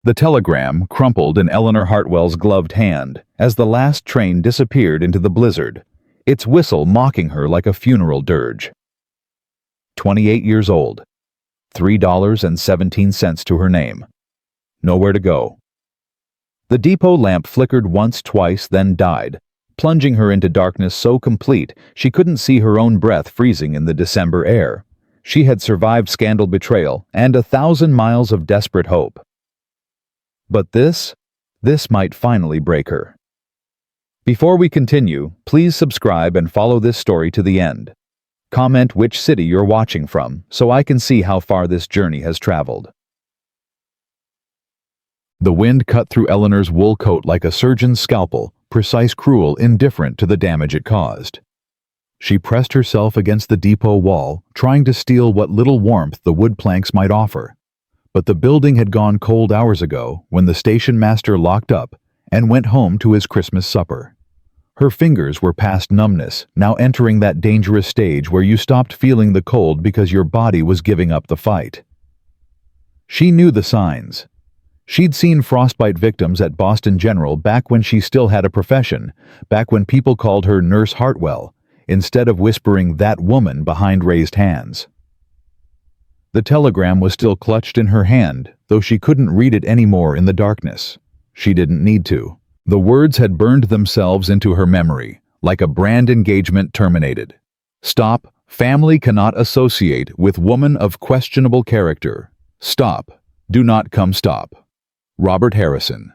The telegram crumpled in Eleanor Hartwell's gloved hand as the last train disappeared into the blizzard, its whistle mocking her like a funeral dirge. 28 years old, $3.17 to her name. Nowhere to go. The depot lamp flickered once, twice, then died, plunging her into darkness so complete she couldn't see her own breath freezing in the December air. She had survived scandal, betrayal, and 1,000 miles of desperate hope. But this might finally break her. Before we continue, please subscribe and follow this story to the end. Comment which city you're watching from so I can see how far this journey has traveled. The wind cut through Eleanor's wool coat like a surgeon's scalpel, precise, cruel, indifferent to the damage it caused. She pressed herself against the depot wall, trying to steal what little warmth the wood planks might offer. But the building had gone cold hours ago when the station master locked up and went home to his Christmas supper. Her fingers were past numbness, now entering that dangerous stage where you stopped feeling the cold because your body was giving up the fight. She knew the signs. She'd seen frostbite victims at Boston General back when she still had a profession, back when people called her Nurse Hartwell, instead of whispering "that woman" behind raised hands. The telegram was still clutched in her hand, though she couldn't read it anymore in the darkness. She didn't need to. The words had burned themselves into her memory, like a brand engagement terminated. Stop. Family cannot associate with woman of questionable character. Stop. Do not come stop. Robert Harrison.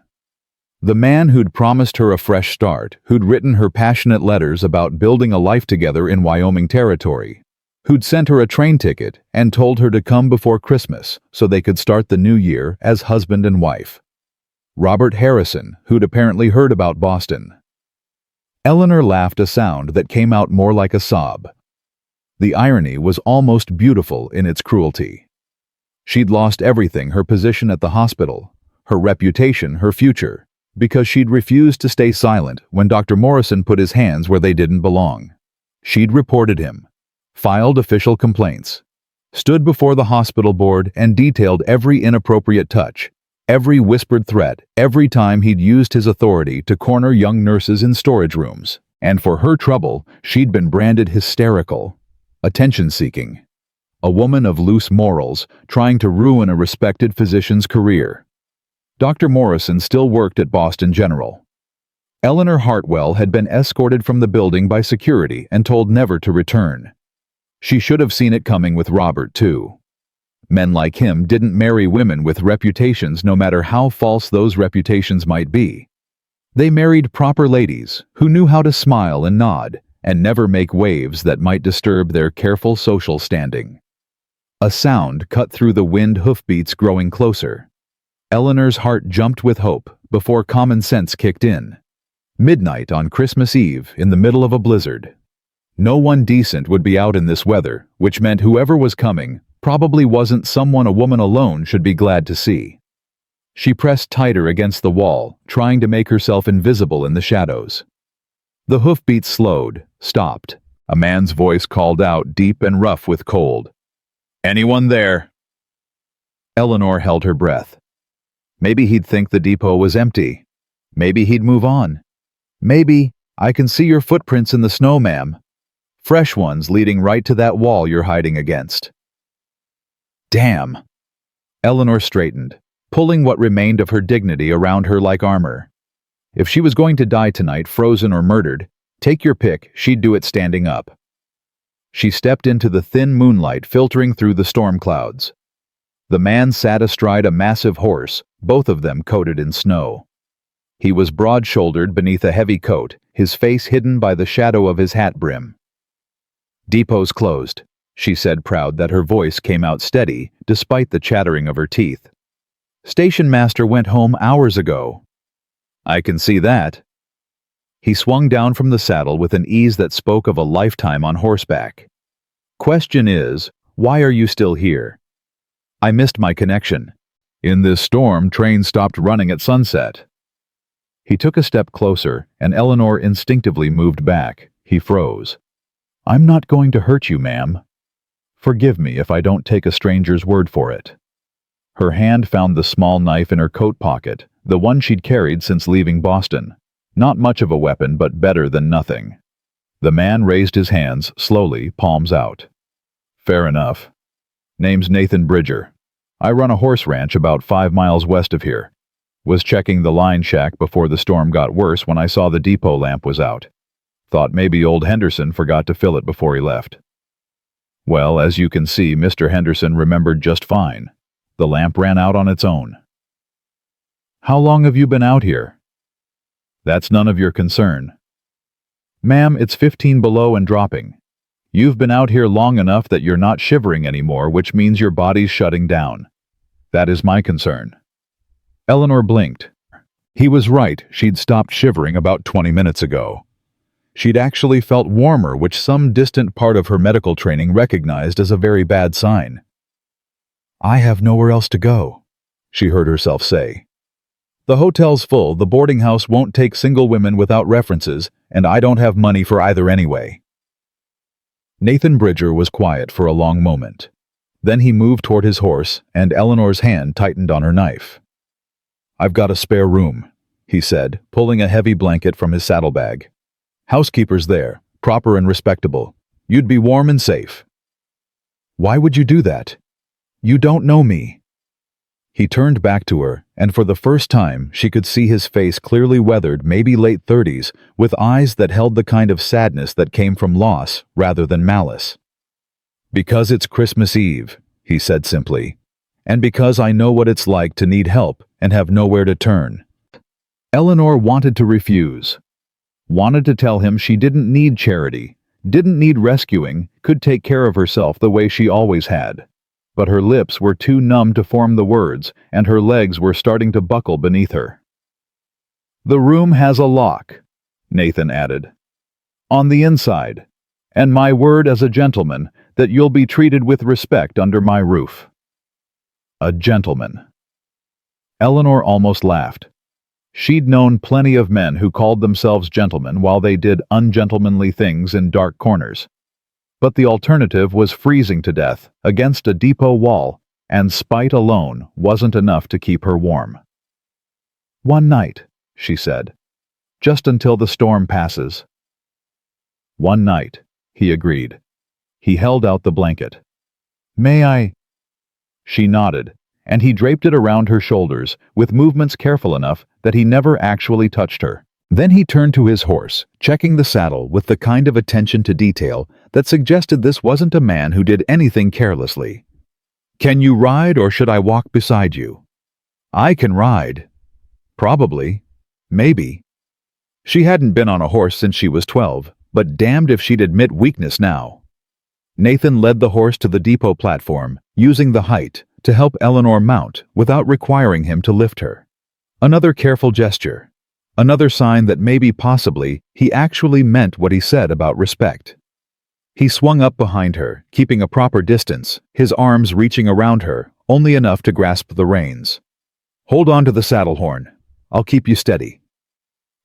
The man who'd promised her a fresh start, who'd written her passionate letters about building a life together in Wyoming territory, who'd sent her a train ticket and told her to come before Christmas so they could start the new year as husband and wife. Robert Harrison, who'd apparently heard about Boston. Eleanor laughed, a sound that came out more like a sob. The irony was almost beautiful in its cruelty. She'd lost everything: her position at the hospital, her reputation, her future, because she'd refused to stay silent when Dr. Morrison put his hands where they didn't belong. She'd reported him, filed official complaints, stood before the hospital board and detailed every inappropriate touch, every whispered threat, every time he'd used his authority to corner young nurses in storage rooms. And for her trouble, she'd been branded hysterical, attention-seeking, a woman of loose morals trying to ruin a respected physician's career. Dr. Morrison still worked at Boston General. Eleanor Hartwell had been escorted from the building by security and told never to return. She should have seen it coming with Robert, too. Men like him didn't marry women with reputations, no matter how false those reputations might be. They married proper ladies who knew how to smile and nod and never make waves that might disturb their careful social standing. A sound cut through the wind, hoofbeats growing closer. Eleanor's heart jumped with hope before common sense kicked in. Midnight on Christmas Eve in the middle of a blizzard. No one decent would be out in this weather, which meant whoever was coming probably wasn't someone a woman alone should be glad to see. She pressed tighter against the wall, trying to make herself invisible in the shadows. The hoofbeats slowed, stopped. A man's voice called out, deep and rough with cold. "Anyone there?" Eleanor held her breath. Maybe he'd think the depot was empty. Maybe he'd move on. Maybe, "I can see your footprints in the snow, ma'am. Fresh ones leading right to that wall you're hiding against." Damn! Eleanor straightened, pulling what remained of her dignity around her like armor. If she was going to die tonight, frozen or murdered, take your pick, she'd do it standing up. She stepped into the thin moonlight filtering through the storm clouds. The man sat astride a massive horse, both of them coated in snow. He was broad-shouldered beneath a heavy coat, his face hidden by the shadow of his hat brim. "Depot's closed," she said, proud that her voice came out steady despite the chattering of her teeth. "Station master went home hours ago." "I can see that." He swung down from the saddle with an ease that spoke of a lifetime on horseback. "Question is, why are you still here?" "I missed my connection. In this storm, trains stopped running at sunset." He took a step closer, and Eleanor instinctively moved back. He froze. "I'm not going to hurt you, ma'am. Forgive me if I don't take a stranger's word for it." Her hand found the small knife in her coat pocket, the one she'd carried since leaving Boston. Not much of a weapon, but better than nothing. The man raised his hands, slowly, palms out. Fair enough. Name's Nathan Bridger. I run a horse ranch about 5 miles west of here. Was checking the line shack before the storm got worse when I saw the depot lamp was out. Thought maybe old Henderson forgot to fill it before he left. Well, as you can see, Mr. Henderson remembered just fine. The lamp ran out on its own. How long have you been out here? That's none of your concern. Ma'am, it's 15 below and dropping. You've been out here long enough that you're not shivering anymore, which means your body's shutting down. That is my concern. Eleanor blinked. He was right, she'd stopped shivering about 20 minutes ago. She'd actually felt warmer, which some distant part of her medical training recognized as a very bad sign. I have nowhere else to go, she heard herself say. The hotel's full, the boarding house won't take single women without references, and I don't have money for either anyway. Nathan Bridger was quiet for a long moment. Then he moved toward his horse, and Eleanor's hand tightened on her knife. I've got a spare room, he said, pulling a heavy blanket from his saddlebag. Housekeeper's there, proper and respectable. You'd be warm and safe. Why would you do that? You don't know me. He turned back to her, and for the first time she could see his face clearly weathered, maybe late 30s, with eyes that held the kind of sadness that came from loss rather than malice. Because it's Christmas Eve, he said simply, and because I know what it's like to need help and have nowhere to turn. Eleanor wanted to refuse. Wanted to tell him she didn't need charity, didn't need rescuing, could take care of herself the way she always had. But her lips were too numb to form the words, and her legs were starting to buckle beneath her. The room has a lock, Nathan added. On the inside, and my word as a gentleman that you'll be treated with respect under my roof. A gentleman. Eleanor almost laughed. She'd known plenty of men who called themselves gentlemen while they did ungentlemanly things in dark corners. But the alternative was freezing to death against a depot wall, and spite alone wasn't enough to keep her warm. One night, she said, just until the storm passes. One night, he agreed. He held out the blanket. May I? She nodded, and he draped it around her shoulders with movements careful enough that he never actually touched her. Then he turned to his horse, checking the saddle with the kind of attention to detail that suggested this wasn't a man who did anything carelessly. Can you ride, or should I walk beside you? I can ride. Probably. Maybe. She hadn't been on a horse since she was 12, but damned if she'd admit weakness now. Nathan led the horse to the depot platform, using the height to help Eleanor mount without requiring him to lift her. Another careful gesture. Another sign that maybe possibly he actually meant what he said about respect. He swung up behind her, keeping a proper distance, his arms reaching around her, only enough to grasp the reins. Hold on to the saddle horn. I'll keep you steady.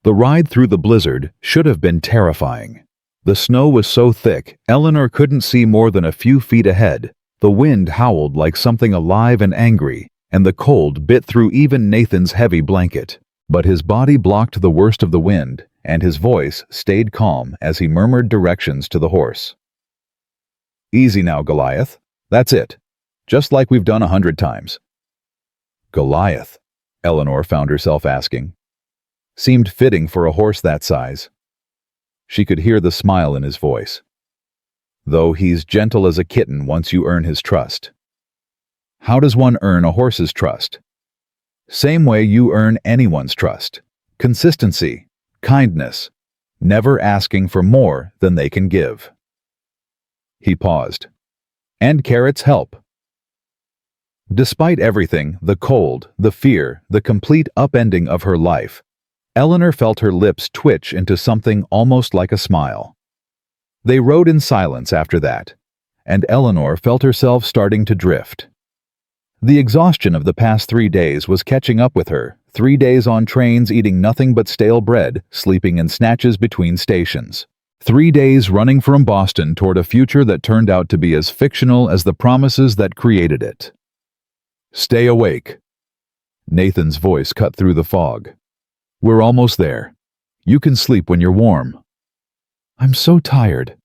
The ride through the blizzard should have been terrifying. The snow was so thick, Eleanor couldn't see more than a few feet ahead. The wind howled like something alive and angry, and the cold bit through even Nathan's heavy blanket. But his body blocked the worst of the wind, and his voice stayed calm as he murmured directions to the horse. Easy now, Goliath. That's it. Just like we've done 100 times. Goliath, Eleanor found herself asking. Seemed fitting for a horse that size. She could hear the smile in his voice. Though he's gentle as a kitten once you earn his trust. How does one earn a horse's trust? Same way you earn anyone's trust. Consistency, kindness, never asking for more than they can give. He paused. And carrots help. Despite everything, the cold, the fear, the complete upending of her life, Eleanor felt her lips twitch into something almost like a smile. They rode in silence after that, and Eleanor felt herself starting to drift. The exhaustion of the past 3 days was catching up with her, 3 days on trains eating nothing but stale bread, sleeping in snatches between stations. 3 days running from Boston toward a future that turned out to be as fictional as the promises that created it. Stay awake. Nathan's voice cut through the fog. We're almost there. You can sleep when you're warm. I'm so tired.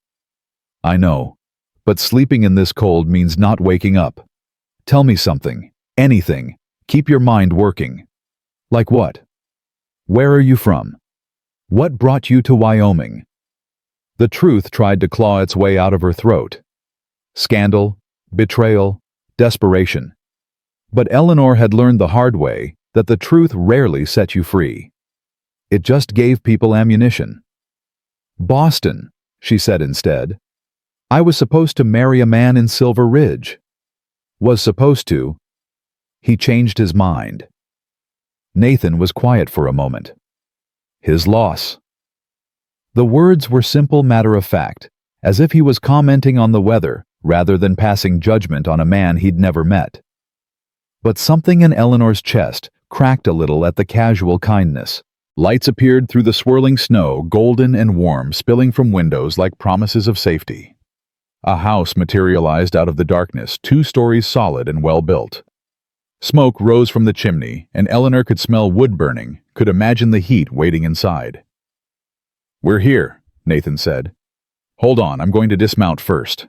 I know, but sleeping in this cold means not waking up. Tell me something, anything. Keep your mind working. Like what? Where are you from? What brought you to Wyoming? The truth tried to claw its way out of her throat. Scandal, betrayal, desperation. But Eleanor had learned the hard way that the truth rarely set you free. It just gave people ammunition. Boston, she said instead. I was supposed to marry a man in Silver Ridge. Was supposed to. He changed his mind. Nathan was quiet for a moment. His loss. The words were simple matter-of-fact, as if he was commenting on the weather rather than passing judgment on a man he'd never met. But something in Eleanor's chest cracked a little at the casual kindness. Lights appeared through the swirling snow, golden and warm, spilling from windows like promises of safety. A house materialized out of the darkness, 2 stories solid and well-built. Smoke rose from the chimney, and Eleanor could smell wood burning, could imagine the heat waiting inside. We're here, Nathan said. Hold on, I'm going to dismount first.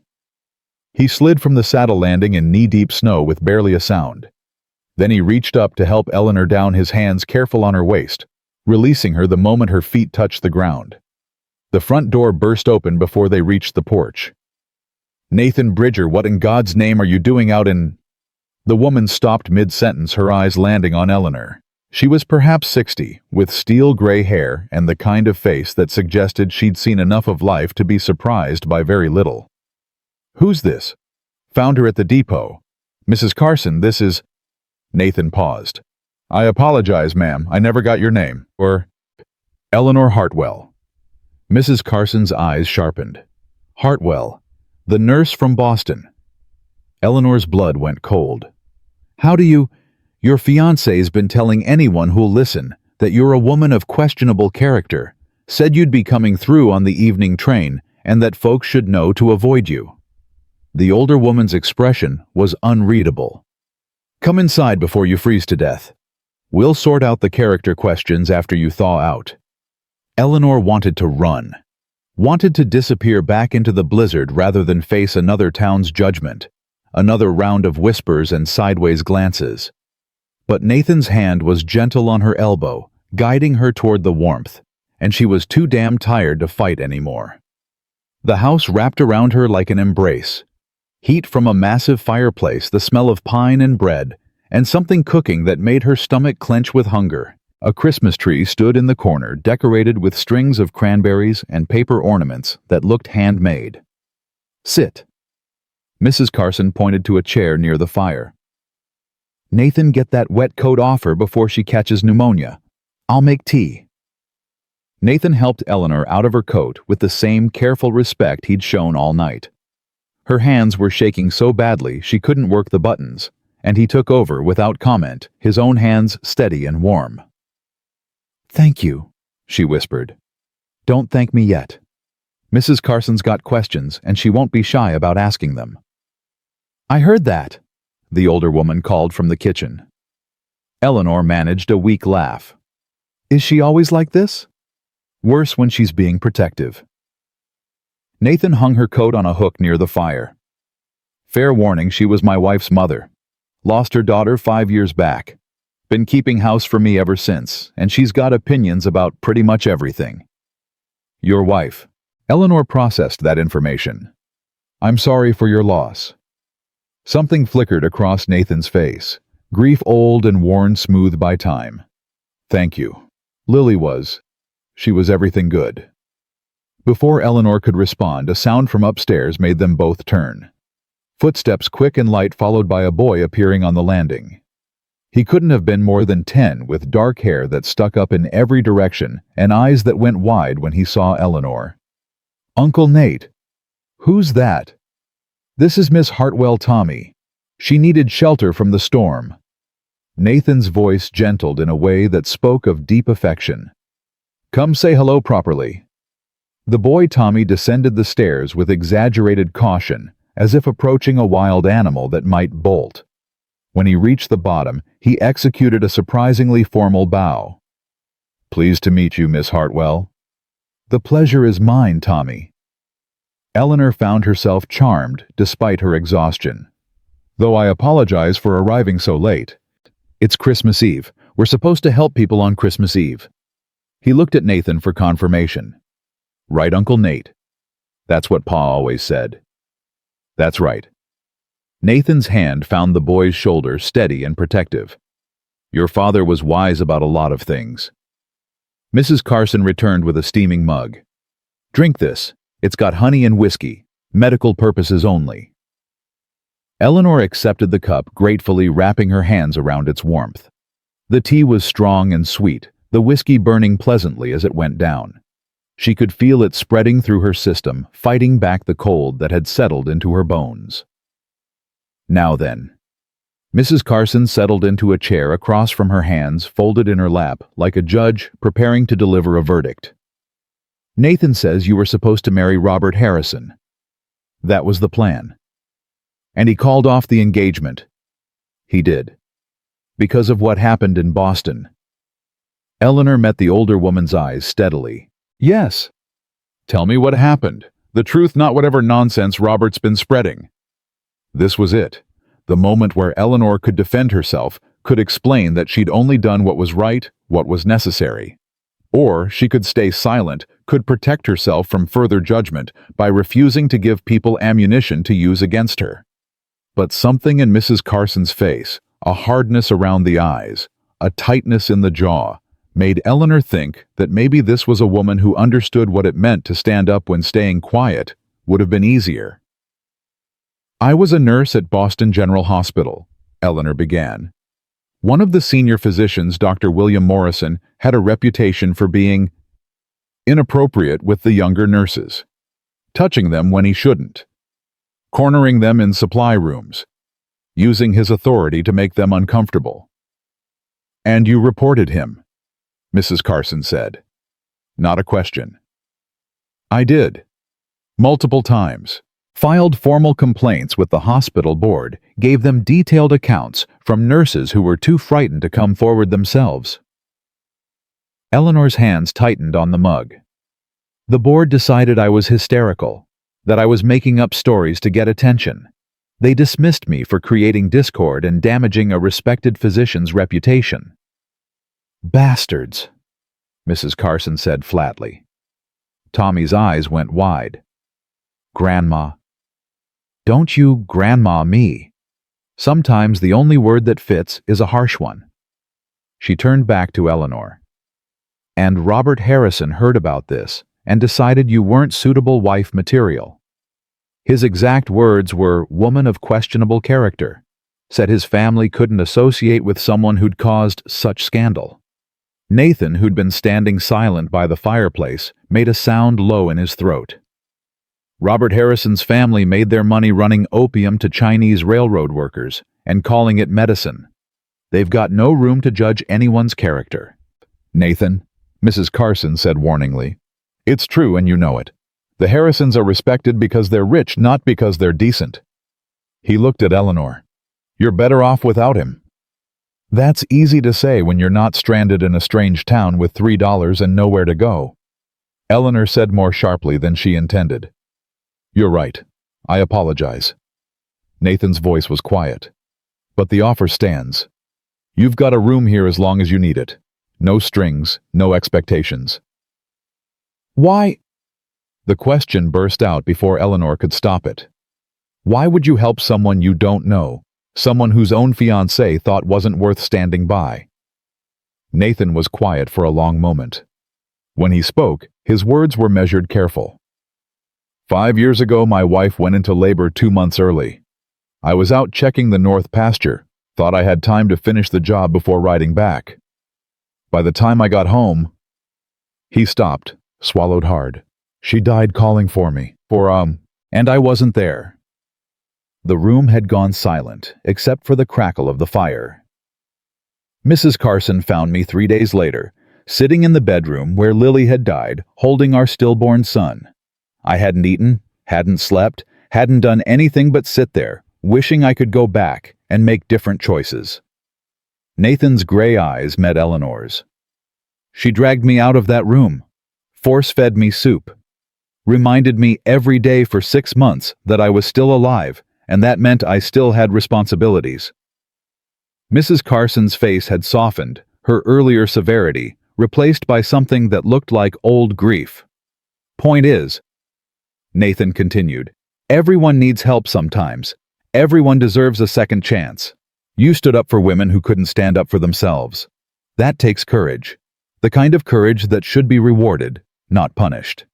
He slid from the saddle landing in knee-deep snow with barely a sound. Then he reached up to help Eleanor down, his hands careful on her waist, releasing her the moment her feet touched the ground. The front door burst open before they reached the porch. Nathan Bridger, what in God's name are you doing out in... The woman stopped mid-sentence, her eyes landing on Eleanor. She was perhaps 60, with steel gray hair and the kind of face that suggested she'd seen enough of life to be surprised by very little. Who's this? Found her at the depot. Mrs. Carson, this is... Nathan paused. I apologize, ma'am, I never got your name. Or... Eleanor Hartwell. Mrs. Carson's eyes sharpened. Hartwell, the nurse from Boston. Eleanor's blood went cold. How do you... Your fiancé's been telling anyone who'll listen that you're a woman of questionable character, said you'd be coming through on the evening train, and that folks should know to avoid you. The older woman's expression was unreadable. Come inside before you freeze to death. We'll sort out the character questions after you thaw out. Eleanor wanted to run. Wanted to disappear back into the blizzard rather than face another town's judgment, another round of whispers and sideways glances. But Nathan's hand was gentle on her elbow, guiding her toward the warmth, and she was too damn tired to fight anymore. The house wrapped around her like an embrace. Heat from a massive fireplace, the smell of pine and bread, and something cooking that made her stomach clench with hunger. A Christmas tree stood in the corner, decorated with strings of cranberries and paper ornaments that looked handmade. Sit. Mrs. Carson pointed to a chair near the fire. Nathan, get that wet coat off her before she catches pneumonia. I'll make tea. Nathan helped Eleanor out of her coat with the same careful respect he'd shown all night. Her hands were shaking so badly she couldn't work the buttons, and he took over without comment, his own hands steady and warm. Thank you, she whispered. Don't thank me yet. Mrs. Carson's got questions, and she won't be shy about asking them. I heard that, the older woman called from the kitchen. Eleanor managed a weak laugh. Is she always like this? Worse when she's being protective. Nathan hung her coat on a hook near the fire. Fair warning, she was my wife's mother. Lost her daughter 5 years back. Been keeping house for me ever since, and she's got opinions about pretty much everything. Your wife. Eleanor processed that information. I'm sorry for your loss. Something flickered across Nathan's face, grief old and worn smooth by time. Thank you. Lily was. She was everything good. Before Eleanor could respond, a sound from upstairs made them both turn. Footsteps quick and light, followed by a boy appearing on the landing. He couldn't have been more than 10, with dark hair that stuck up in every direction and eyes that went wide when he saw Eleanor. Uncle Nate. Who's that? This is Miss Hartwell, Tommy. She needed shelter from the storm. Nathan's voice gentled in a way that spoke of deep affection. Come say hello properly. The boy Tommy descended the stairs with exaggerated caution, as if approaching a wild animal that might bolt. When he reached the bottom, he executed a surprisingly formal bow. "Pleased to meet you, Miss Hartwell." "The pleasure is mine, Tommy." Eleanor found herself charmed despite her exhaustion. "Though I apologize for arriving so late. It's Christmas Eve. We're supposed to help people on Christmas Eve." He looked at Nathan for confirmation. "Right, Uncle Nate?" "That's what Pa always said." "That's right." Nathan's hand found the boy's shoulder steady and protective. "Your father was wise about a lot of things." Mrs. Carson returned with a steaming mug. "Drink this. It's got honey and whiskey. Medical purposes only." Eleanor accepted the cup, gratefully wrapping her hands around its warmth. The tea was strong and sweet, the whiskey burning pleasantly as it went down. She could feel it spreading through her system, fighting back the cold that had settled into her bones. "Now then." Mrs. Carson settled into a chair across from her, hands folded in her lap, like a judge preparing to deliver a verdict. "Nathan says you were supposed to marry Robert Harrison. That was the plan. And he called off the engagement." "He did. Because of what happened in Boston." Eleanor met the older woman's eyes steadily. "Yes." "Tell me what happened. The truth, not whatever nonsense Robert's been spreading." This was it. The moment where Eleanor could defend herself, could explain that she'd only done what was right, what was necessary. Or she could stay silent, could protect herself from further judgment by refusing to give people ammunition to use against her. But something in Mrs. Carson's face, a hardness around the eyes, a tightness in the jaw, made Eleanor think that maybe this was a woman who understood what it meant to stand up when staying quiet would have been easier. "I was a nurse at Boston General Hospital," Eleanor began. "One of the senior physicians, Dr. William Morrison, had a reputation for being inappropriate with the younger nurses, touching them when he shouldn't, cornering them in supply rooms, using his authority to make them uncomfortable." "And you reported him?" Mrs. Carson said. Not a question. "I did. Multiple times. Filed formal complaints with the hospital board, gave them detailed accounts from nurses who were too frightened to come forward themselves." Eleanor's hands tightened on the mug. "The board decided I was hysterical, that I was making up stories to get attention. They dismissed me for creating discord and damaging a respected physician's reputation." "Bastards," Mrs. Carson said flatly. Tommy's eyes went wide. "Grandma. Don't you grandma me. Sometimes the only word that fits is a harsh one." She turned back to Eleanor. "And Robert Harrison heard about this and decided you weren't suitable wife material. His exact words were, 'woman of questionable character,' said his family couldn't associate with someone who'd caused such scandal." Nathan, who'd been standing silent by the fireplace, made a sound low in his throat. "Robert Harrison's family made their money running opium to Chinese railroad workers and calling it medicine. They've got no room to judge anyone's character." "Nathan," Mrs. Carson said warningly, "it's true and you know it. The Harrisons are respected because they're rich, not because they're decent." He looked at Eleanor. "You're better off without him." "That's easy to say when you're not stranded in a strange town with $3 and nowhere to go," Eleanor said more sharply than she intended. "You're right. I apologize." Nathan's voice was quiet. "But the offer stands. You've got a room here as long as you need it. No strings, no expectations." "Why?" The question burst out before Eleanor could stop it. "Why would you help someone you don't know, someone whose own fiancé thought wasn't worth standing by?" Nathan was quiet for a long moment. When he spoke, his words were measured, careful. 5 years ago, my wife went into labor 2 months early. I was out checking the north pasture, thought I had time to finish the job before riding back. By the time I got home..." He stopped, swallowed hard. "She died calling for me, and I wasn't there." The room had gone silent, except for the crackle of the fire. Mrs. Carson found me 3 days later, sitting in the bedroom where Lily had died, holding our stillborn son. I hadn't eaten, hadn't slept, hadn't done anything but sit there, wishing I could go back, and make different choices. Nathan's gray eyes met Eleanor's. She dragged me out of that room, force-fed me soup, reminded me every day for 6 months that I was still alive, and that meant I still had responsibilities. Mrs. Carson's face had softened, her earlier severity replaced by something that looked like old grief. Point is, Nathan continued, everyone needs help sometimes. Everyone deserves a second chance. You stood up for women who couldn't stand up for themselves. That takes courage. The kind of courage that should be rewarded, not punished.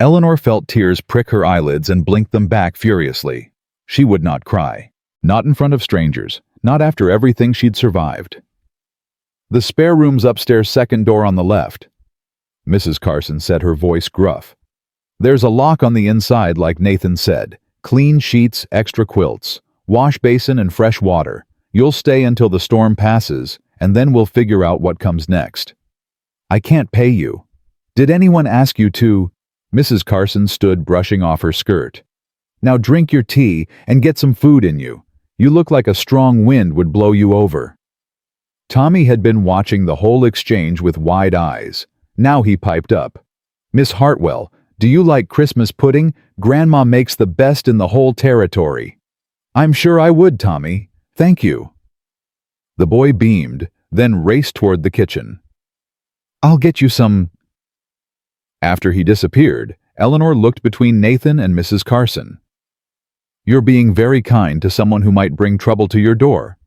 Eleanor felt tears prick her eyelids and blinked them back furiously. She would not cry. Not in front of strangers. Not after everything she'd survived. The spare room's upstairs, second door on the left. Mrs. Carson said, her voice gruff. There's a lock on the inside, like Nathan said. Clean sheets, extra quilts, wash basin and fresh water. You'll stay until the storm passes, and then we'll figure out what comes next. I can't pay you. Did anyone ask you to? Mrs. Carson stood brushing off her skirt. Now drink your tea and get some food in you. You look like a strong wind would blow you over. Tommy had been watching the whole exchange with wide eyes. Now he piped up. Miss Hartwell, do you like Christmas pudding? Grandma makes the best in the whole territory. I'm sure I would, Tommy. Thank you. The boy beamed, then raced toward the kitchen. I'll get you some. After he disappeared, Eleanor looked between Nathan and Mrs. Carson. You're being very kind to someone who might bring trouble to your door.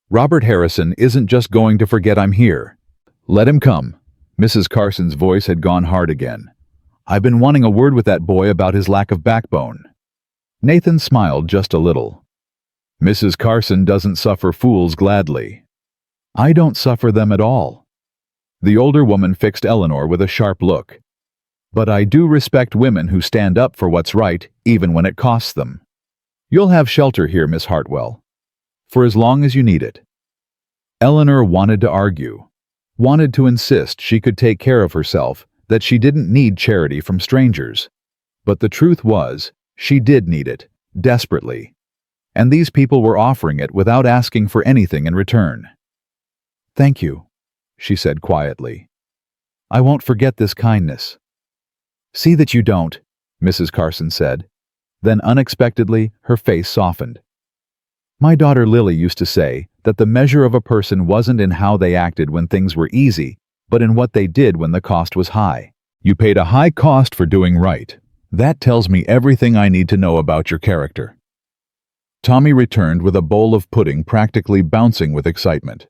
Robert Harrison isn't just going to forget I'm here. Let him come. Mrs. Carson's voice had gone hard again. I've been wanting a word with that boy about his lack of backbone. Nathan smiled just a little. Mrs. Carson doesn't suffer fools gladly. I don't suffer them at all. The older woman fixed Eleanor with a sharp look. But I do respect women who stand up for what's right, even when it costs them. You'll have shelter here, Miss Hartwell, for as long as you need it. Eleanor wanted to argue, wanted to insist she could take care of herself, that she didn't need charity from strangers. But the truth was, she did need it, desperately. And these people were offering it without asking for anything in return. Thank you, she said quietly. I won't forget this kindness. See that you don't, Mrs. Carson said. Then unexpectedly, her face softened. My daughter Lily used to say that the measure of a person wasn't in how they acted when things were easy, but in what they did when the cost was high. You paid a high cost for doing right. That tells me everything I need to know about your character. Tommy returned with a bowl of pudding practically bouncing with excitement.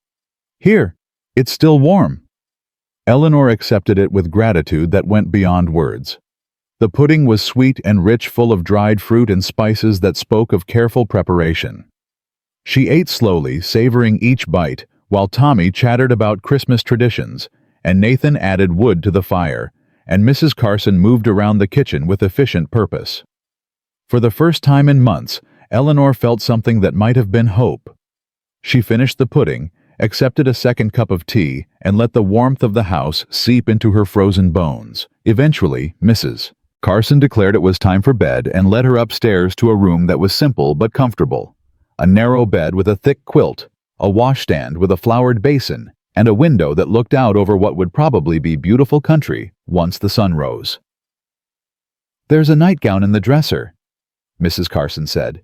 Here, it's still warm. Eleanor accepted it with gratitude that went beyond words. The pudding was sweet and rich, full of dried fruit and spices that spoke of careful preparation. She ate slowly, savoring each bite, while Tommy chattered about Christmas traditions, and Nathan added wood to the fire, and Mrs. Carson moved around the kitchen with efficient purpose. For the first time in months, Eleanor felt something that might have been hope. She finished the pudding, accepted a second cup of tea, and let the warmth of the house seep into her frozen bones. Eventually, Mrs. Carson declared it was time for bed and led her upstairs to a room that was simple but comfortable. A narrow bed with a thick quilt, a washstand with a flowered basin, and a window that looked out over what would probably be beautiful country once the sun rose. There's a nightgown in the dresser, Mrs. Carson said.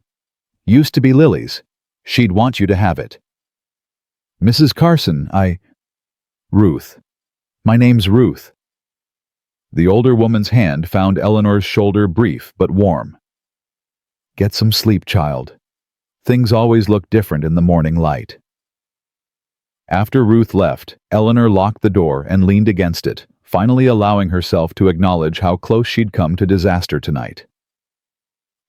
Used to be Lily's. She'd want you to have it. Mrs. Carson, Ruth. My name's Ruth. The older woman's hand found Eleanor's shoulder, brief but warm. Get some sleep, child. Things always look different in the morning light. After Ruth left, Eleanor locked the door and leaned against it, finally allowing herself to acknowledge how close she'd come to disaster tonight.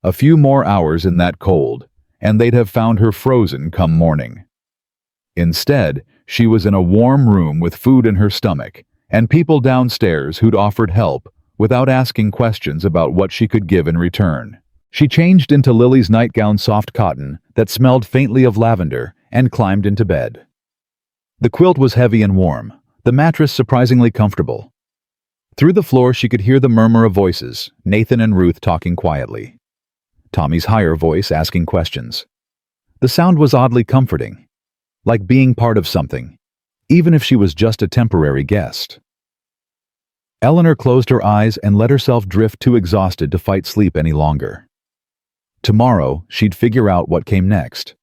A few more hours in that cold, and they'd have found her frozen come morning. Instead, she was in a warm room with food in her stomach, and people downstairs who'd offered help without asking questions about what she could give in return. She changed into Lily's nightgown, soft cotton that smelled faintly of lavender, and climbed into bed. The quilt was heavy and warm, the mattress surprisingly comfortable. Through the floor she could hear the murmur of voices, Nathan and Ruth talking quietly. Tommy's higher voice asking questions. The sound was oddly comforting, like being part of something, even if she was just a temporary guest. Eleanor closed her eyes and let herself drift too exhausted to fight sleep any longer. Tomorrow, she'd figure out what came next.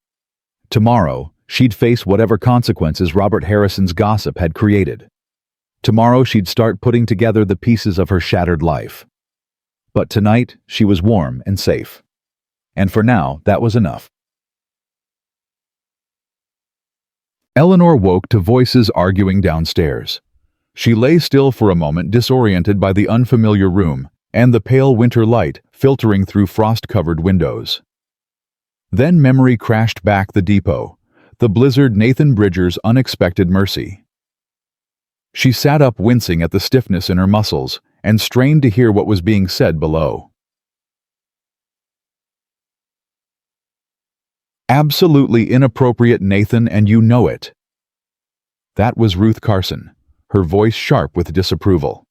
Tomorrow, she'd face whatever consequences Robert Harrison's gossip had created. Tomorrow, she'd start putting together the pieces of her shattered life. But tonight, she was warm and safe. And for now, that was enough. Eleanor woke to voices arguing downstairs. She lay still for a moment, disoriented by the unfamiliar room and the pale winter light filtering through frost-covered windows. Then memory crashed back the depot, the blizzard Nathan Bridger's unexpected mercy. She sat up, wincing at the stiffness in her muscles, and strained to hear what was being said below. Absolutely inappropriate, Nathan, and you know it. That was Ruth Carson, her voice sharp with disapproval.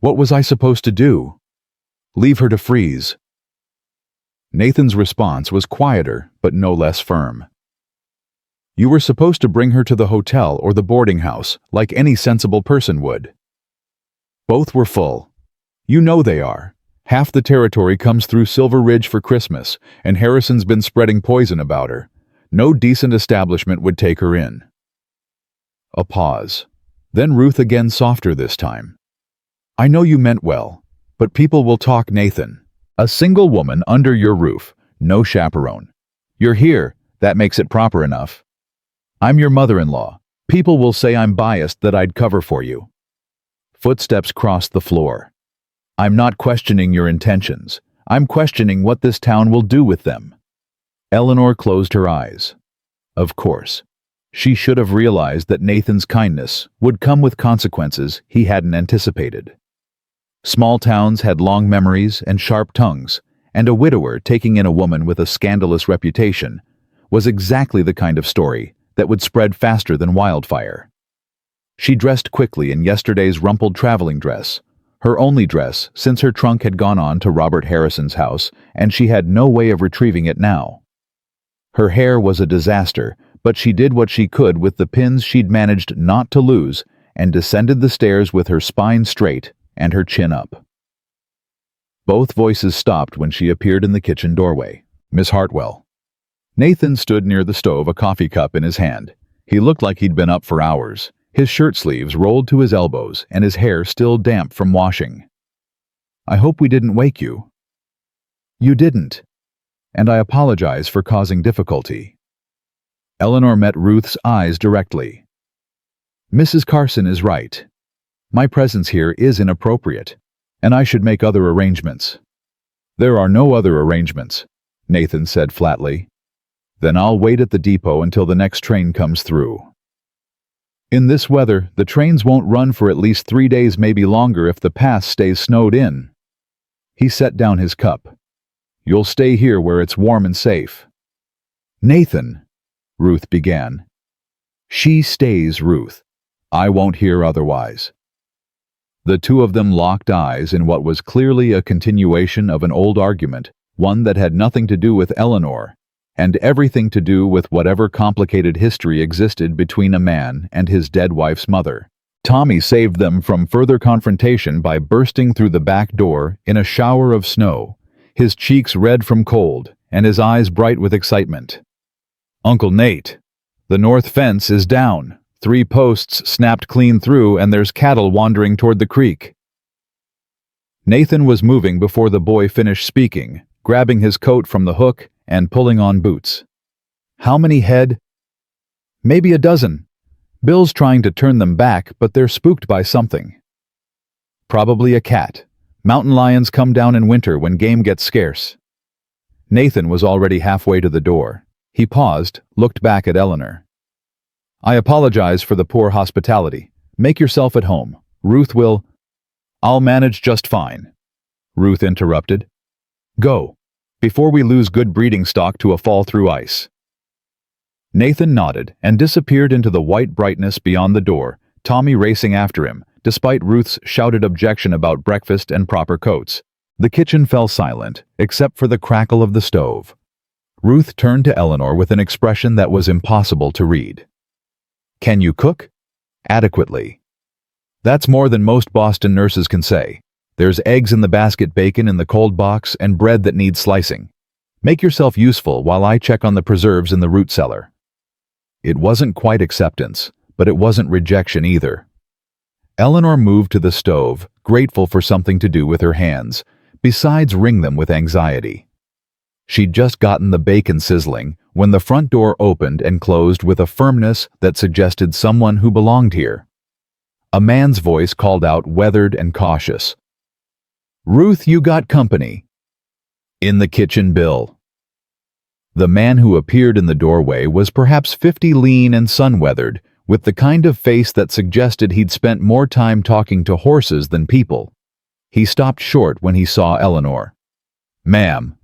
What was I supposed to do? Leave her to freeze? Nathan's response was quieter, but no less firm. You were supposed to bring her to the hotel or the boarding house, like any sensible person would. Both were full. You know they are. Half the territory comes through Silver Ridge for Christmas, and Harrison's been spreading poison about her. No decent establishment would take her in. A pause. Then Ruth again, softer this time. I know you meant well, but people will talk, Nathan. A single woman under your roof, no chaperone. You're here, that makes it proper enough. I'm your mother-in-law. People will say I'm biased, that I'd cover for you. Footsteps crossed the floor. I'm not questioning your intentions. I'm questioning what this town will do with them. Eleanor closed her eyes. Of course. She should have realized that Nathan's kindness would come with consequences he hadn't anticipated. Small towns had long memories and sharp tongues, and a widower taking in a woman with a scandalous reputation was exactly the kind of story that would spread faster than wildfire. She dressed quickly in yesterday's rumpled traveling dress, her only dress since her trunk had gone on to Robert Harrison's house, and she had no way of retrieving it now. Her hair was a disaster, but she did what she could with the pins she'd managed not to lose and descended the stairs with her spine straight and her chin up. Both voices stopped when she appeared in the kitchen doorway. Miss Hartwell. Nathan stood near the stove, a coffee cup in his hand. He looked like he'd been up for hours, his shirt sleeves rolled to his elbows and his hair still damp from washing. I hope we didn't wake you. You didn't, and I apologize for causing difficulty. Eleanor met Ruth's eyes directly. Mrs. Carson is right. My presence here is inappropriate, and I should make other arrangements. There are no other arrangements, Nathan said flatly. Then I'll wait at the depot until the next train comes through. In this weather, the trains won't run for at least 3 days, maybe longer if the pass stays snowed in. He set down his cup. You'll stay here where it's warm and safe. Nathan, Ruth began. She stays, Ruth. I won't hear otherwise. The two of them locked eyes in what was clearly a continuation of an old argument, one that had nothing to do with Eleanor, and everything to do with whatever complicated history existed between a man and his dead wife's mother. Tommy saved them from further confrontation by bursting through the back door in a shower of snow, his cheeks red from cold and his eyes bright with excitement. Uncle Nate, the north fence is down. 3 posts snapped clean through, and there's cattle wandering toward the creek. Nathan was moving before the boy finished speaking, grabbing his coat from the hook and pulling on boots. How many head? Maybe a dozen. Bill's trying to turn them back, but they're spooked by something. Probably a cat. Mountain lions come down in winter when game gets scarce. Nathan was already halfway to the door. He paused, looked back at Eleanor. I apologize for the poor hospitality. Make yourself at home. Ruth will... I'll manage just fine. Ruth interrupted. Go, before we lose good breeding stock to a fall through ice. Nathan nodded and disappeared into the white brightness beyond the door, Tommy racing after him, despite Ruth's shouted objection about breakfast and proper coats. The kitchen fell silent, except for the crackle of the stove. Ruth turned to Eleanor with an expression that was impossible to read. "Can you cook?" "Adequately." "That's more than most Boston nurses can say. There's eggs in the basket, bacon in the cold box, and bread that needs slicing. Make yourself useful while I check on the preserves in the root cellar." It wasn't quite acceptance, but it wasn't rejection either. Eleanor moved to the stove, grateful for something to do with her hands, besides wring them with anxiety. She'd just gotten the bacon sizzling when the front door opened and closed with a firmness that suggested someone who belonged here. A man's voice called out, weathered and cautious. "Ruth, you got company." "In the kitchen, Bill." The man who appeared in the doorway was perhaps 50, lean and sun-weathered, with the kind of face that suggested he'd spent more time talking to horses than people. He stopped short when he saw Eleanor. "Ma'am."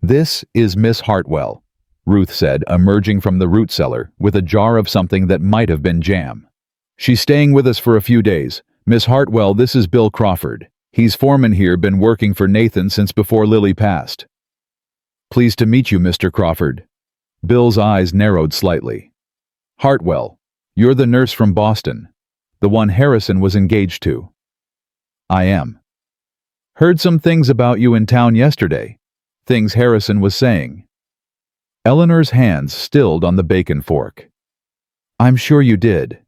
"This is Miss Hartwell," Ruth said, emerging from the root cellar with a jar of something that might have been jam. "She's staying with us for a few days. Miss Hartwell, this is Bill Crawford. He's foreman here, been working for Nathan since before Lily passed." "Pleased to meet you, Mr. Crawford." Bill's eyes narrowed slightly. "Hartwell, you're the nurse from Boston, the one Harrison was engaged to." "I am." "Heard some things about you in town yesterday. Things Harrison was saying." Eleanor's hands stilled on the bacon fork. "I'm sure you did."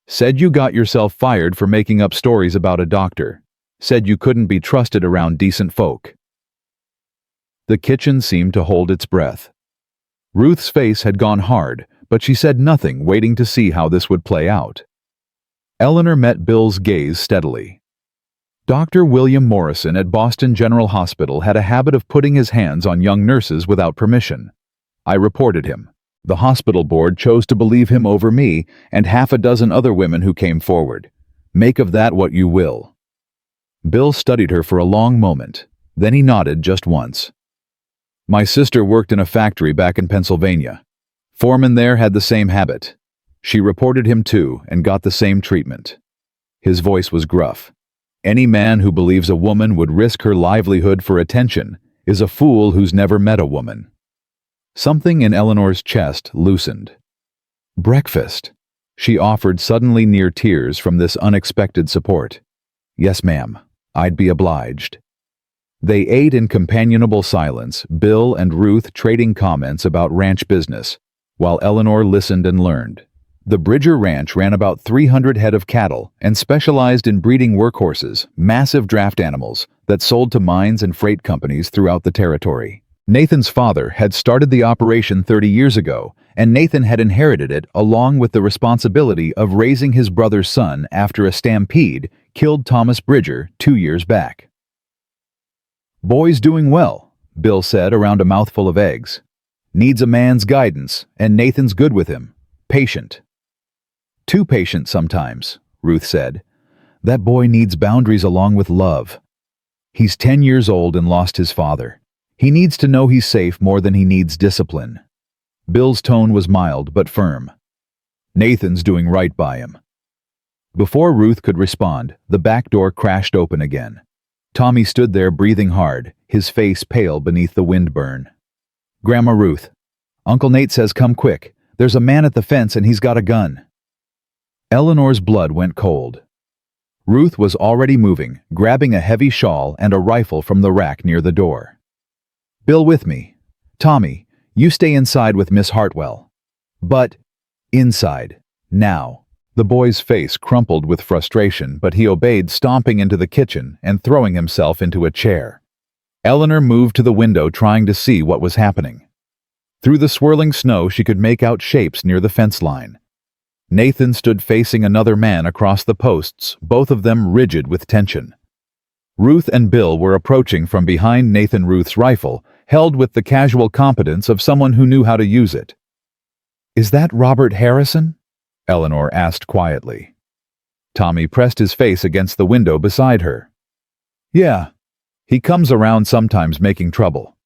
"Said you got yourself fired for making up stories about a doctor. Said you couldn't be trusted around decent folk." The kitchen seemed to hold its breath. Ruth's face had gone hard, but she said nothing, waiting to see how this would play out. Eleanor met Bill's gaze steadily. Dr. William Morrison at Boston General Hospital had a habit of putting his hands on young nurses without permission. I reported him. The hospital board chose to believe him over me and half a dozen other women who came forward. Make of that what you will. Bill studied her for a long moment. Then he nodded just once. "My sister worked in a factory back in Pennsylvania. Foreman there had the same habit. She reported him too and got the same treatment." His voice was gruff. "Any man who believes a woman would risk her livelihood for attention is a fool who's never met a woman." Something in Eleanor's chest loosened. "Breakfast," she offered, suddenly near tears from this unexpected support. "Yes, ma'am. I'd be obliged." They ate in companionable silence, Bill and Ruth trading comments about ranch business, while Eleanor listened and learned. The Bridger Ranch ran about 300 head of cattle and specialized in breeding workhorses, massive draft animals, that sold to mines and freight companies throughout the territory. Nathan's father had started the operation 30 years ago, and Nathan had inherited it along with the responsibility of raising his brother's son after a stampede killed Thomas Bridger 2 years back. "Boy's doing well," Bill said around a mouthful of eggs. "Needs a man's guidance, and Nathan's good with him. Patient." "Too patient sometimes," Ruth said. "That boy needs boundaries along with love. He's 10 years old and lost his father. He needs to know he's safe more than he needs discipline." Bill's tone was mild but firm. "Nathan's doing right by him." Before Ruth could respond, the back door crashed open again. Tommy stood there breathing hard, his face pale beneath the windburn. "Grandma Ruth, Uncle Nate says come quick. There's a man at the fence and he's got a gun." Eleanor's blood went cold. Ruth was already moving, grabbing a heavy shawl and a rifle from the rack near the door. "Bill with me. Tommy, you stay inside with Miss Hartwell." "But—" "Inside. Now." The boy's face crumpled with frustration, but he obeyed, stomping into the kitchen and throwing himself into a chair. Eleanor moved to the window, trying to see what was happening. Through the swirling snow, she could make out shapes near the fence line. Nathan stood facing another man across the posts, both of them rigid with tension. Ruth and Bill were approaching from behind Nathan Ruth's rifle, held with the casual competence of someone who knew how to use it. "Is that Robert Harrison?" Eleanor asked quietly. Tommy pressed his face against the window beside her. "Yeah. He comes around sometimes making trouble.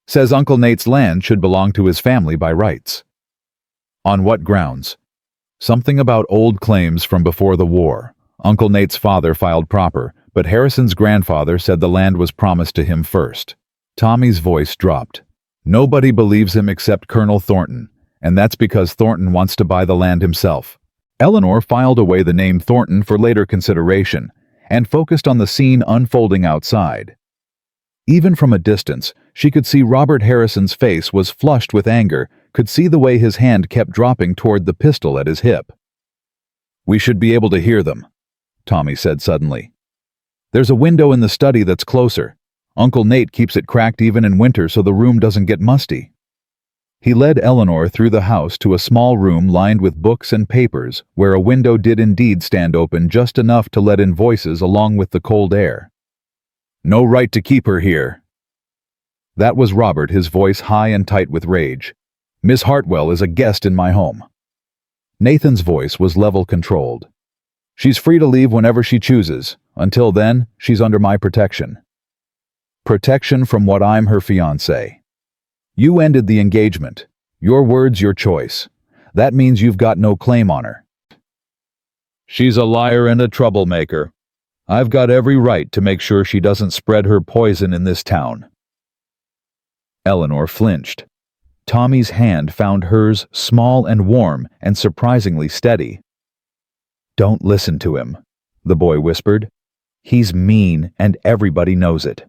Says Uncle Nate's land should belong to his family by rights." "On what grounds?" "Something about old claims from before the war. Uncle Nate's father filed proper, but Harrison's grandfather said the land was promised to him first. Tommy's voice dropped. Nobody believes him except Colonel Thornton, and that's because Thornton wants to buy the land himself. Eleanor filed away the name Thornton for later consideration and focused on the scene unfolding outside. Even from a distance, she could see Robert Harrison's face was flushed with anger, could see the way his hand kept dropping toward the pistol at his hip. "We should be able to hear them," Tommy said suddenly. "There's a window in the study that's closer. Uncle Nate keeps it cracked even in winter so the room doesn't get musty." He led Eleanor through the house to a small room lined with books and papers, where a window did indeed stand open just enough to let in voices along with the cold air. "No right to keep her here." That was Robert, his voice high and tight with rage. "Miss Hartwell is a guest in my home." Nathan's voice was level-controlled. "She's free to leave whenever she chooses. Until then, she's under my protection." "Protection from what? I'm her fiancé. You ended the engagement. Your words, your choice. That means you've got no claim on her." "She's a liar and a troublemaker. I've got every right to make sure she doesn't spread her poison in this town." Eleanor flinched. Tommy's hand found hers small and warm and surprisingly steady. "Don't listen to him," the boy whispered. "He's mean and everybody knows it."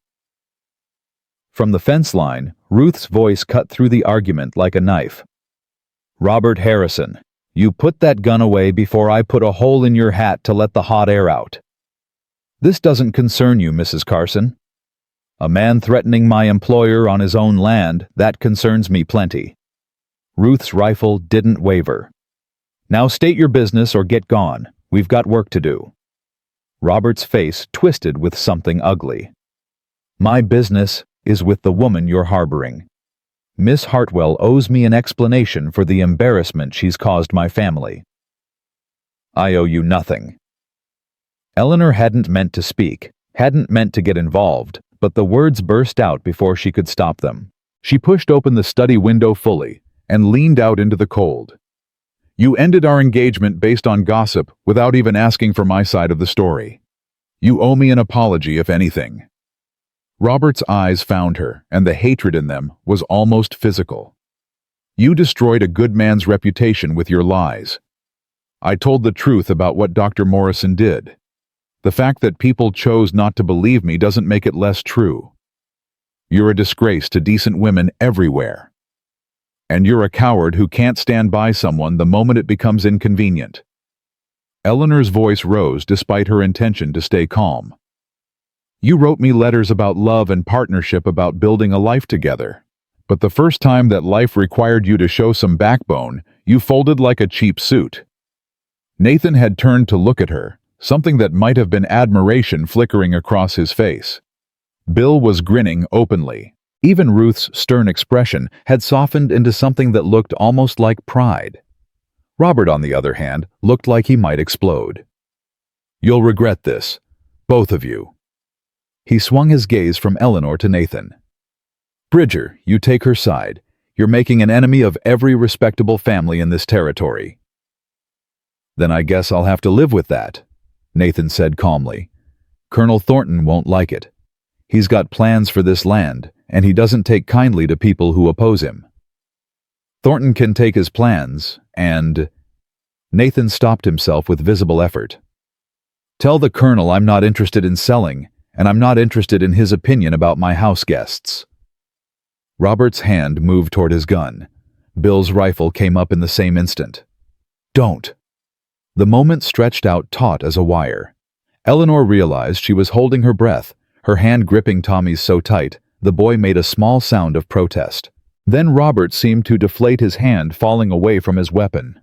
From the fence line, Ruth's voice cut through the argument like a knife. "Robert Harrison, you put that gun away before I put a hole in your hat to let the hot air out. This doesn't concern you, Mrs. Carson. A man threatening my employer on his own land, that concerns me plenty." Ruth's rifle didn't waver. "Now state your business or get gone. We've got work to do." Robert's face twisted with something ugly. "My business is with the woman you're harboring. Miss Hartwell owes me an explanation for the embarrassment she's caused my family." "I owe you nothing." Eleanor hadn't meant to speak, hadn't meant to get involved, but the words burst out before she could stop them. She pushed open the study window fully and leaned out into the cold. "You ended our engagement based on gossip without even asking for my side of the story. You owe me an apology, if anything." Robert's eyes found her, and the hatred in them was almost physical. "You destroyed a good man's reputation with your lies. I told the truth about what Dr. Morrison did. The fact that people chose not to believe me doesn't make it less true. You're a disgrace to decent women everywhere. And you're a coward who can't stand by someone the moment it becomes inconvenient." Eleanor's voice rose despite her intention to stay calm. "You wrote me letters about love and partnership, about building a life together. But the first time that life required you to show some backbone, you folded like a cheap suit." Nathan had turned to look at her, something that might have been admiration flickering across his face. Bill was grinning openly. Even Ruth's stern expression had softened into something that looked almost like pride. Robert, on the other hand, looked like he might explode. "You'll regret this, both of you." He swung his gaze from Eleanor to Nathan. "Bridger, you take her side. You're making an enemy of every respectable family in this territory." "Then I guess I'll have to live with that," Nathan said calmly. "Colonel Thornton won't like it. He's got plans for this land, and he doesn't take kindly to people who oppose him." "Thornton can take his plans, and—" Nathan stopped himself with visible effort. "Tell the Colonel I'm not interested in selling, and I'm not interested in his opinion about my house guests." Robert's hand moved toward his gun. Bill's rifle came up in the same instant. "Don't." The moment stretched out taut as a wire. Eleanor realized she was holding her breath, her hand gripping Tommy's so tight, the boy made a small sound of protest. Then Robert seemed to deflate his hand, falling away from his weapon.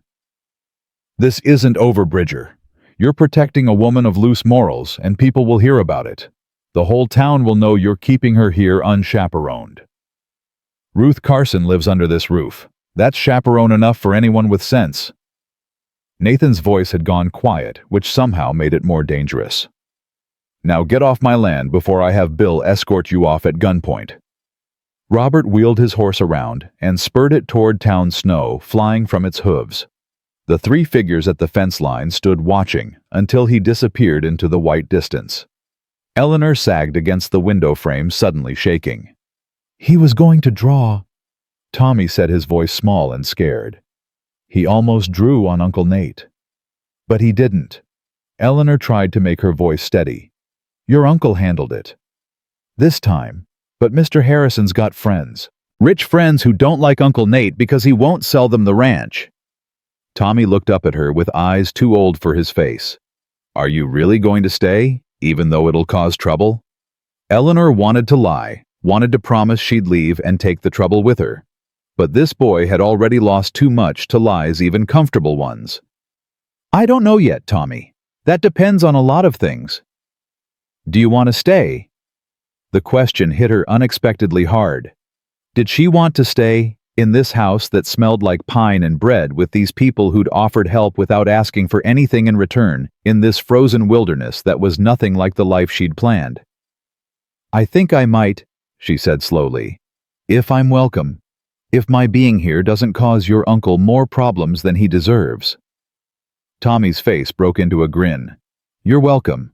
"This isn't over, Bridger. You're protecting a woman of loose morals, and people will hear about it. The whole town will know you're keeping her here unchaperoned. Ruth Carson lives under this roof. That's chaperone enough for anyone with sense." Nathan's voice had gone quiet, which somehow made it more dangerous. "Now get off my land before I have Bill escort you off at gunpoint." Robert wheeled his horse around and spurred it toward town snow flying from its hooves. The three figures at the fence line stood watching until he disappeared into the white distance. Eleanor sagged against the window frame, suddenly shaking. He was going to draw. Tommy said, his voice small and scared. He almost drew on Uncle Nate. But he didn't. Eleanor tried to make her voice steady. Your uncle handled it. This time. But Mr. Harrison's got friends. Rich friends who don't like Uncle Nate because he won't sell them the ranch. Tommy looked up at her with eyes too old for his face. Are you really going to stay, even though it'll cause trouble? Eleanor wanted to lie, wanted to promise she'd leave and take the trouble with her. But this boy had already lost too much to lies, even comfortable ones. I don't know yet, Tommy. That depends on a lot of things. Do you want to stay? The question hit her unexpectedly hard. Did she want to stay in this house that smelled like pine and bread with these people who'd offered help without asking for anything in return, in this frozen wilderness that was nothing like the life she'd planned? I think I might, she said slowly, if I'm welcome, if my being here doesn't cause your uncle more problems than he deserves. Tommy's face broke into a grin. You're welcome.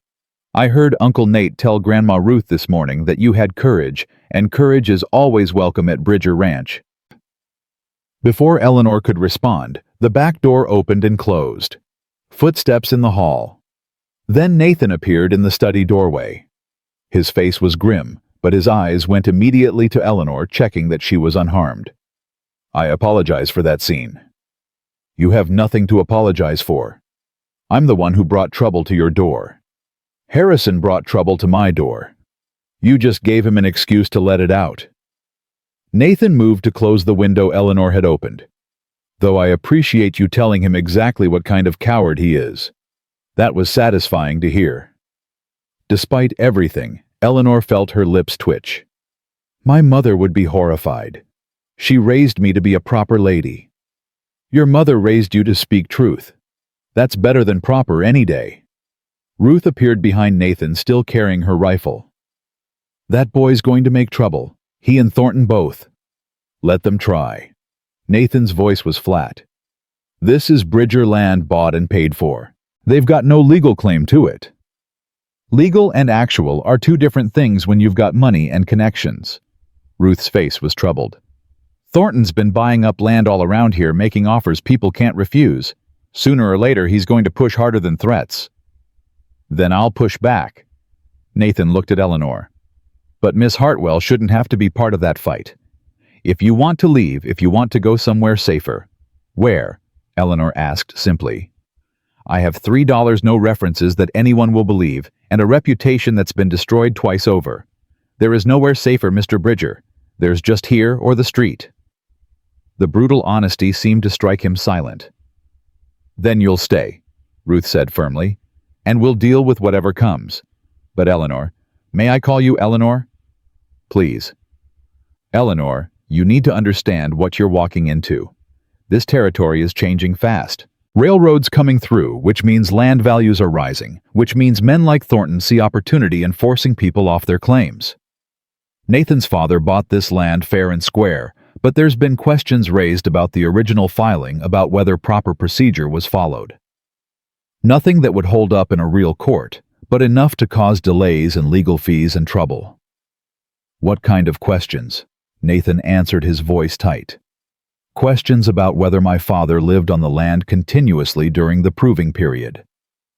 I heard Uncle Nate tell Grandma Ruth this morning that you had courage, and courage is always welcome at Bridger Ranch. Before Eleanor could respond, the back door opened and closed. Footsteps in the hall. Then Nathan appeared in the study doorway. His face was grim, but his eyes went immediately to Eleanor, checking that she was unharmed. I apologize for that scene. You have nothing to apologize for. I'm the one who brought trouble to your door. Harrison brought trouble to my door. You just gave him an excuse to let it out. Nathan moved to close the window Eleanor had opened. Though I appreciate you telling him exactly what kind of coward he is. That was satisfying to hear. Despite everything, Eleanor felt her lips twitch. My mother would be horrified. She raised me to be a proper lady. Your mother raised you to speak truth. That's better than proper any day. Ruth appeared behind Nathan, still carrying her rifle. That boy's going to make trouble. He and Thornton both. Let them try. Nathan's voice was flat. This is Bridger land bought and paid for. They've got no legal claim to it. Legal and actual are two different things when you've got money and connections. Ruth's face was troubled. Thornton's been buying up land all around here, making offers people can't refuse. Sooner or later, he's going to push harder than threats. Then I'll push back. Nathan looked at Eleanor. But Miss Hartwell shouldn't have to be part of that fight. If you want to leave, if you want to go somewhere safer. Where? Eleanor asked simply. I have $3 no references that anyone will believe, and a reputation that's been destroyed twice over. There is nowhere safer, Mr. Bridger. There's just here or the street. The brutal honesty seemed to strike him silent. Then you'll stay, Ruth said firmly, and we'll deal with whatever comes. But Eleanor, may I call you Eleanor? Please. Eleanor, you need to understand what you're walking into. This territory is changing fast. Railroads coming through, which means land values are rising, which means men like Thornton see opportunity in forcing people off their claims. Nathan's father bought this land fair and square, but there's been questions raised about the original filing, about whether proper procedure was followed. Nothing that would hold up in a real court, but enough to cause delays and legal fees and trouble. What kind of questions? Nathan answered, his voice tight. Questions about whether my father lived on the land continuously during the proving period.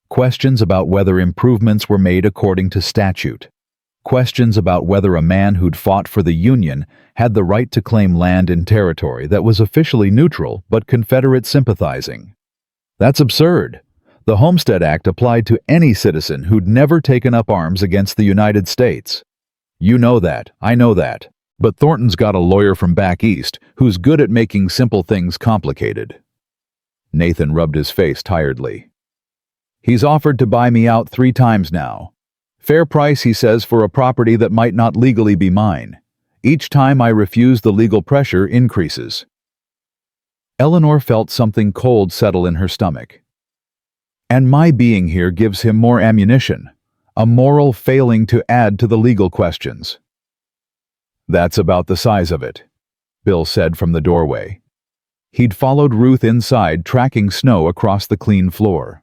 Questions about whether improvements were made according to statute. Questions about whether a man who'd fought for the Union had the right to claim land in territory that was officially neutral but Confederate sympathizing. That's absurd. The Homestead Act applied to any citizen who'd never taken up arms against the United States. You know that, I know that. But Thornton's got a lawyer from back east who's good at making simple things complicated. Nathan rubbed his face tiredly. He's offered to buy me out 3 times now. Fair price, he says, for a property that might not legally be mine. Each time I refuse, the legal pressure increases. Eleanor felt something cold settle in her stomach. And my being here gives him more ammunition, a moral failing to add to the legal questions. That's about the size of it, Bill said from the doorway. He'd followed Ruth inside, tracking snow across the clean floor.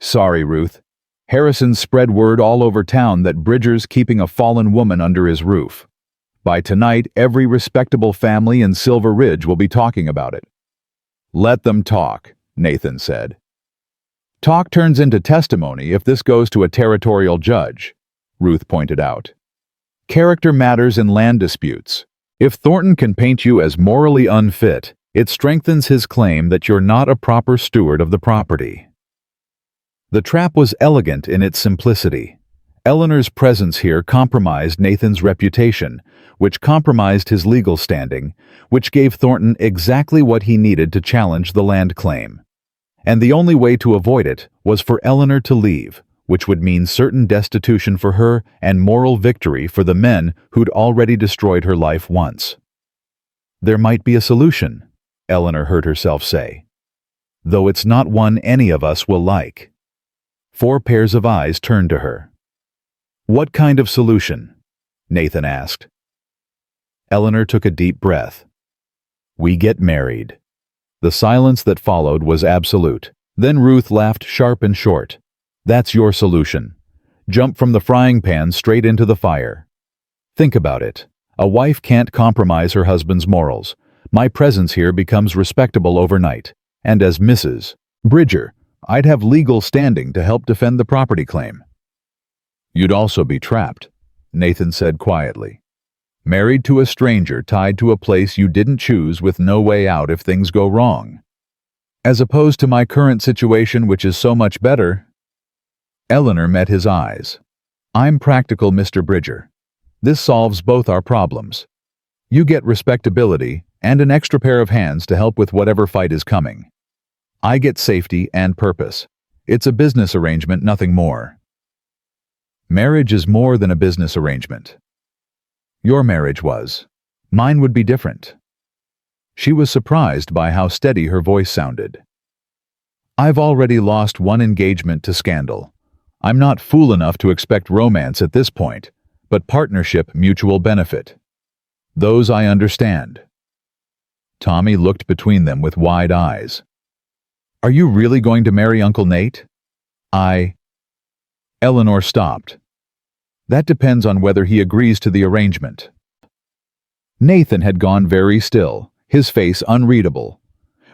Sorry, Ruth. Harrison spread word all over town that Bridger's keeping a fallen woman under his roof. By tonight, every respectable family in Silver Ridge will be talking about it. Let them talk, Nathan said. Talk turns into testimony if this goes to a territorial judge, Ruth pointed out. Character matters in land disputes. If Thornton can paint you as morally unfit, it strengthens his claim that you're not a proper steward of the property. The trap was elegant in its simplicity. Eleanor's presence here compromised Nathan's reputation, which compromised his legal standing, which gave Thornton exactly what he needed to challenge the land claim. And the only way to avoid it was for Eleanor to leave, which would mean certain destitution for her and moral victory for the men who'd already destroyed her life once. There might be a solution, Eleanor heard herself say, though it's not one any of us will like. 4 pairs of eyes turned to her. What kind of solution? Nathan asked. Eleanor took a deep breath. We get married. The silence that followed was absolute. Then Ruth laughed sharp and short. That's your solution. Jump from the frying pan straight into the fire. Think about it. A wife can't compromise her husband's morals. My presence here becomes respectable overnight. And as Mrs. Bridger, I'd have legal standing to help defend the property claim. You'd also be trapped, Nathan said quietly. Married to a stranger tied to a place you didn't choose with no way out if things go wrong. As opposed to my current situation, which is so much better. Eleanor met his eyes. I'm practical, Mr. Bridger. This solves both our problems. You get respectability and an extra pair of hands to help with whatever fight is coming. I get safety and purpose. It's a business arrangement, nothing more. Marriage is more than a business arrangement. Your marriage was. Mine would be different. She was surprised by how steady her voice sounded. I've already lost one engagement to scandal. I'm not fool enough to expect romance at this point, but partnership, mutual benefit. Those I understand. Tommy looked between them with wide eyes. Are you really going to marry Uncle Nate? Eleanor stopped. That depends on whether he agrees to the arrangement. Nathan had gone very still, his face unreadable.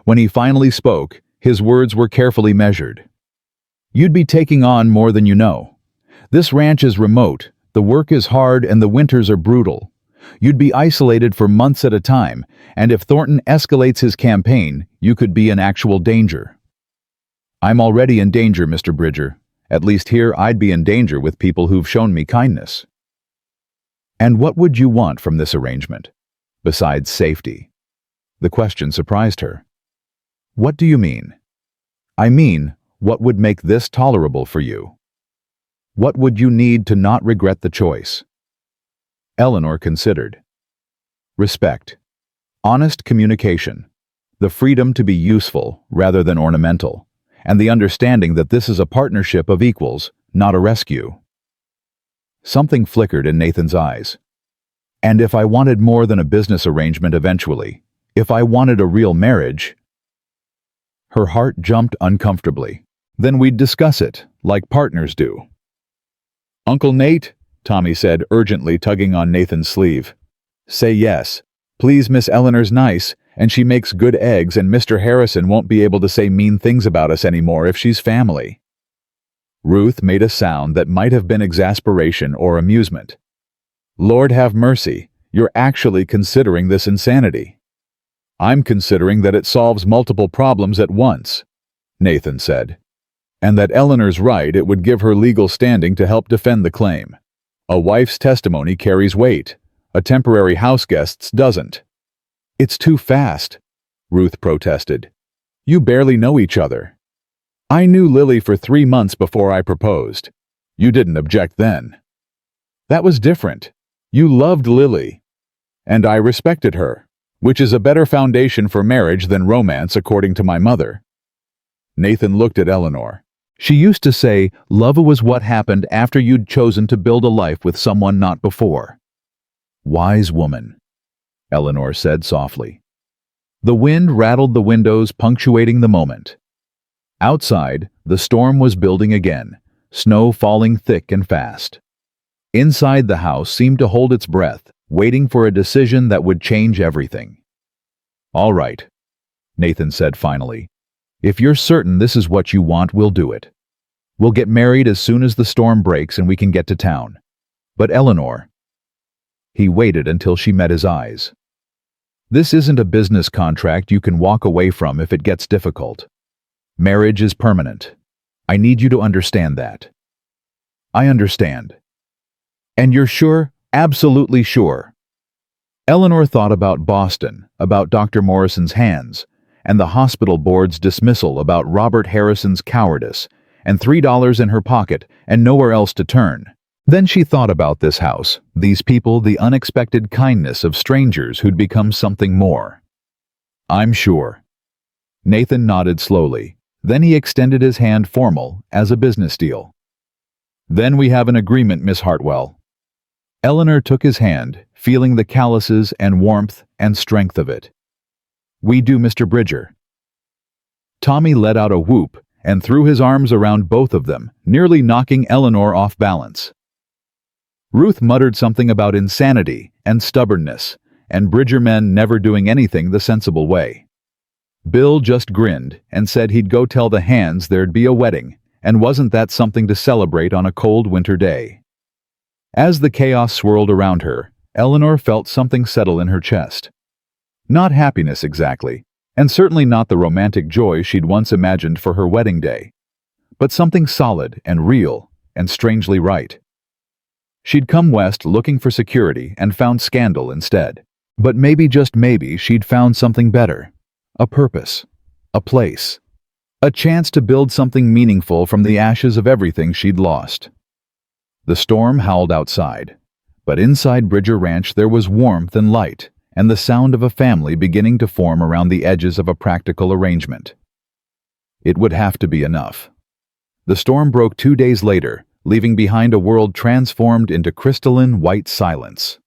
When he finally spoke, his words were carefully measured. You'd be taking on more than you know. This ranch is remote, the work is hard, and the winters are brutal. You'd be isolated for months at a time, and if Thornton escalates his campaign, you could be in actual danger. I'm already in danger, Mr. Bridger. At least here I'd be in danger with people who've shown me kindness. And what would you want from this arrangement, besides safety? The question surprised her. What do you mean? I mean, what would make this tolerable for you? What would you need to not regret the choice? Eleanor considered. Respect. Honest communication. The freedom to be useful rather than ornamental. And the understanding that this is a partnership of equals, not a rescue. Something flickered in Nathan's eyes. And if I wanted more than a business arrangement eventually, if I wanted a real marriage... Her heart jumped uncomfortably. Then we'd discuss it, like partners do. Uncle Nate, Tommy said, urgently tugging on Nathan's sleeve. Say yes. Please, Miss Eleanor's nice, and she makes good eggs, and Mr. Harrison won't be able to say mean things about us anymore if she's family. Ruth made a sound that might have been exasperation or amusement. Lord have mercy, you're actually considering this insanity. I'm considering that it solves multiple problems at once, Nathan said. And that Eleanor's right, it would give her legal standing to help defend the claim. A wife's testimony carries weight. A temporary house guest's doesn't. It's too fast, Ruth protested. You barely know each other. I knew Lily for 3 months before I proposed. You didn't object then. That was different. You loved Lily. And I respected her, which is a better foundation for marriage than romance, according to my mother. Nathan looked at Eleanor. She used to say, love was what happened after you'd chosen to build a life with someone not before. Wise woman, Eleanor said softly. The wind rattled the windows, punctuating the moment. Outside, the storm was building again, snow falling thick and fast. Inside, the house seemed to hold its breath, waiting for a decision that would change everything. "All right," Nathan said finally. "If you're certain this is what you want, we'll do it. We'll get married as soon as the storm breaks and we can get to town. But Eleanor—" He waited until she met his eyes. "This isn't a business contract you can walk away from if it gets difficult. Marriage is permanent. I need you to understand that." "I understand." "And you're sure? Absolutely sure?" Eleanor thought about Boston, about Dr. Morrison's hands, and the hospital board's dismissal, about Robert Harrison's cowardice, and $3 in her pocket and nowhere else to turn. Then she thought about this house, these people, the unexpected kindness of strangers who'd become something more. "I'm sure." Nathan nodded slowly. Then he extended his hand formal, as a business deal. "Then we have an agreement, Miss Hartwell." Eleanor took his hand, feeling the calluses and warmth and strength of it. "We do, Mr. Bridger." Tommy let out a whoop and threw his arms around both of them, nearly knocking Eleanor off balance. Ruth muttered something about insanity and stubbornness, and Bridger men never doing anything the sensible way. Bill just grinned and said he'd go tell the Hands there'd be a wedding, and wasn't that something to celebrate on a cold winter day? As the chaos swirled around her, Eleanor felt something settle in her chest. Not happiness exactly, and certainly not the romantic joy she'd once imagined for her wedding day, but something solid and real and strangely right. She'd come west looking for security and found scandal instead. But maybe, just maybe, she'd found something better. A purpose. A place. A chance to build something meaningful from the ashes of everything she'd lost. The storm howled outside, but inside Bridger Ranch there was warmth and light, and the sound of a family beginning to form around the edges of a practical arrangement. It would have to be enough. The storm broke 2 days later, leaving behind a world transformed into crystalline white silence.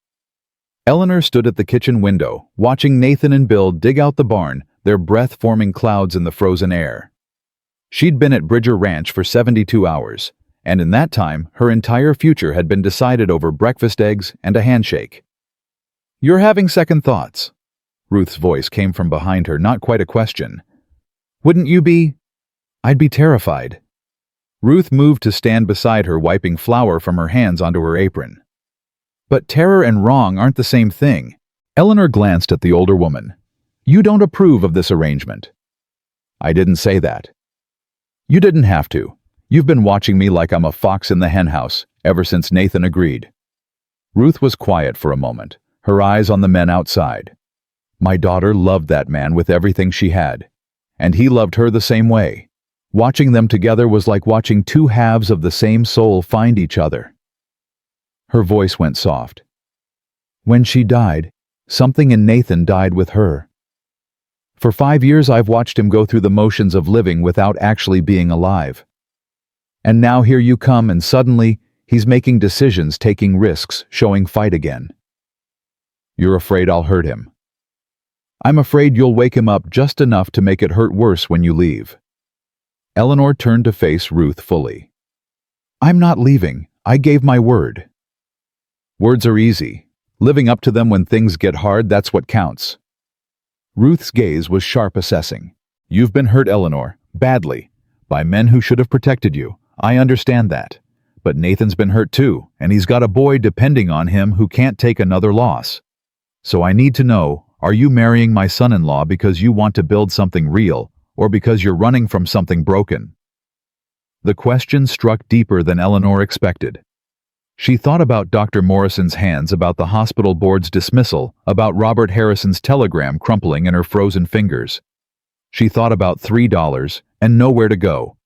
Eleanor stood at the kitchen window, watching Nathan and Bill dig out the barn, their breath forming clouds in the frozen air. She'd been at Bridger Ranch for 72 hours, and in that time, her entire future had been decided over breakfast eggs and a handshake. "You're having second thoughts." Ruth's voice came from behind her, not quite a question. "Wouldn't you be?" "I'd be terrified." Ruth moved to stand beside her, wiping flour from her hands onto her apron. "But terror and wrong aren't the same thing." Eleanor glanced at the older woman. "You don't approve of this arrangement." "I didn't say that." "You didn't have to. You've been watching me like I'm a fox in the henhouse ever since Nathan agreed." Ruth was quiet for a moment, her eyes on the men outside. "My daughter loved that man with everything she had, and he loved her the same way. Watching them together was like watching two halves of the same soul find each other." Her voice went soft. "When she died, something in Nathan died with her. For 5 years I've watched him go through the motions of living without actually being alive. And now here you come and suddenly he's making decisions, taking risks, showing fight again. You're afraid I'll hurt him. I'm afraid you'll wake him up just enough to make it hurt worse when you leave." Eleanor turned to face Ruth fully. "I'm not leaving. I gave my word." "Words are easy. Living up to them when things get hard, that's what counts." Ruth's gaze was sharp, assessing. "You've been hurt, Eleanor, badly, by men who should have protected you. I understand that. But Nathan's been hurt too, and he's got a boy depending on him who can't take another loss. So I need to know, are you marrying my son-in-law because you want to build something real, or because you're running from something broken?" The question struck deeper than Eleanor expected. She thought about Dr. Morrison's hands, about the hospital board's dismissal, about Robert Harrison's telegram crumpling in her frozen fingers. She thought about $3 and nowhere to go,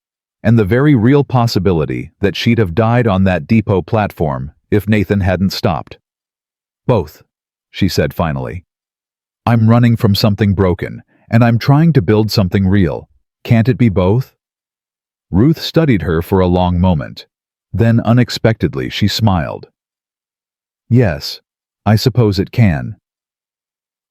and the very real possibility that she'd have died on that depot platform if Nathan hadn't stopped. "Both," she said finally. "I'm running from something broken, and I'm trying to build something real. Can't it be both?" Ruth studied her for a long moment. Then unexpectedly she smiled. "Yes, I suppose it can."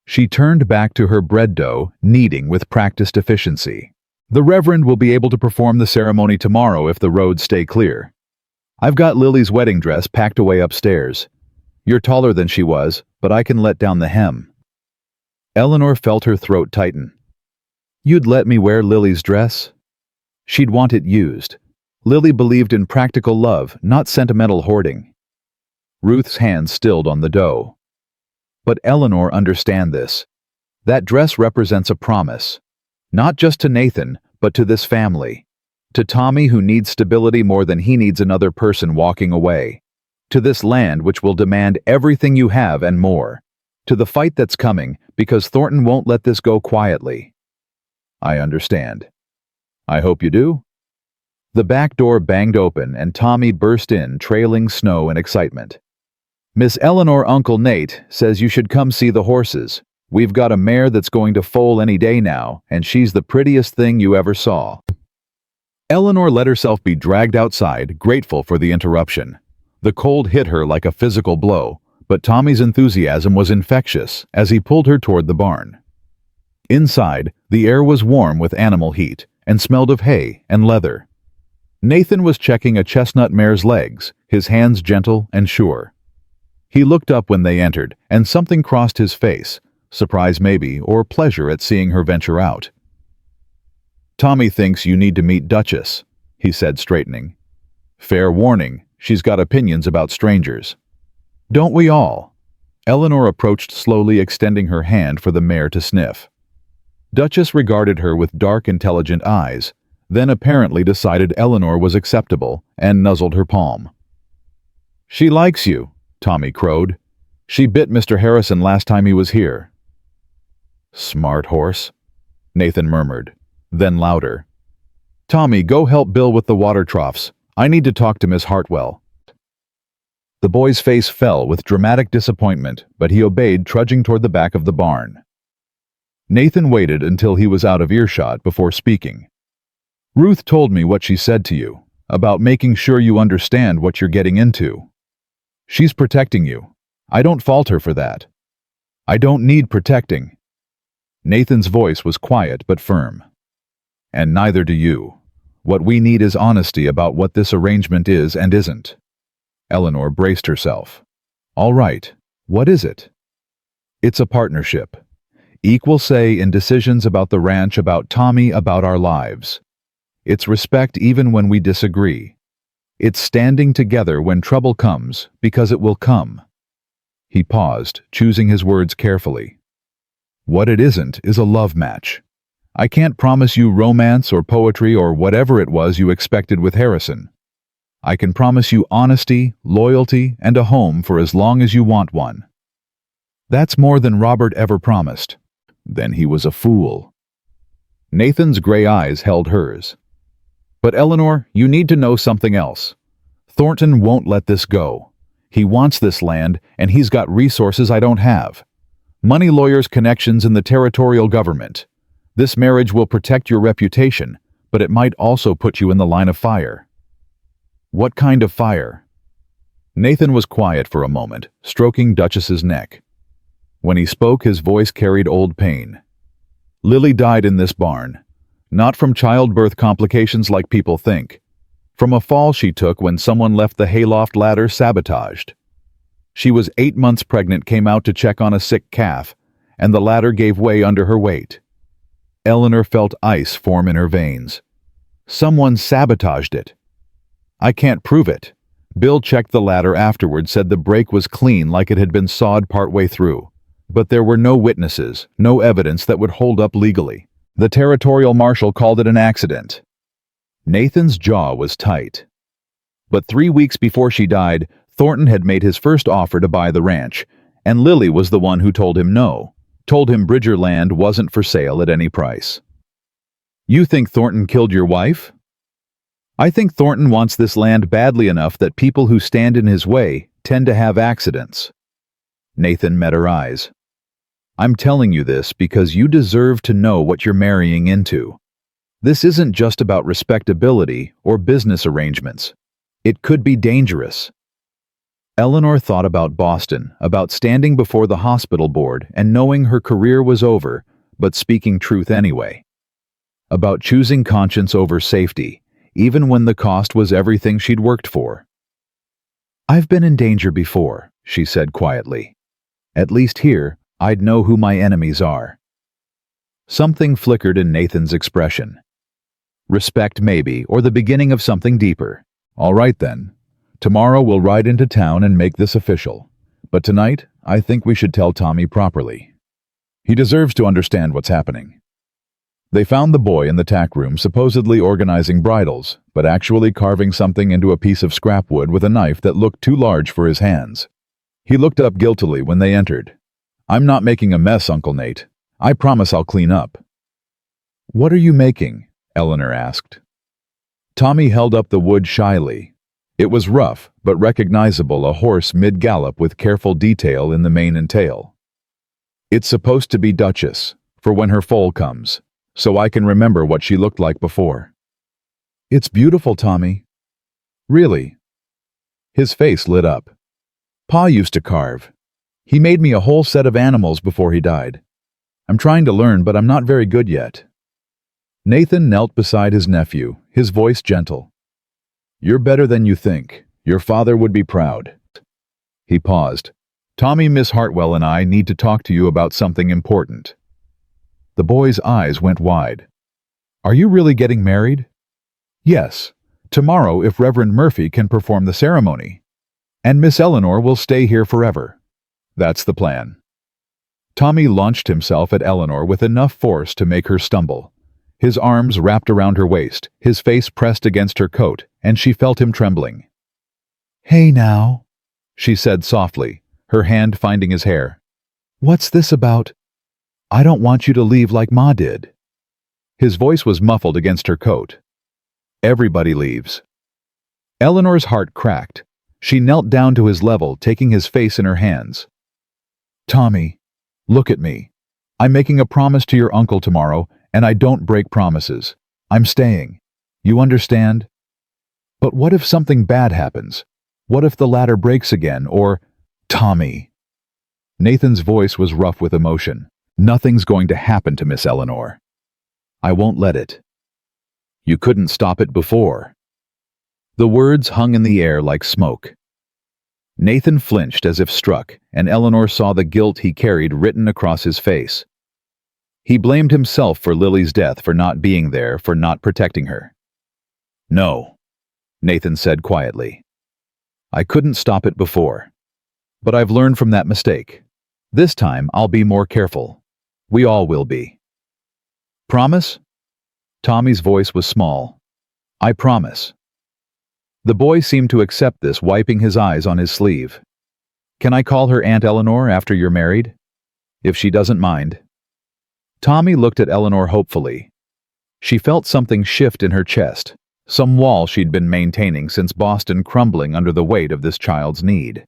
She turned back to her bread dough, kneading with practiced efficiency. "The Reverend will be able to perform the ceremony tomorrow if the roads stay clear. I've got Lily's wedding dress packed away upstairs. You're taller than she was, but I can let down the hem." Eleanor felt her throat tighten. "You'd let me wear Lily's dress?" She'd want it used. Lily believed in practical love, not sentimental hoarding. Ruth's hands stilled on the dough. "But Eleanor, understand this. That dress represents a promise. Not just to Nathan, but to this family. To Tommy, who needs stability more than he needs another person walking away. To this land which will demand everything you have and more. To the fight that's coming, because Thornton won't let this go quietly." "I understand. I hope you do." The back door banged open and Tommy burst in, trailing snow and excitement. "Miss Eleanor, Uncle Nate says you should come see the horses. We've got a mare that's going to foal any day now, and she's the prettiest thing you ever saw." Eleanor let herself be dragged outside, grateful for the interruption. The cold hit her like a physical blow, but Tommy's enthusiasm was infectious as he pulled her toward the barn. Inside, the air was warm with animal heat and smelled of hay and leather. Nathan was checking a chestnut mare's legs, his hands gentle and sure. He looked up when they entered, and something crossed his face, surprise maybe, or pleasure at seeing her venture out. "Tommy thinks you need to meet Duchess," he said, straightening. "Fair warning, she's got opinions about strangers." "Don't we all?" Eleanor approached slowly, extending her hand for the mare to sniff. Duchess regarded her with dark, intelligent eyes, then apparently decided Eleanor was acceptable and nuzzled her palm. "She likes you," Tommy crowed. "She bit Mr. Harrison last time he was here." "Smart horse," Nathan murmured, then louder. "Tommy, go help Bill with the water troughs. I need to talk to Miss Hartwell." The boy's face fell with dramatic disappointment, but he obeyed, trudging toward the back of the barn. Nathan waited until he was out of earshot before speaking. "Ruth told me what she said to you, about making sure you understand what you're getting into. She's protecting you. I don't fault her for that. I don't need protecting." Nathan's voice was quiet but firm. "And neither do you. What we need is honesty about what this arrangement is and isn't." Eleanor braced herself. "All right, what is it?" "It's a partnership. Equal say in decisions about the ranch, about Tommy, about our lives. It's respect even when we disagree. It's standing together when trouble comes, because it will come." He paused, choosing his words carefully. "What it isn't is a love match. I can't promise you romance or poetry or whatever it was you expected with Harrison. I can promise you honesty, loyalty, and a home for as long as you want one. That's more than Robert ever promised." "Then he was a fool." Nathan's gray eyes held hers. "But Eleanor, you need to know something else. Thornton won't let this go. He wants this land, and he's got resources I don't have. Money, lawyers, connections in the territorial government. This marriage will protect your reputation, but it might also put you in the line of fire." "What kind of fire?" Nathan was quiet for a moment, stroking Duchess's neck. When he spoke, his voice carried old pain. "Lily died in this barn. Not from childbirth complications like people think. From a fall she took when someone left the hayloft ladder sabotaged. She was 8 months pregnant, came out to check on a sick calf, and the ladder gave way under her weight." Eleanor felt ice form in her veins. "Someone sabotaged it." "I can't prove it. Bill checked the ladder afterward, said the break was clean like it had been sawed partway through. But there were no witnesses, no evidence that would hold up legally. The territorial marshal called it an accident." Nathan's jaw was tight. But 3 weeks before she died, Thornton had made his first offer to buy the ranch, and Lily was the one who told him no, told him Bridger land wasn't for sale at any price. "You think Thornton killed your wife?" "I think Thornton wants this land badly enough that people who stand in his way tend to have accidents." Nathan met her eyes. "I'm telling you this because you deserve to know what you're marrying into. This isn't just about respectability or business arrangements. It could be dangerous." Eleanor thought about Boston, about standing before the hospital board and knowing her career was over, but speaking truth anyway. About choosing conscience over safety, even when the cost was everything she'd worked for. "I've been in danger before," she said quietly. At least here, I'd know who my enemies are. Something flickered in Nathan's expression. Respect maybe, or the beginning of something deeper. All right then. Tomorrow we'll ride into town and make this official. But tonight, I think we should tell Tommy properly. He deserves to understand what's happening. They found the boy in the tack room supposedly organizing bridles, but actually carving something into a piece of scrap wood with a knife that looked too large for his hands. He looked up guiltily when they entered. "I'm not making a mess, Uncle Nate. I promise I'll clean up." "What are you making?" Eleanor asked. Tommy held up the wood shyly. It was rough, but recognizable, a horse mid-gallop with careful detail in the mane and tail. "It's supposed to be Duchess, for when her foal comes, so I can remember what she looked like before." "It's beautiful, Tommy." "Really?" His face lit up. "Pa used to carve. He made me a whole set of animals before he died. I'm trying to learn, but I'm not very good yet." Nathan knelt beside his nephew, his voice gentle. "You're better than you think. Your father would be proud." He paused. "Tommy, Miss Hartwell and I need to talk to you about something important." The boy's eyes went wide. "Are you really getting married?" "Yes. Tomorrow, if Reverend Murphy can perform the ceremony. And Miss Eleanor will stay here forever. That's the plan." Tommy launched himself at Eleanor with enough force to make her stumble. His arms wrapped around her waist, his face pressed against her coat, and she felt him trembling. "Hey now," she said softly, her hand finding his hair. "What's this about? I don't want you to leave like Ma did." His voice was muffled against her coat. "Everybody leaves." Eleanor's heart cracked. She knelt down to his level, taking his face in her hands. "Tommy, look at me. I'm making a promise to your uncle tomorrow, and I don't break promises. I'm staying. You understand? But what if something bad happens? What if the ladder breaks again, or— Tommy." Nathan's voice was rough with emotion. "Nothing's going to happen to Miss Eleanor. I won't let it. You couldn't stop it before." The words hung in the air like smoke. Nathan flinched as if struck, and Eleanor saw the guilt he carried written across his face. He blamed himself for Lily's death, for not being there, for not protecting her. "No," Nathan said quietly. "I couldn't stop it before. But I've learned from that mistake. This time I'll be more careful. We all will be." "Promise?" Tommy's voice was small. "I promise." The boy seemed to accept this, wiping his eyes on his sleeve. "Can I call her Aunt Eleanor after you're married? If she doesn't mind." Tommy looked at Eleanor hopefully. She felt something shift in her chest, some wall she'd been maintaining since Boston crumbling under the weight of this child's need.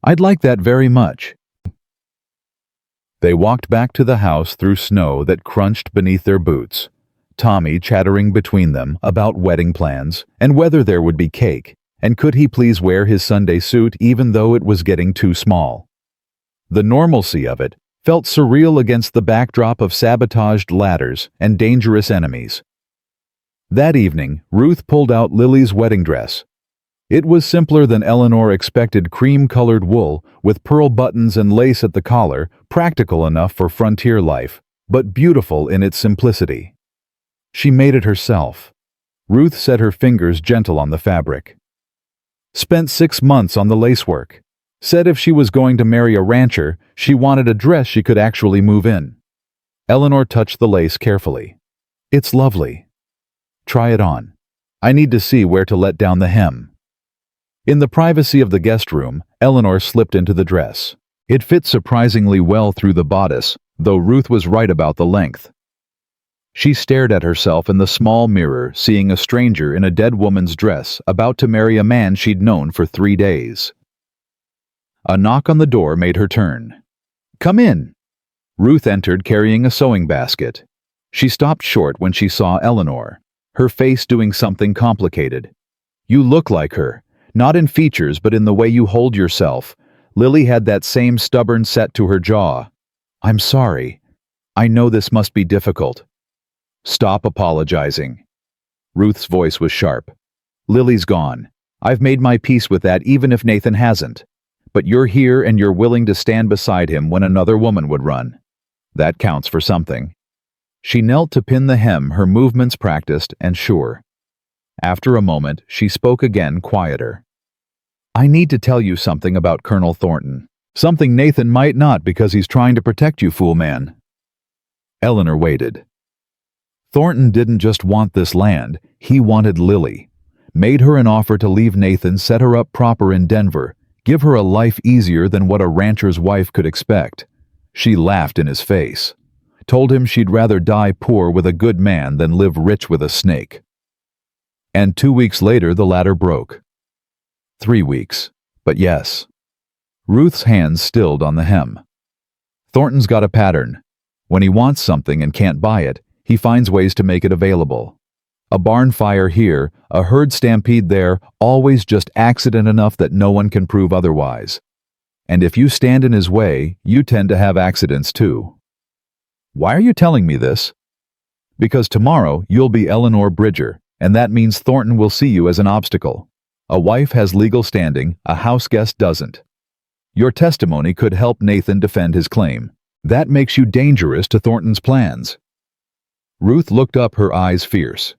"I'd like that very much." They walked back to the house through snow that crunched beneath their boots, Tommy chattering between them about wedding plans and whether there would be cake, and could he please wear his Sunday suit even though it was getting too small. The normalcy of it felt surreal against the backdrop of sabotaged ladders and dangerous enemies. That evening, Ruth pulled out Lily's wedding dress. It was simpler than Eleanor expected, cream-colored wool with pearl buttons and lace at the collar, practical enough for frontier life, but beautiful in its simplicity. She made it herself. Ruth set her fingers gentle on the fabric. Spent 6 months on the lacework. Said if she was going to marry a rancher, she wanted a dress she could actually move in. Eleanor touched the lace carefully. "It's lovely. Try it on. I need to see where to let down the hem." In the privacy of the guest room, Eleanor slipped into the dress. It fit surprisingly well through the bodice, though Ruth was right about the length. She stared at herself in the small mirror, seeing a stranger in a dead woman's dress about to marry a man she'd known for 3 days. A knock on the door made her turn. "Come in." Ruth entered carrying a sewing basket. She stopped short when she saw Eleanor, her face doing something complicated. "You look like her, not in features but in the way you hold yourself." Lily had that same stubborn set to her jaw. "I'm sorry. I know this must be difficult." "Stop apologizing." Ruth's voice was sharp. "Lily's gone. I've made my peace with that, even if Nathan hasn't. But you're here and you're willing to stand beside him when another woman would run. That counts for something." She knelt to pin the hem, her movements practiced and sure. After a moment, she spoke again, quieter. "I need to tell you something about Colonel Thornton. Something Nathan might not because he's trying to protect you, fool man." Eleanor waited. Thornton didn't just want this land, he wanted Lily. Made her an offer to leave Nathan, set her up proper in Denver, give her a life easier than what a rancher's wife could expect. She laughed in his face. Told him she'd rather die poor with a good man than live rich with a snake. And 2 weeks later the latter broke. 3 weeks, but yes. Ruth's hands stilled on the hem. Thornton's got a pattern. When he wants something and can't buy it, he finds ways to make it available. A barn fire here, a herd stampede there, always just accident enough that no one can prove otherwise. And if you stand in his way, you tend to have accidents too. Why are you telling me this? Because tomorrow you'll be Eleanor Bridger, and that means Thornton will see you as an obstacle. A wife has legal standing, a house guest doesn't. Your testimony could help Nathan defend his claim. That makes you dangerous to Thornton's plans. Ruth looked up, her eyes fierce.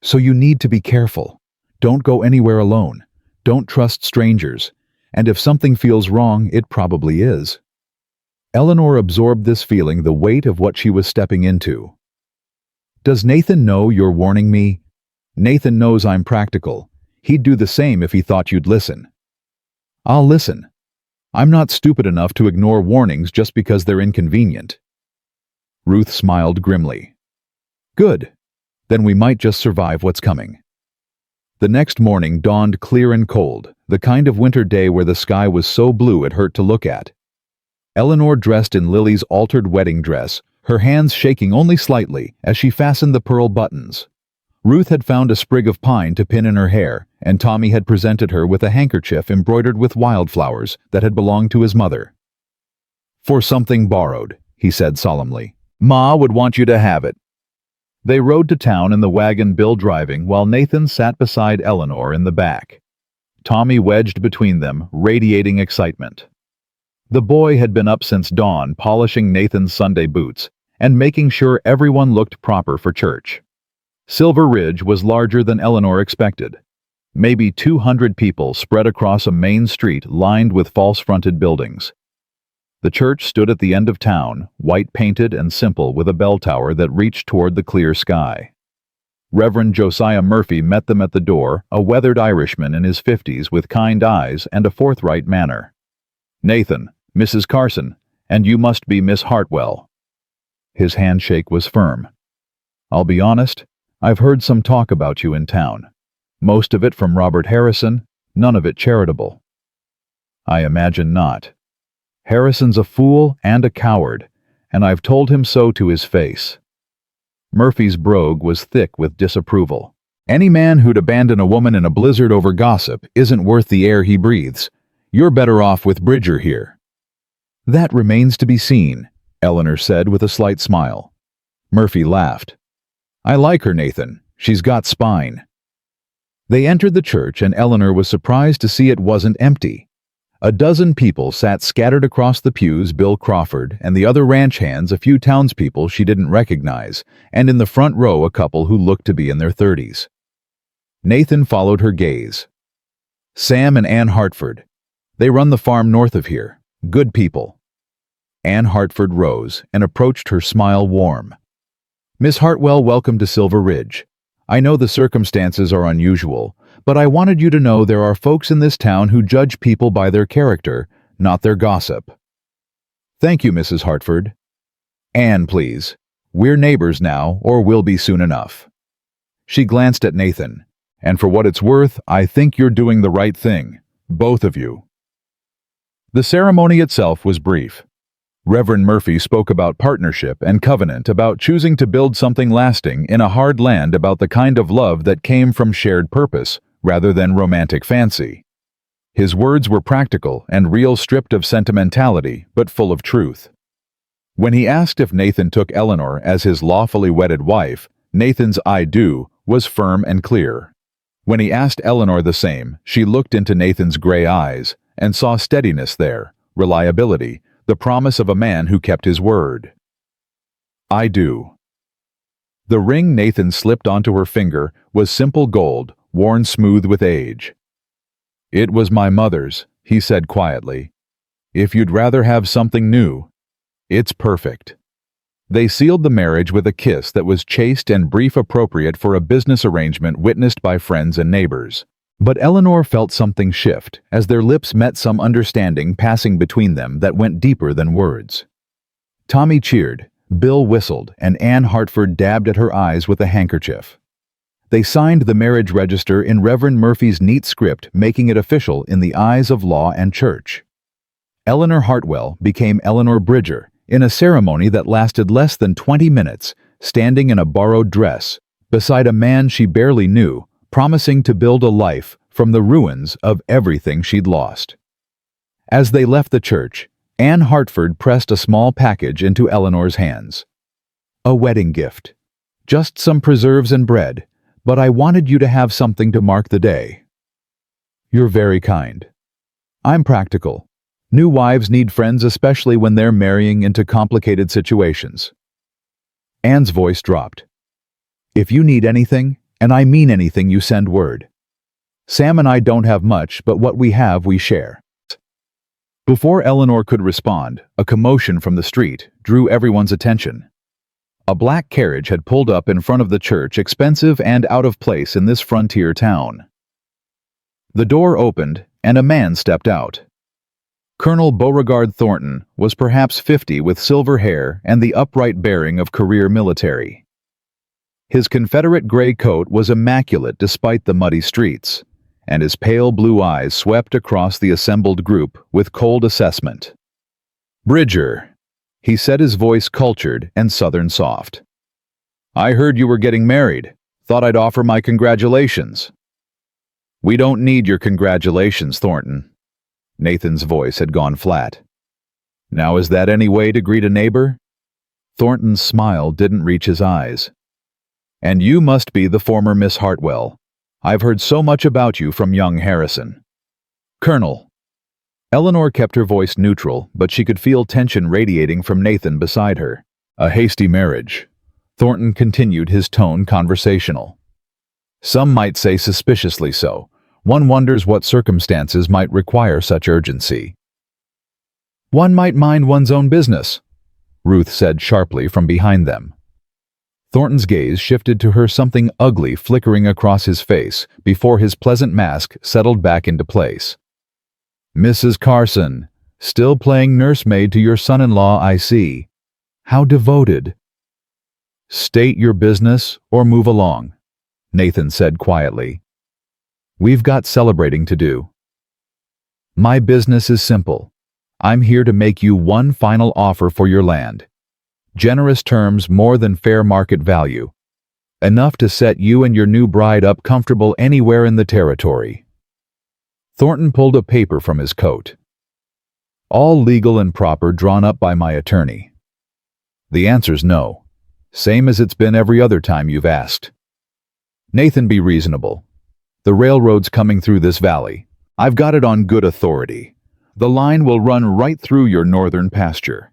So you need to be careful. Don't go anywhere alone. Don't trust strangers. And if something feels wrong, it probably is. Eleanor absorbed this feeling, the weight of what she was stepping into. Does Nathan know you're warning me? Nathan knows I'm practical. He'd do the same if he thought you'd listen. I'll listen. I'm not stupid enough to ignore warnings just because they're inconvenient. Ruth smiled grimly. Good. Then we might just survive what's coming. The next morning dawned clear and cold, the kind of winter day where the sky was so blue it hurt to look at. Eleanor dressed in Lily's altered wedding dress, her hands shaking only slightly as she fastened the pearl buttons. Ruth had found a sprig of pine to pin in her hair, and Tommy had presented her with a handkerchief embroidered with wildflowers that had belonged to his mother. "For something borrowed," he said solemnly. "Ma would want you to have it." They rode to town in the wagon Bill driving while Nathan sat beside Eleanor in the back. Tommy wedged between them, radiating excitement. The boy had been up since dawn polishing Nathan's Sunday boots and making sure everyone looked proper for church. Silver Ridge was larger than Eleanor expected. Maybe 200 people spread across a main street lined with false-fronted buildings. The church stood at the end of town, white-painted and simple, with a bell tower that reached toward the clear sky. Reverend Josiah Murphy met them at the door, a weathered Irishman in his 50s with kind eyes and a forthright manner. "Nathan, Mrs. Carson, and you must be Miss Hartwell." His handshake was firm. "I'll be honest, I've heard some talk about you in town. Most of it from Robert Harrison, none of it charitable." "I imagine not. Harrison's a fool and a coward, and I've told him so to his face." Murphy's brogue was thick with disapproval. "Any man who'd abandon a woman in a blizzard over gossip isn't worth the air he breathes. You're better off with Bridger here." "That remains to be seen," Eleanor said with a slight smile. Murphy laughed. "I like her, Nathan. She's got spine." They entered the church, and Eleanor was surprised to see it wasn't empty. A dozen people sat scattered across the pews, Bill Crawford and the other ranch hands, a few townspeople she didn't recognize, and in the front row a couple who looked to be in their 30s. Nathan followed her gaze. "Sam and Ann Hartford. They run the farm north of here. Good people." Ann Hartford rose and approached, her smile warm. "Miss Hartwell, welcome to Silver Ridge. I know the circumstances are unusual, but I wanted you to know there are folks in this town who judge people by their character, not their gossip." "Thank you, Mrs. Hartford." "Ann, please. We're neighbors now, or will be soon enough." She glanced at Nathan. "And for what it's worth, I think you're doing the right thing. Both of you." The ceremony itself was brief. Reverend Murphy spoke about partnership and covenant, about choosing to build something lasting in a hard land, about the kind of love that came from shared purpose, rather than romantic fancy. His words were practical and real, stripped of sentimentality, but full of truth. When he asked if Nathan took Eleanor as his lawfully wedded wife, Nathan's "I do" was firm and clear. When he asked Eleanor the same, she looked into Nathan's gray eyes, and saw steadiness there, reliability, the promise of a man who kept his word. "I do." The ring Nathan slipped onto her finger was simple gold, worn smooth with age. "It was my mother's," he said quietly. "If you'd rather have something new, it's perfect." They sealed the marriage with a kiss that was chaste and brief, appropriate for a business arrangement witnessed by friends and neighbors. But Eleanor felt something shift as their lips met, some understanding passing between them that went deeper than words. Tommy cheered, Bill whistled, and Anne Hartford dabbed at her eyes with a handkerchief. They signed the marriage register in Reverend Murphy's neat script, making it official in the eyes of law and church. Eleanor Hartwell became Eleanor Bridger in a ceremony that lasted less than 20 minutes, standing in a borrowed dress, beside a man she barely knew, promising to build a life from the ruins of everything she'd lost. As they left the church, Anne Hartford pressed a small package into Eleanor's hands. "A wedding gift. Just some preserves and bread, but I wanted you to have something to mark the day." "You're very kind. I'm practical. New wives need friends, especially when they're marrying into complicated situations." Anne's voice dropped. "If you need anything, and I mean anything, you send word. Sam and I don't have much, but what we have we share." Before Eleanor could respond, a commotion from the street drew everyone's attention. A black carriage had pulled up in front of the church, expensive and out of place in this frontier town. The door opened, and a man stepped out. Colonel Beauregard Thornton was perhaps 50, with silver hair and the upright bearing of career military. His Confederate gray coat was immaculate despite the muddy streets, and his pale blue eyes swept across the assembled group with cold assessment. "Bridger," he said, his voice cultured and southern soft. "I heard you were getting married. Thought I'd offer my congratulations." "We don't need your congratulations, Thornton." Nathan's voice had gone flat. "Now is that any way to greet a neighbor?" Thornton's smile didn't reach his eyes. "And you must be the former Miss Hartwell. I've heard so much about you from young Harrison." "Colonel." Eleanor kept her voice neutral, but she could feel tension radiating from Nathan beside her. "A hasty marriage." Thornton continued, his tone conversational. "Some might say suspiciously so. One wonders what circumstances might require such urgency." "One might mind one's own business," Ruth said sharply from behind them. Thornton's gaze shifted to her, something ugly flickering across his face before his pleasant mask settled back into place. "Mrs. Carson, still playing nursemaid to your son-in-law, I see. How devoted." "State your business or move along," Nathan said quietly. "We've got celebrating to do." "My business is simple. I'm here to make you one final offer for your land. Generous terms, more than fair market value. Enough to set you and your new bride up comfortable anywhere in the territory." Thornton pulled a paper from his coat. "All legal and proper, drawn up by my attorney." "The answer's no. Same as it's been every other time you've asked." "Nathan, be reasonable. The railroad's coming through this valley. I've got it on good authority. The line will run right through your northern pasture.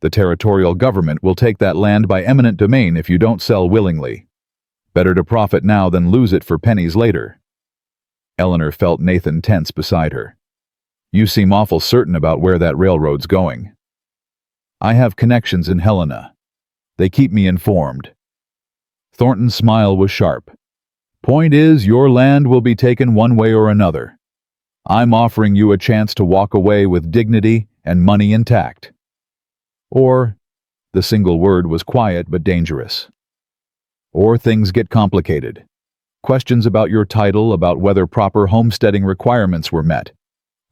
The territorial government will take that land by eminent domain if you don't sell willingly. Better to profit now than lose it for pennies later." Eleanor felt Nathan tense beside her. "You seem awful certain about where that railroad's going." "I have connections in Helena. They keep me informed." Thornton's smile was sharp. "Point is, your land will be taken one way or another. I'm offering you a chance to walk away with dignity and money intact. Or," the single word was quiet but dangerous, "or things get complicated. Questions about your title, about whether proper homesteading requirements were met.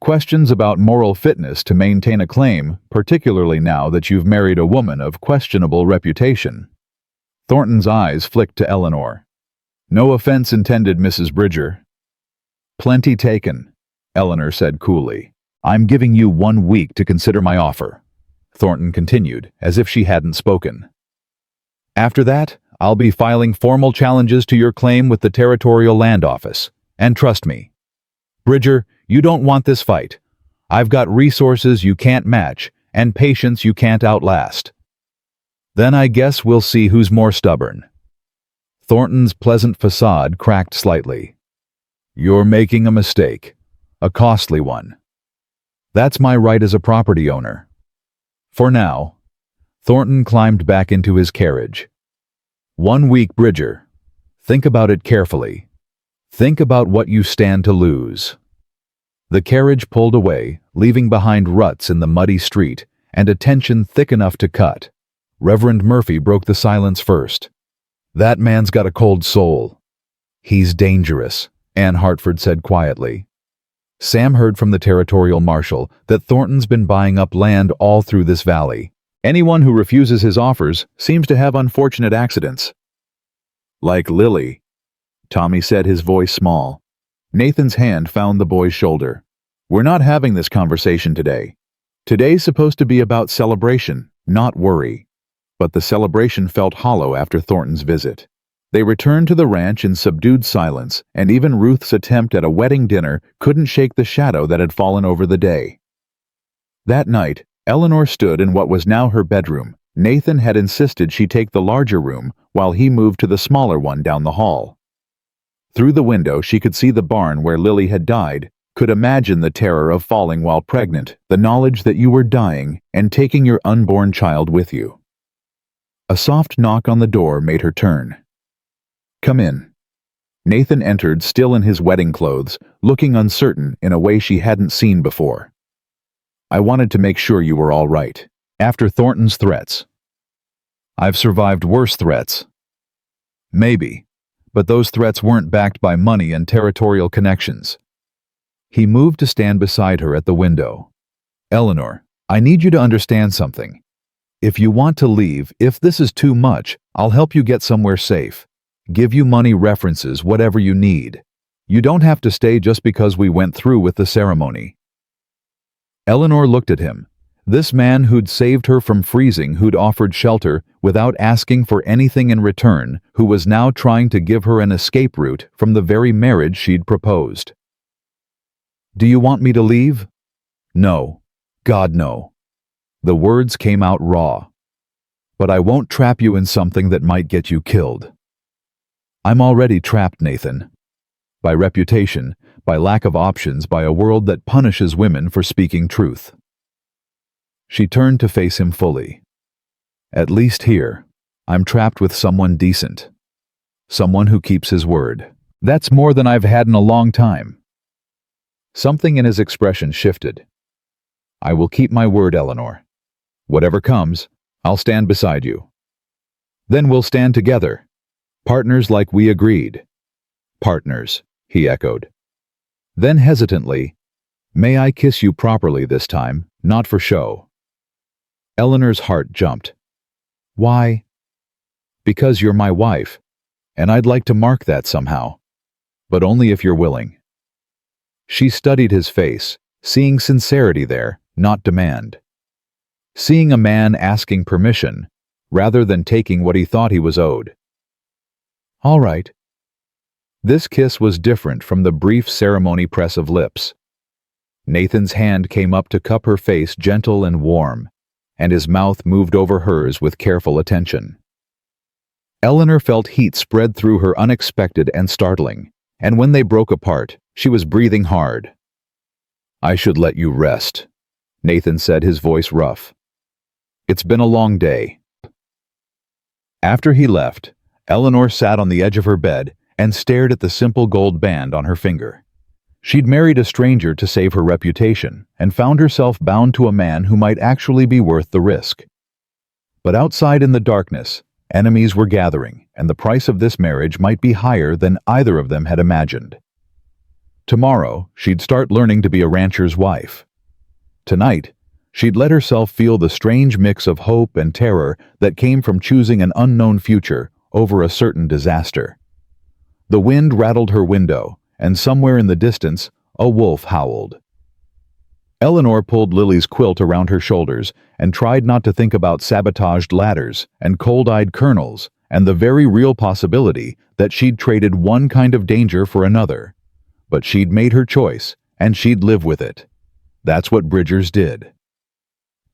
Questions about moral fitness to maintain a claim, particularly now that you've married a woman of questionable reputation." Thornton's eyes flicked to Eleanor. "No offense intended, Mrs. Bridger." "Plenty taken," Eleanor said coolly. "I'm giving you 1 week to consider my offer," Thornton continued, as if she hadn't spoken. "After that, I'll be filing formal challenges to your claim with the Territorial Land Office. And trust me, Bridger, you don't want this fight. I've got resources you can't match and patience you can't outlast. Then I guess we'll see who's more stubborn." Thornton's pleasant facade cracked slightly. "You're making a mistake. A costly one. That's my right as a property owner. For now." Thornton climbed back into his carriage. "1 week, Bridger. Think about it carefully. Think about what you stand to lose." The carriage pulled away, leaving behind ruts in the muddy street and a tension thick enough to cut. Reverend Murphy broke the silence first. "That man's got a cold soul." "He's dangerous," Ann Hartford said quietly. Sam heard from the territorial marshal that Thornton's been buying up land all through this valley. Anyone who refuses his offers seems to have unfortunate accidents. "Like Lily," Tommy said, his voice small. Nathan's hand found the boy's shoulder. "We're not having this conversation today. Today's supposed to be about celebration, not worry." But the celebration felt hollow after Thornton's visit. They returned to the ranch in subdued silence, and even Ruth's attempt at a wedding dinner couldn't shake the shadow that had fallen over the day. That night, Eleanor stood in what was now her bedroom. Nathan had insisted she take the larger room while he moved to the smaller one down the hall. Through the window she could see the barn where Lily had died, could imagine the terror of falling while pregnant, the knowledge that you were dying and taking your unborn child with you. A soft knock on the door made her turn. "Come in." Nathan entered, still in his wedding clothes, looking uncertain in a way she hadn't seen before. "I wanted to make sure you were all right. After Thornton's threats." "I've survived worse threats." "Maybe. But those threats weren't backed by money and territorial connections." He moved to stand beside her at the window. "Eleanor, I need you to understand something. If you want to leave, if this is too much, I'll help you get somewhere safe. Give you money, references, whatever you need. You don't have to stay just because we went through with the ceremony." Eleanor looked at him. This man who'd saved her from freezing, who'd offered shelter without asking for anything in return, who was now trying to give her an escape route from the very marriage she'd proposed. "Do you want me to leave?" "No. God, no." The words came out raw. "But I won't trap you in something that might get you killed." "I'm already trapped, Nathan. By reputation, by lack of options, by a world that punishes women for speaking truth." She turned to face him fully. "At least here, I'm trapped with someone decent. Someone who keeps his word. That's more than I've had in a long time." Something in his expression shifted. "I will keep my word, Eleanor. Whatever comes, I'll stand beside you. Then we'll stand together. Partners like we agreed." "Partners," he echoed. Then hesitantly, "May I kiss you properly this time, not for show?" Eleanor's heart jumped. "Why?" "Because you're my wife, and I'd like to mark that somehow. But only if you're willing." She studied his face, seeing sincerity there, not demand. Seeing a man asking permission, rather than taking what he thought he was owed. "All right." This kiss was different from the brief ceremony press of lips. Nathan's hand came up to cup her face, gentle and warm, and his mouth moved over hers with careful attention. Eleanor felt heat spread through her, unexpected and startling, and when they broke apart, she was breathing hard. "I should let you rest," Nathan said, his voice rough. "It's been a long day." After he left, Eleanor sat on the edge of her bed and stared at the simple gold band on her finger. She'd married a stranger to save her reputation and found herself bound to a man who might actually be worth the risk. But outside in the darkness, enemies were gathering, and the price of this marriage might be higher than either of them had imagined. Tomorrow, she'd start learning to be a rancher's wife. Tonight, she'd let herself feel the strange mix of hope and terror that came from choosing an unknown future over a certain disaster. The wind rattled her window, and somewhere in the distance, a wolf howled. Eleanor pulled Lily's quilt around her shoulders and tried not to think about sabotaged ladders and cold-eyed colonels and the very real possibility that she'd traded one kind of danger for another. But she'd made her choice, and she'd live with it. That's what Bridgers did.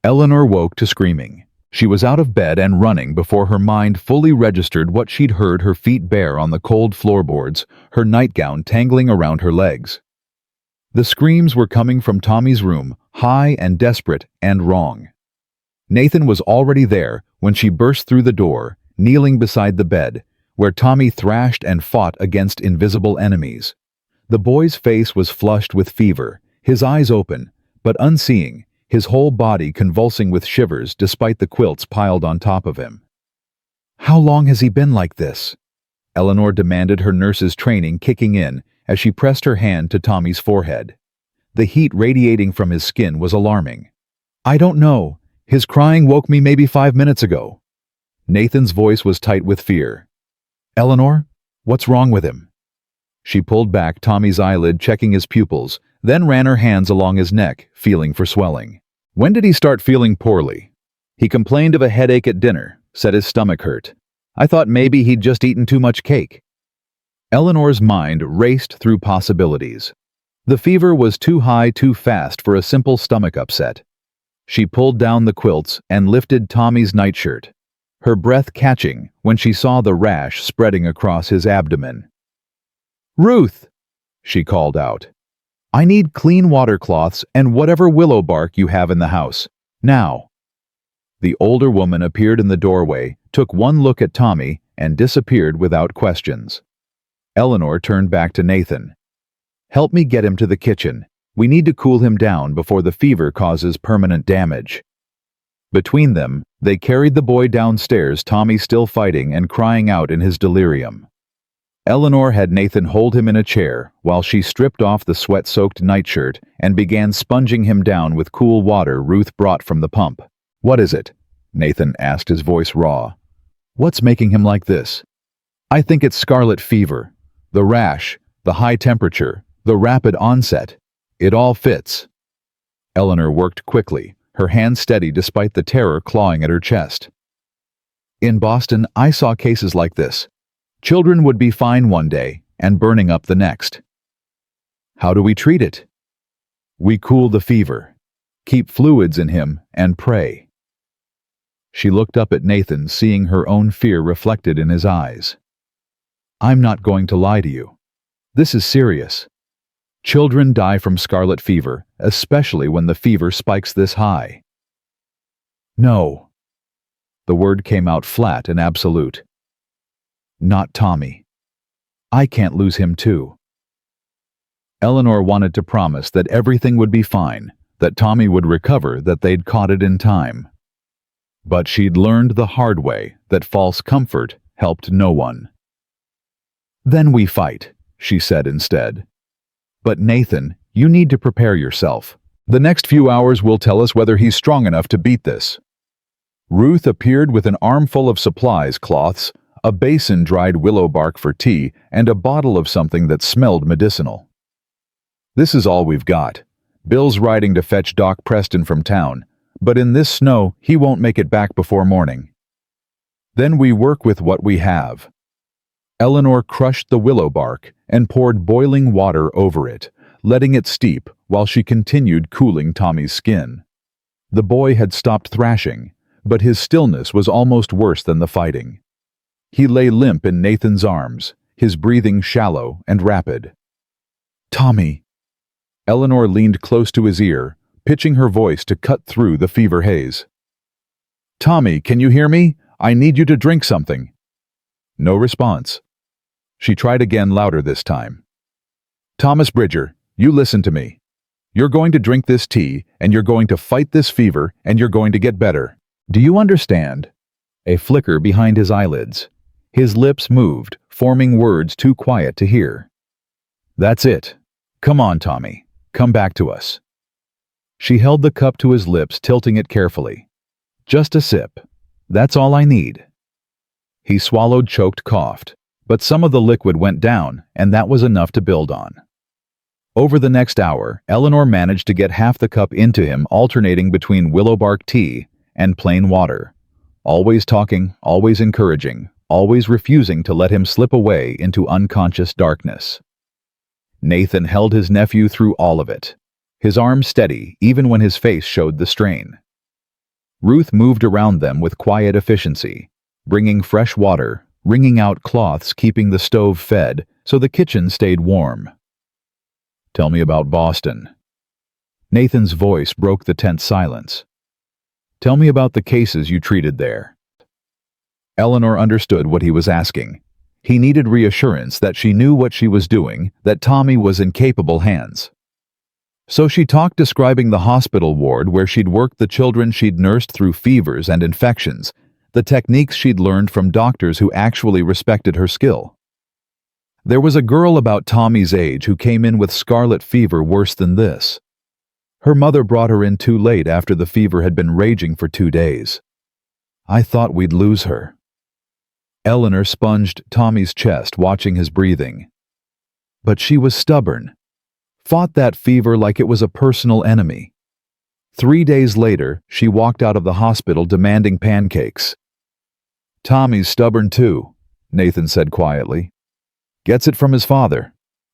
Eleanor woke to screaming. She was out of bed and running before her mind fully registered what she'd heard, her feet bare on the cold floorboards, her nightgown tangling around her legs. The screams were coming from Tommy's room, high and desperate and wrong. Nathan was already there when she burst through the door, kneeling beside the bed, where Tommy thrashed and fought against invisible enemies. The boy's face was flushed with fever, his eyes open, but unseeing, his whole body convulsing with shivers despite the quilts piled on top of him. "How long has he been like this?" Eleanor demanded, her nurse's training kicking in as she pressed her hand to Tommy's forehead. The heat radiating from his skin was alarming. "I don't know. His crying woke me maybe 5 minutes ago." Nathan's voice was tight with fear. "Eleanor, what's wrong with him?" She pulled back Tommy's eyelid, checking his pupils, then ran her hands along his neck, feeling for swelling. "When did he start feeling poorly?" "He complained of a headache at dinner, said his stomach hurt. I thought maybe he'd just eaten too much cake." Eleanor's mind raced through possibilities. The fever was too high too fast for a simple stomach upset. She pulled down the quilts and lifted Tommy's nightshirt, her breath catching when she saw the rash spreading across his abdomen. "Ruth!" she called out. "I need clean water cloths and whatever willow bark you have in the house. Now." The older woman appeared in the doorway, took one look at Tommy, and disappeared without questions. Eleanor turned back to Nathan. "Help me get him to the kitchen. We need to cool him down before the fever causes permanent damage." Between them, they carried the boy downstairs, Tommy still fighting and crying out in his delirium. Eleanor had Nathan hold him in a chair while she stripped off the sweat-soaked nightshirt and began sponging him down with cool water Ruth brought from the pump. "What is it?" Nathan asked, his voice raw. "What's making him like this?" "I think it's scarlet fever. The rash, the high temperature, the rapid onset. It all fits." Eleanor worked quickly, her hands steady despite the terror clawing at her chest. "In Boston, I saw cases like this. Children would be fine one day and burning up the next." "How do we treat it?" "We cool the fever, keep fluids in him, and pray." She looked up at Nathan, seeing her own fear reflected in his eyes. "I'm not going to lie to you. This is serious. Children die from scarlet fever, especially when the fever spikes this high." "No." The word came out flat and absolute. "Not Tommy. I can't lose him too." Eleanor wanted to promise that everything would be fine, that Tommy would recover, that they'd caught it in time. But she'd learned the hard way that false comfort helped no one. "Then we fight," she said instead. "But Nathan, you need to prepare yourself. The next few hours will tell us whether he's strong enough to beat this." Ruth appeared with an armful of supplies, cloths, a basin dried willow bark for tea, and a bottle of something that smelled medicinal. "This is all we've got. Bill's riding to fetch Doc Preston from town, but in this snow he won't make it back before morning. Then we work with what we have." Eleanor crushed the willow bark and poured boiling water over it, letting it steep while she continued cooling Tommy's skin. The boy had stopped thrashing, but his stillness was almost worse than the fighting. He lay limp in Nathan's arms, his breathing shallow and rapid. "Tommy!" Eleanor leaned close to his ear, pitching her voice to cut through the fever haze. "Tommy, can you hear me? I need you to drink something." No response. She tried again, louder this time. "Thomas Bridger, you listen to me. You're going to drink this tea, and you're going to fight this fever, and you're going to get better. Do you understand?" A flicker behind his eyelids. His lips moved, forming words too quiet to hear. "That's it. Come on, Tommy. Come back to us." She held the cup to his lips, tilting it carefully. "Just a sip. That's all I need." He swallowed, choked, coughed, but some of the liquid went down, and that was enough to build on. Over the next hour, Eleanor managed to get half the cup into him, alternating between willowbark tea and plain water. Always talking, always encouraging, always refusing to let him slip away into unconscious darkness. Nathan held his nephew through all of it. his arms steady even when his face showed the strain. Ruth moved around them with quiet efficiency, bringing fresh water, wringing out cloths, keeping the stove fed so the kitchen stayed warm. "Tell me about Boston." Nathan's voice broke the tense silence. "Tell me about the cases you treated there." Eleanor understood what he was asking. He needed reassurance that she knew what she was doing, that Tommy was in capable hands. So she talked, describing the hospital ward where she'd worked, the children she'd nursed through fevers and infections, the techniques she'd learned from doctors who actually respected her skill. There was a girl about Tommy's age who came in with scarlet fever worse than this. Her mother brought her in too late after the fever had been raging for 2 days. "I thought we'd lose her." Eleanor sponged Tommy's chest, watching his breathing. But she was stubborn, fought that fever like it was a personal enemy. 3 days later, she walked out of the hospital demanding pancakes. "Tommy's stubborn too," Nathan said quietly. "Gets it from his father.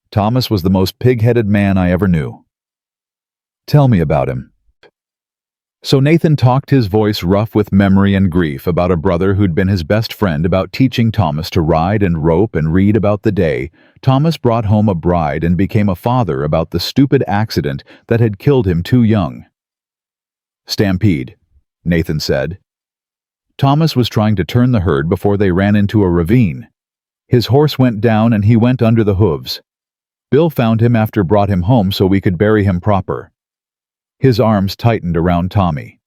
Thomas was the most pig-headed man I ever knew." "Tell me about him." So Nathan talked, his voice rough with memory and grief, about a brother who'd been his best friend, about teaching Thomas to ride and rope and read, about the day Thomas brought home a bride and became a father, about the stupid accident that had killed him too young. "Stampede," Nathan said. "Thomas was trying to turn the herd before they ran into a ravine. His horse went down and he went under the hooves. Bill found him after, brought him home so we could bury him proper." His arms tightened around Tommy.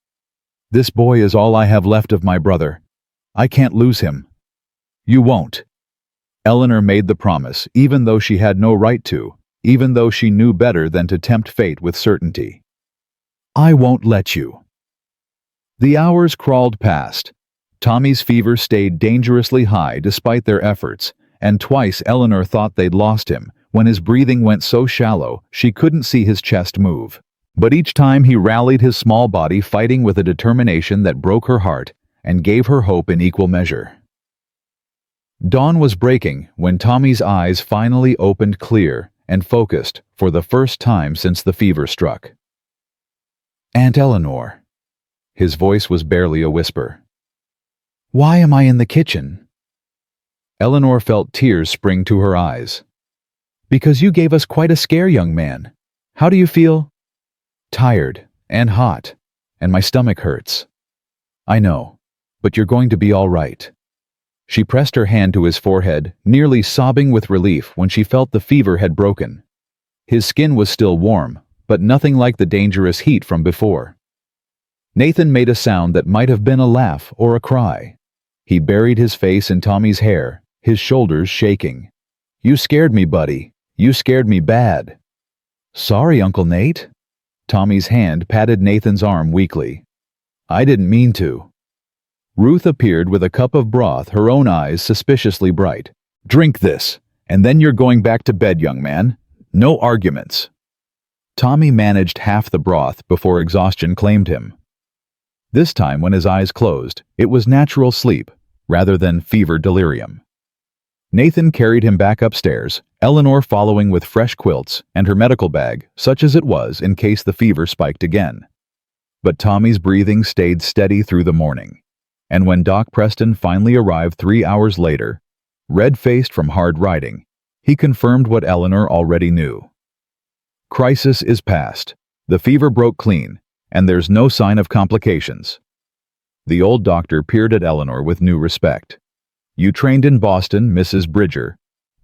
"This boy is all I have left of my brother. I can't lose him." "You won't." Eleanor made the promise, even though she had no right to, even though she knew better than to tempt fate with certainty. "I won't let you." The hours crawled past. Tommy's fever stayed dangerously high despite their efforts, and twice Eleanor thought they'd lost him, when his breathing went so shallow she couldn't see his chest move. But each time he rallied, his small body fighting with a determination that broke her heart and gave her hope in equal measure. Dawn was breaking when Tommy's eyes finally opened, clear and focused, for the first time since the fever struck. "Aunt Eleanor." His voice was barely a whisper. "Why am I in the kitchen?" Eleanor felt tears spring to her eyes. "Because you gave us quite a scare, young man. How do you feel?" "Tired and hot, and my stomach hurts." "I know, but you're going to be all right." She pressed her hand to his forehead, nearly sobbing with relief when she felt the fever had broken. His skin was still warm, but nothing like the dangerous heat from before. Nathan made a sound that might have been a laugh or a cry. He buried his face in Tommy's hair, his shoulders shaking. "You scared me, buddy. You scared me bad." "Sorry, Uncle Nate." Tommy's hand patted Nathan's arm weakly. "I didn't mean to." Ruth appeared with a cup of broth, her own eyes suspiciously bright. "Drink this, and then you're going back to bed, young man. No arguments." Tommy managed half the broth before exhaustion claimed him. This time, when his eyes closed, it was natural sleep, rather than fever delirium. Nathan carried him back upstairs, Eleanor following with fresh quilts and her medical bag, such as it was, in case the fever spiked again. But Tommy's breathing stayed steady through the morning, and when Doc Preston finally arrived 3 hours later, red-faced from hard riding, he confirmed what Eleanor already knew. "Crisis is past. The fever broke clean, and there's no sign of complications." The old doctor peered at Eleanor with new respect. "You trained in Boston, Mrs. Bridger.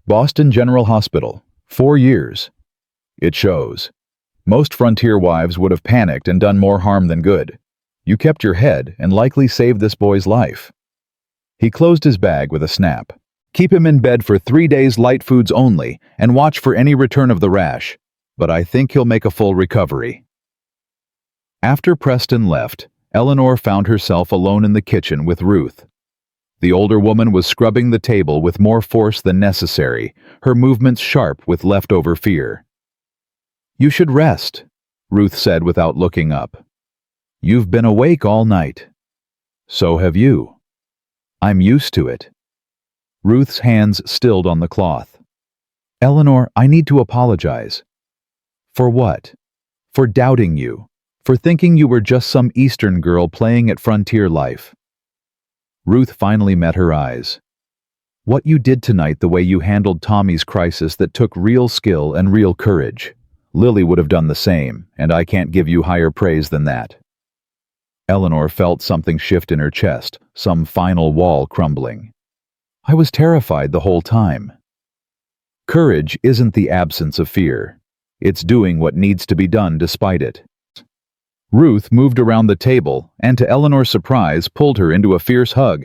Boston General Hospital. 4 years. It shows. Most frontier wives would have panicked and done more harm than good. You kept your head and likely saved this boy's life." He closed his bag with a snap. "Keep him in bed for 3 days, light foods only, and watch for any return of the rash. But I think he'll make a full recovery." After Preston left, Eleanor found herself alone in the kitchen with Ruth. The older woman was scrubbing the table with more force than necessary, her movements sharp with leftover fear. "You should rest," Ruth said without looking up. "You've been awake all night." "So have you." "I'm used to it." Ruth's hands stilled on the cloth. "Eleanor, I need to apologize." "For what?" for doubting you, for thinking you were just some Eastern girl playing at frontier life. Ruth finally met her eyes. What you did tonight, the way you handled Tommy's crisis, that took real skill and real courage. Lily would have done the same, and I can't give you higher praise than that. Eleanor felt something shift in her chest, some final wall crumbling. I was terrified the whole time. Courage isn't the absence of fear. It's doing what needs to be done despite it. Ruth moved around the table and, to Eleanor's surprise, pulled her into a fierce hug.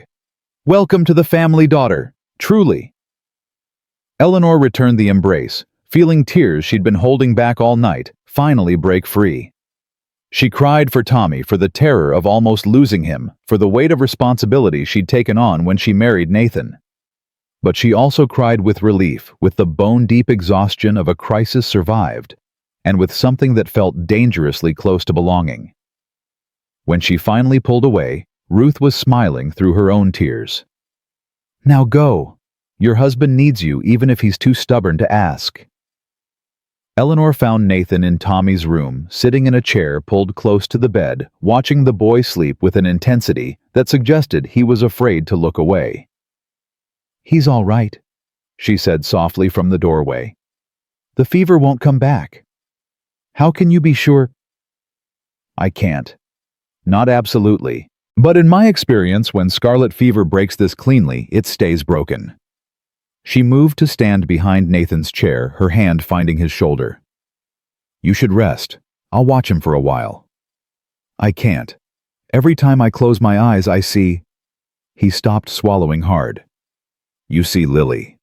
Welcome to the family, daughter. Truly. Eleanor returned the embrace, feeling tears she'd been holding back all night finally break free. She cried for Tommy, for the terror of almost losing him, for the weight of responsibility she'd taken on when she married Nathan. But she also cried with relief, with the bone-deep exhaustion of a crisis survived, and with something that felt dangerously close to belonging. When she finally pulled away, Ruth was smiling through her own tears. Now go. Your husband needs you, even if he's too stubborn to ask. Eleanor found Nathan in Tommy's room, sitting in a chair pulled close to the bed, watching the boy sleep with an intensity that suggested he was afraid to look away. He's all right, she said softly from the doorway. The fever won't come back. How can you be sure? I can't. Not absolutely. But in my experience, when scarlet fever breaks this cleanly, it stays broken. She moved to stand behind Nathan's chair, her hand finding his shoulder. You should rest. I'll watch him for a while. I can't. Every time I close my eyes, I see... He stopped, swallowing hard. You see Lily.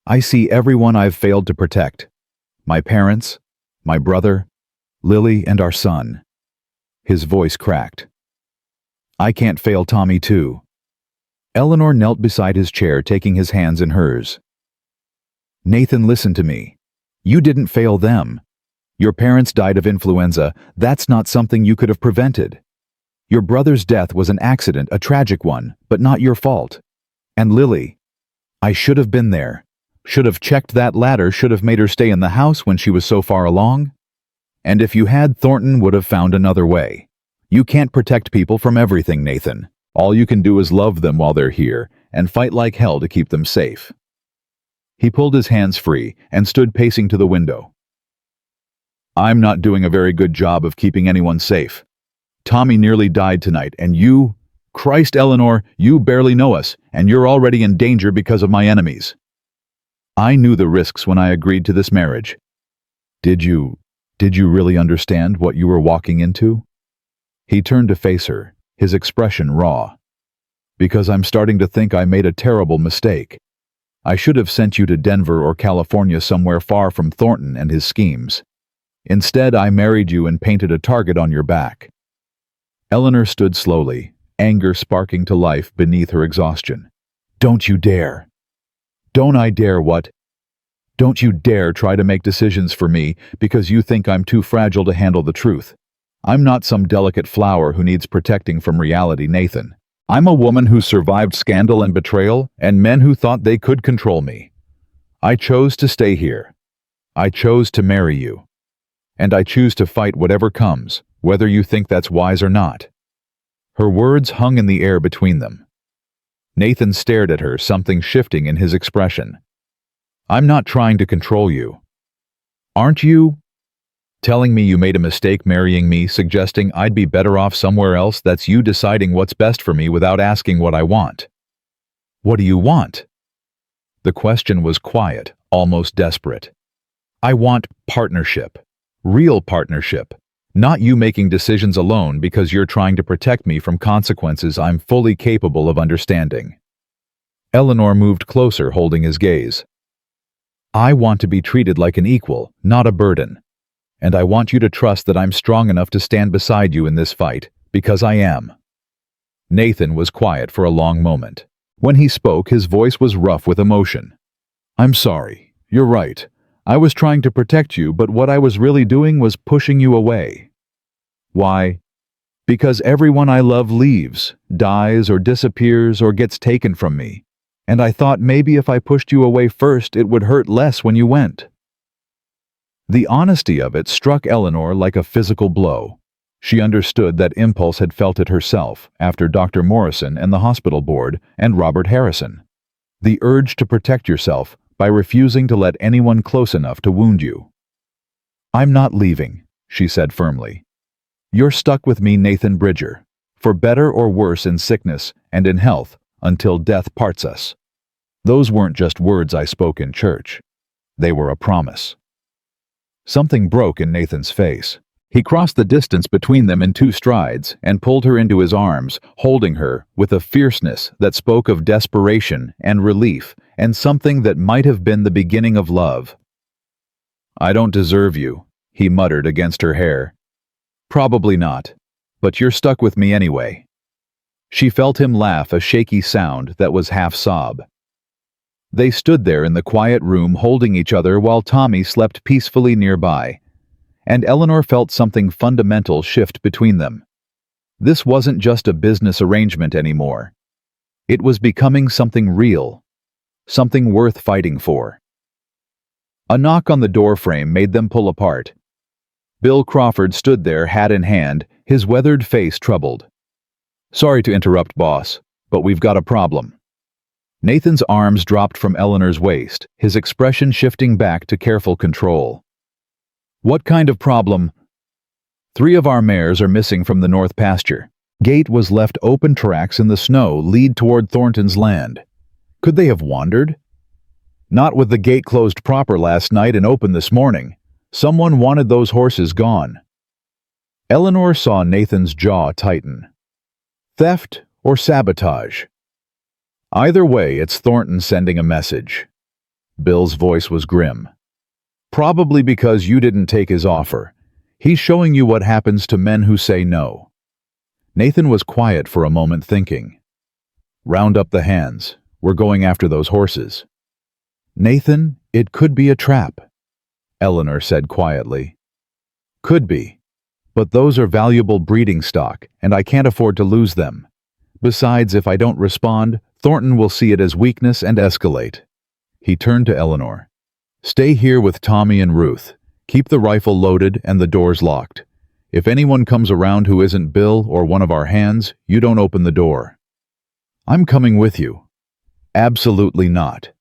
I see everyone I've failed to protect. My parents, my brother, Lily, and our son. His voice cracked. I can't fail Tommy too. Eleanor knelt beside his chair, taking his hands in hers. Nathan, listen to me. You didn't fail them. Your parents died of influenza. That's not something you could have prevented. Your brother's death was an accident, a tragic one, but not your fault. And Lily, I should have been there. Should have checked that ladder, should have made her stay in the house when she was so far along. And if you had, Thornton would have found another way. You can't protect people from everything, Nathan. All you can do is love them while they're here, and fight like hell to keep them safe. He pulled his hands free and stood pacing to the window. I'm not doing a very good job of keeping anyone safe. Tommy nearly died tonight, and you... Christ, Eleanor, you barely know us, and you're already in danger because of my enemies. I knew the risks when I agreed to this marriage. Did you really understand what you were walking into? He turned to face her, his expression raw. Because I'm starting to think I made a terrible mistake. I should have sent you to Denver or California, somewhere far from Thornton and his schemes. Instead, I married you and painted a target on your back. Eleanor stood slowly, anger sparking to life beneath her exhaustion. Don't you dare. Don't I dare what? Don't you dare try to make decisions for me because you think I'm too fragile to handle the truth. I'm not some delicate flower who needs protecting from reality, Nathan. I'm a woman who survived scandal and betrayal and men who thought they could control me. I chose to stay here. I chose to marry you. And I choose to fight whatever comes, whether you think that's wise or not. Her words hung in the air between them. Nathan stared at her, something shifting in his expression. I'm not trying to control you. Aren't you? Telling me you made a mistake marrying me, suggesting I'd be better off somewhere else? That's you deciding what's best for me without asking what I want. What do you want? The question was quiet, almost desperate. I want partnership. Real partnership. Not you making decisions alone because you're trying to protect me from consequences I'm fully capable of understanding. Eleanor moved closer, holding his gaze. I want to be treated like an equal, not a burden. And I want you to trust that I'm strong enough to stand beside you in this fight, because I am. Nathan was quiet for a long moment. When he spoke, his voice was rough with emotion. I'm sorry. You're right. I was trying to protect you, but what I was really doing was pushing you away. Why? Because everyone I love leaves, dies or disappears or gets taken from me. And I thought maybe if I pushed you away first, it would hurt less when you went. The honesty of it struck Eleanor like a physical blow. She understood that Impulse had felt it herself after Dr. Morrison and the hospital board and Robert Harrison. The urge to protect yourself by refusing to let anyone close enough to wound you. "I'm not leaving," she said firmly. "You're stuck with me, Nathan Bridger, for better or worse in sickness and in health, until death parts us." Those weren't just words I spoke in church. They were a promise. Something broke in Nathan's face. He crossed the distance between them in 2 strides and pulled her into his arms, holding her with a fierceness that spoke of desperation and relief and something that might have been the beginning of love. "I don't deserve you," he muttered against her hair. "Probably not, but you're stuck with me anyway." She felt him laugh, a shaky sound that was half sob. They stood there in the quiet room holding each other while Tommy slept peacefully nearby, and Eleanor felt something fundamental shift between them. This wasn't just a business arrangement anymore. It was becoming something real, something worth fighting for. A knock on the doorframe made them pull apart. Bill Crawford stood there, hat in hand, his weathered face troubled. "Sorry to interrupt, boss, but we've got a problem." Nathan's arms dropped from Eleanor's waist, his expression shifting back to careful control. "What kind of problem?" "3 of our mares are missing from the north pasture. Gate was left open, tracks in the snow lead toward Thornton's land. Could they have wandered?" "Not with the gate closed proper last night and open this morning. Someone wanted those horses gone." Eleanor saw Nathan's jaw tighten. "Theft or sabotage?" "Either way, it's Thornton sending a message." Bill's voice was grim. "Probably because you didn't take his offer. He's showing you what happens to men who say no." Nathan was quiet for a moment, thinking. "Round up the hands. We're going after those horses." "Nathan, it could be a trap," Eleanor said quietly. "Could be. But those are valuable breeding stock, and I can't afford to lose them. Besides, if I don't respond, Thornton will see it as weakness and escalate." He turned to Eleanor. "Stay here with Tommy and Ruth. Keep the rifle loaded and the doors locked. If anyone comes around who isn't Bill or one of our hands, you don't open the door." "I'm coming with you." "Absolutely not.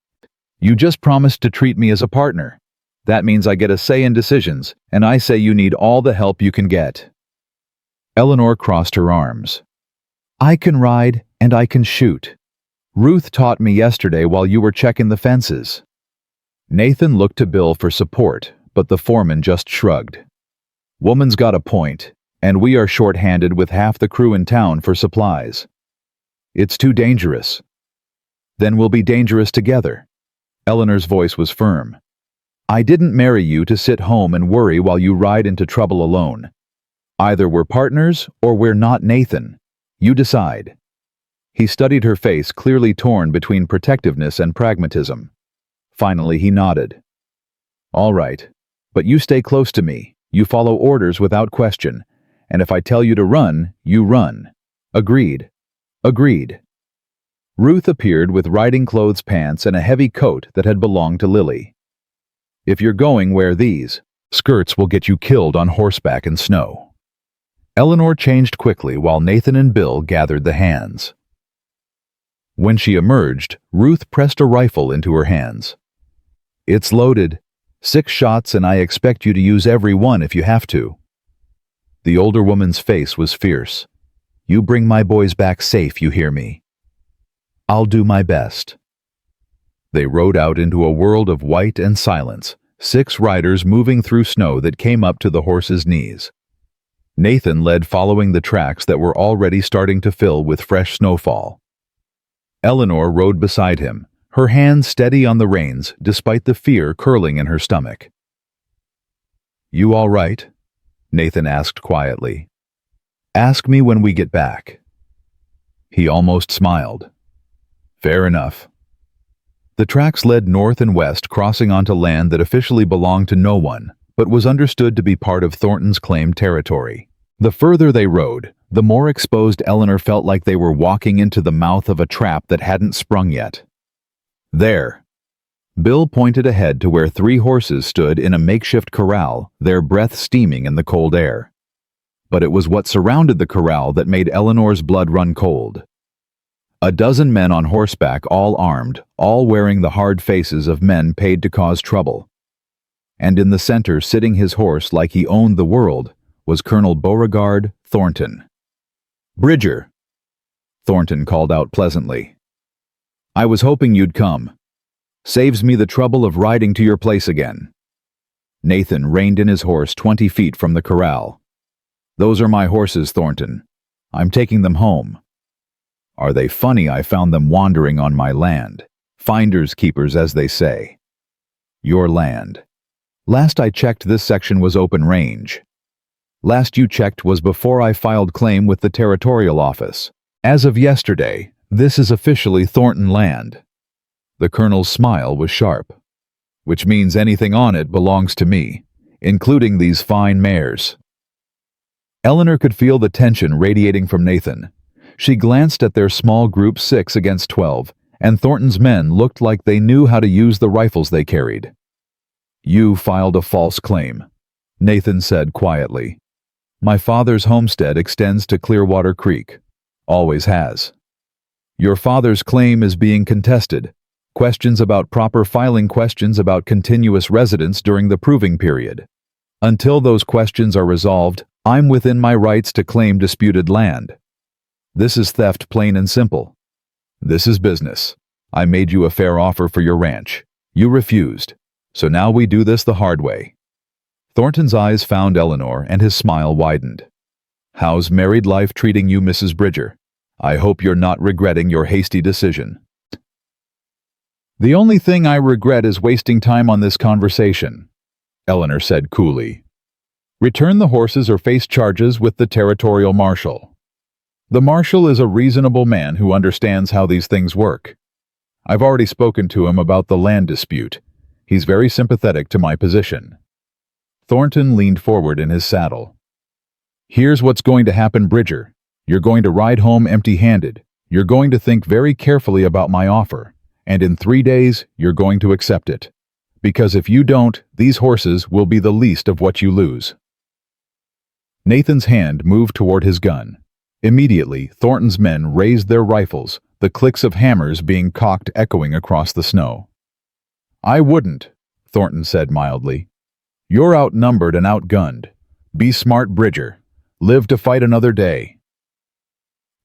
You just promised to treat me as a partner. That means I get a say in decisions, and I say you need all the help you can get." Eleanor crossed her arms. "I can ride and I can shoot. Ruth taught me yesterday while you were checking the fences." Nathan looked to Bill for support, but the foreman just shrugged. "Woman's got a point, and we are short-handed with half the crew in town for supplies. It's too dangerous." "Then we'll be dangerous together." Eleanor's voice was firm. "I didn't marry you to sit home and worry while you ride into trouble alone. Either we're partners or we're not, Nathan. You decide." He studied her face, clearly torn between protectiveness and pragmatism. Finally, he nodded. "All right, but you stay close to me. You follow orders without question, and if I tell you to run, you run. Agreed?" "Agreed." Ruth appeared with riding clothes, pants, and a heavy coat that had belonged to Lily. "If you're going, wear these. Skirts will get you killed on horseback in snow." Eleanor changed quickly while Nathan and Bill gathered the hands. When she emerged, Ruth pressed a rifle into her hands. "It's loaded. 6 shots, and I expect you to use every one if you have to." The older woman's face was fierce. "You bring my boys back safe, you hear me?" "I'll do my best." They rode out into a world of white and silence, 6 riders moving through snow that came up to the horses' knees. Nathan led, following the tracks that were already starting to fill with fresh snowfall. Eleanor rode beside him, her hands steady on the reins despite the fear curling in her stomach. "You all right?" Nathan asked quietly. "Ask me when we get back." He almost smiled. "Fair enough." The tracks led north and west, crossing onto land that officially belonged to no one, but was understood to be part of Thornton's claimed territory. The further they rode, the more exposed Eleanor felt like they were walking into the mouth of a trap that hadn't sprung yet. There. Bill pointed ahead to where 3 horses stood in a makeshift corral, their breath steaming in the cold air. But it was what surrounded the corral that made Eleanor's blood run cold. A dozen men on horseback, all armed, all wearing the hard faces of men paid to cause trouble. And in the center, sitting his horse like he owned the world, was Colonel Beauregard Thornton. "Bridger," Thornton called out pleasantly. "I was hoping you'd come. Saves me the trouble of riding to your place again." Nathan reined in his horse 20 feet from the corral. "Those are my horses, Thornton. I'm taking them home. Are they funny I found them wandering on my land? Finders keepers, as they say. Your land. Last I checked, this section was open range. Last you checked was before I filed claim with the territorial office. As of yesterday, this is officially Thornton land." The colonel's smile was sharp. "Which means anything on it belongs to me, including these fine mares." Eleanor could feel the tension radiating from Nathan. She glanced at their small group 6 against 12, and Thornton's men looked like they knew how to use the rifles they carried. "You filed a false claim," Nathan said quietly. "My father's homestead extends to Clearwater Creek. Always has. Your father's claim is being contested. Questions about proper filing, questions about continuous residence during the proving period. Until those questions are resolved, I'm within my rights to claim disputed land. This is theft, plain and simple. This is business. I made you a fair offer for your ranch. You refused. So now we do this the hard way." Thornton's eyes found Eleanor, and his smile widened. "How's married life treating you, Mrs. Bridger? I hope you're not regretting your hasty decision." "The only thing I regret is wasting time on this conversation," Eleanor said coolly. "Return the horses or face charges with the territorial marshal. The marshal is a reasonable man who understands how these things work. I've already spoken to him about the land dispute. He's very sympathetic to my position." Thornton leaned forward in his saddle. "Here's what's going to happen, Bridger. You're going to ride home empty-handed. You're going to think very carefully about my offer, and in 3 days you're going to accept it. Because if you don't, these horses will be the least of what you lose." Nathan's hand moved toward his gun. Immediately, Thornton's men raised their rifles, the clicks of hammers being cocked echoing across the snow. "I wouldn't," Thornton said mildly. "You're outnumbered and outgunned. Be smart, Bridger. Live to fight another day."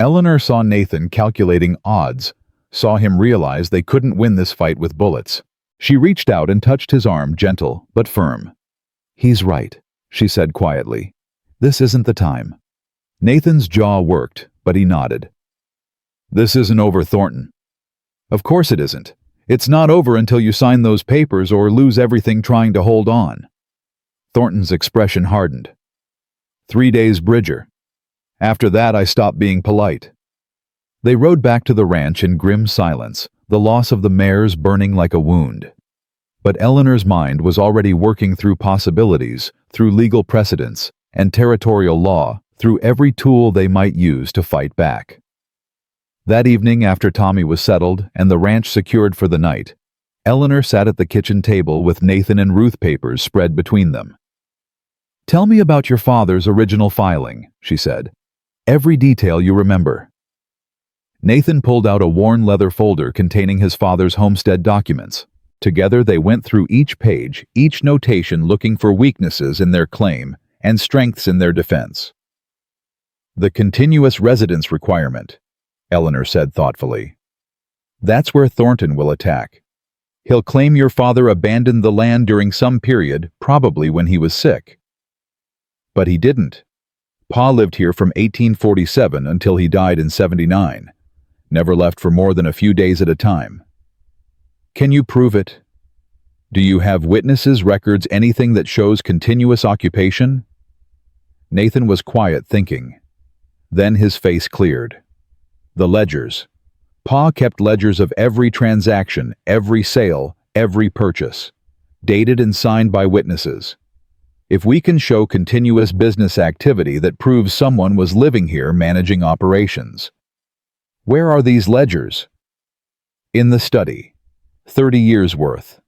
Eleanor saw Nathan calculating odds, saw him realize they couldn't win this fight with bullets. She reached out and touched his arm, gentle but firm. "He's right," she said quietly. "This isn't the time." Nathan's jaw worked, but he nodded. "This isn't over, Thornton." "Of course it isn't. It's not over until you sign those papers or lose everything trying to hold on." Thornton's expression hardened. 3 days, Bridger. After that, I stopped being polite." They rode back to the ranch in grim silence, the loss of the mares burning like a wound. But Eleanor's mind was already working through possibilities, through legal precedents, and territorial law, through every tool they might use to fight back. That evening, after Tommy was settled and the ranch secured for the night, Eleanor sat at the kitchen table with Nathan and Ruth papers spread between them. "Tell me about your father's original filing," she said. "Every detail you remember." Nathan pulled out a worn leather folder containing his father's homestead documents. Together they went through each page, each notation, looking for weaknesses in their claim and strengths in their defense. "The continuous residence requirement," Eleanor said thoughtfully. "That's where Thornton will attack. He'll claim your father abandoned the land during some period, probably when he was sick. But he didn't. Pa lived here from 1847 until he died in 79. Never left for more than a few days at a time. Can you prove it? Do you have witnesses, records, anything that shows continuous occupation?" Nathan was quiet, thinking. Then his face cleared. "The ledgers. Pa kept ledgers of every transaction, every sale, every purchase, dated and signed by witnesses. If we can show continuous business activity that proves someone was living here managing operations." "Where are these ledgers?" "In the study. 30 years worth.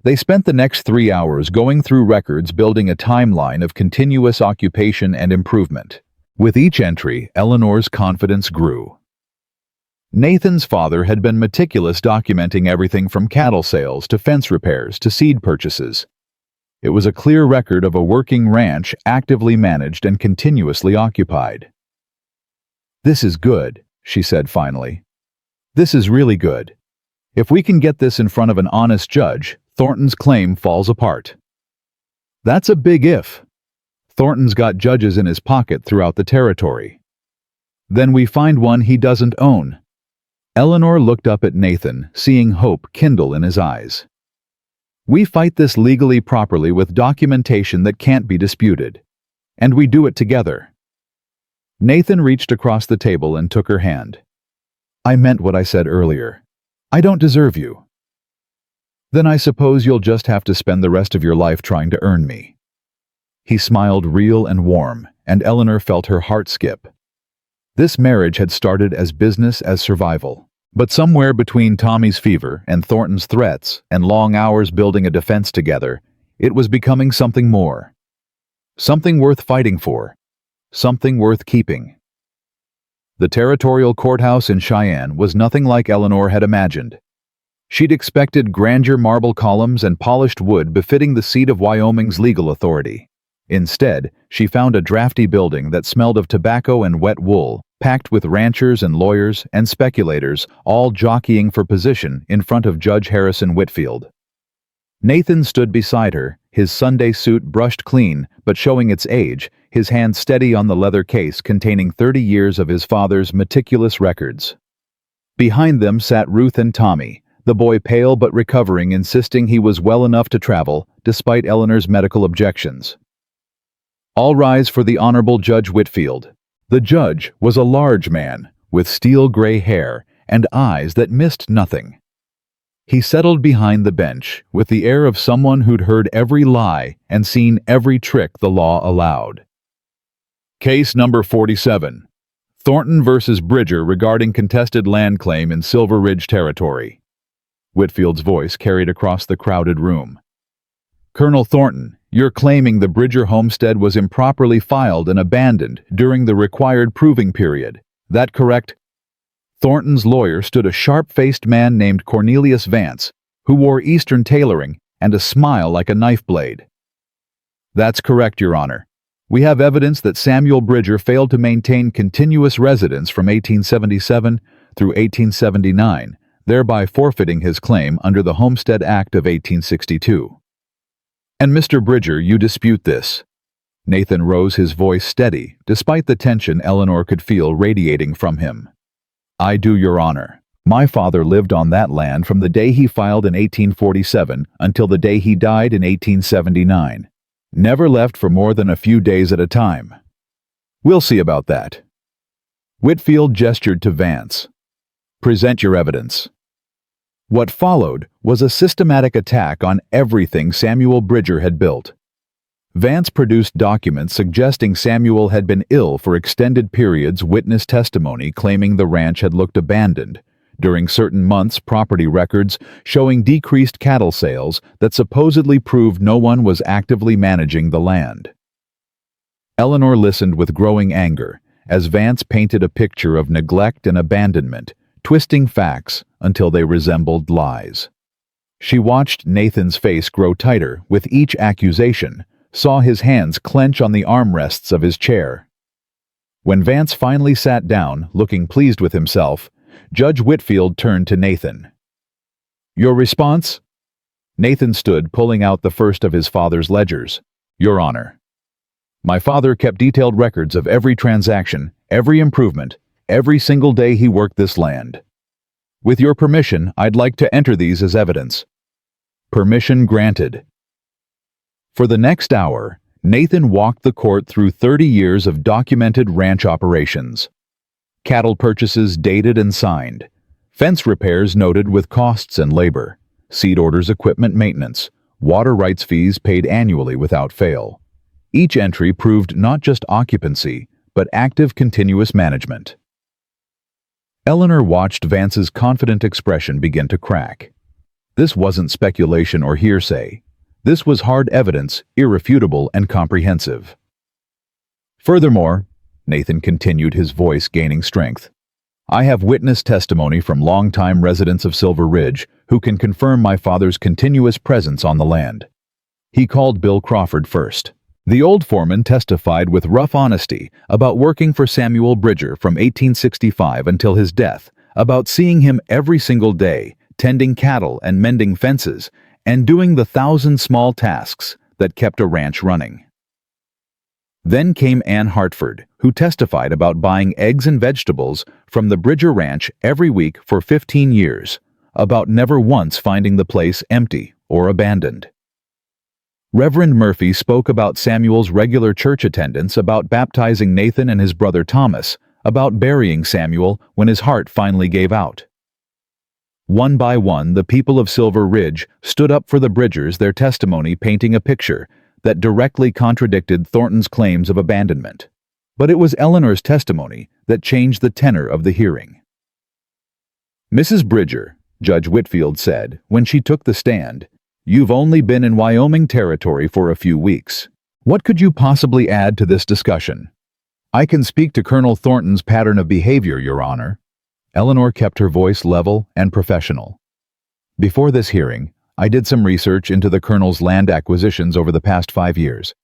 They spent the next 3 hours going through records, building a timeline of continuous occupation and improvement. With each entry, Eleanor's confidence grew. Nathan's father had been meticulous, documenting everything from cattle sales to fence repairs to seed purchases. It was a clear record of a working ranch, actively managed and continuously occupied. "This is good," she said finally. "This is really good. If we can get this in front of an honest judge, Thornton's claim falls apart." That's a big if. Thornton's got judges in his pocket throughout the territory. Then we find one he doesn't own. Eleanor looked up at Nathan, seeing hope kindle in his eyes. "We fight this legally, properly, with documentation that can't be disputed. And we do it together." Nathan reached across the table and took her hand. "I meant what I said earlier. I don't deserve you. Then I suppose you'll just have to spend the rest of your life trying to earn me." He smiled, real and warm, and Eleanor felt her heart skip. This marriage had started as business as survival. But somewhere between Tommy's fever and Thornton's threats and long hours building a defense together, it was becoming something more. Something worth fighting for. Something worth keeping. The territorial courthouse in Cheyenne was nothing like Eleanor had imagined. She'd expected grandeur, marble columns, and polished wood befitting the seat of Wyoming's legal authority. Instead, she found a drafty building that smelled of tobacco and wet wool, packed with ranchers and lawyers and speculators, all jockeying for position in front of Judge Harrison Whitfield. Nathan stood beside her, his Sunday suit brushed clean but showing its age, his hand steady on the leather case containing 30 years of his father's meticulous records. Behind them sat Ruth and Tommy, the boy pale but recovering, insisting he was well enough to travel, despite Eleanor's medical objections. "All rise for the Honorable Judge Whitfield." The judge was a large man, with steel-gray hair and eyes that missed nothing. He settled behind the bench with the air of someone who'd heard every lie and seen every trick the law allowed. Case number 47. Thornton versus Bridger regarding contested land claim in Silver Ridge Territory. Whitfield's voice carried across the crowded room. "Colonel Thornton, you're claiming the Bridger homestead was improperly filed and abandoned during the required proving period. That correct?" Thornton's lawyer stood, a sharp-faced man named Cornelius Vance, who wore Eastern tailoring and a smile like a knife blade. "That's correct, Your Honor. We have evidence that Samuel Bridger failed to maintain continuous residence from 1877 through 1879, thereby forfeiting his claim under the Homestead Act of 1862. And Mr. Bridger, you dispute this." Nathan rose, his voice steady, despite the tension Eleanor could feel radiating from him. "I do, Your Honor. My father lived on that land from the day he filed in 1847 until the day he died in 1879. Never left for more than a few days at a time." "We'll see about that." Whitfield gestured to Vance. "Present your evidence." What followed was a systematic attack on everything Samuel Bridger had built. Vance produced documents suggesting Samuel had been ill for extended periods, witness testimony claiming the ranch had looked abandoned, during certain months property records showing decreased cattle sales that supposedly proved no one was actively managing the land. Eleanor listened with growing anger as Vance painted a picture of neglect and abandonment, twisting facts until they resembled lies. She watched Nathan's face grow tighter with each accusation, saw his hands clench on the armrests of his chair. When Vance finally sat down, looking pleased with himself, Judge Whitfield turned to Nathan. "Your response?" Nathan stood, pulling out the first of his father's ledgers. "Your Honor, my father kept detailed records of every transaction, every improvement, every single day he worked this land. With your permission, I'd like to enter these as evidence." Permission granted. For the next hour, Nathan walked the court through 30 years of documented ranch operations. Cattle purchases dated and signed, fence repairs noted with costs and labor, seed orders, equipment maintenance, water rights fees paid annually without fail. Each entry proved not just occupancy, but active continuous management. Eleanor watched Vance's confident expression begin to crack. This wasn't speculation or hearsay. This was hard evidence, irrefutable and comprehensive. Furthermore, Nathan continued, his voice gaining strength, I have witness testimony from longtime residents of Silver Ridge who can confirm my father's continuous presence on the land. He called Bill Crawford first. The old foreman testified with rough honesty about working for Samuel Bridger from 1865 until his death, about seeing him every single day, tending cattle and mending fences, and doing the 1,000 small tasks that kept a ranch running. Then came Ann Hartford, who testified about buying eggs and vegetables from the Bridger Ranch every week for 15 years, about never once finding the place empty or abandoned. Reverend Murphy spoke about Samuel's regular church attendance, about baptizing Nathan and his brother Thomas, about burying Samuel when his heart finally gave out. One by one, the people of Silver Ridge stood up for the Bridgers, their testimony painting a picture that directly contradicted Thornton's claims of abandonment. But it was Eleanor's testimony that changed the tenor of the hearing. Mrs. Bridger, Judge Whitfield said, when she took the stand, you've only been in Wyoming territory for a few weeks. What could you possibly add to this discussion? I can speak to Colonel Thornton's pattern of behavior, Your Honor. Eleanor kept her voice level and professional. Before this hearing, I did some research into the Colonel's land acquisitions over the past 5 years.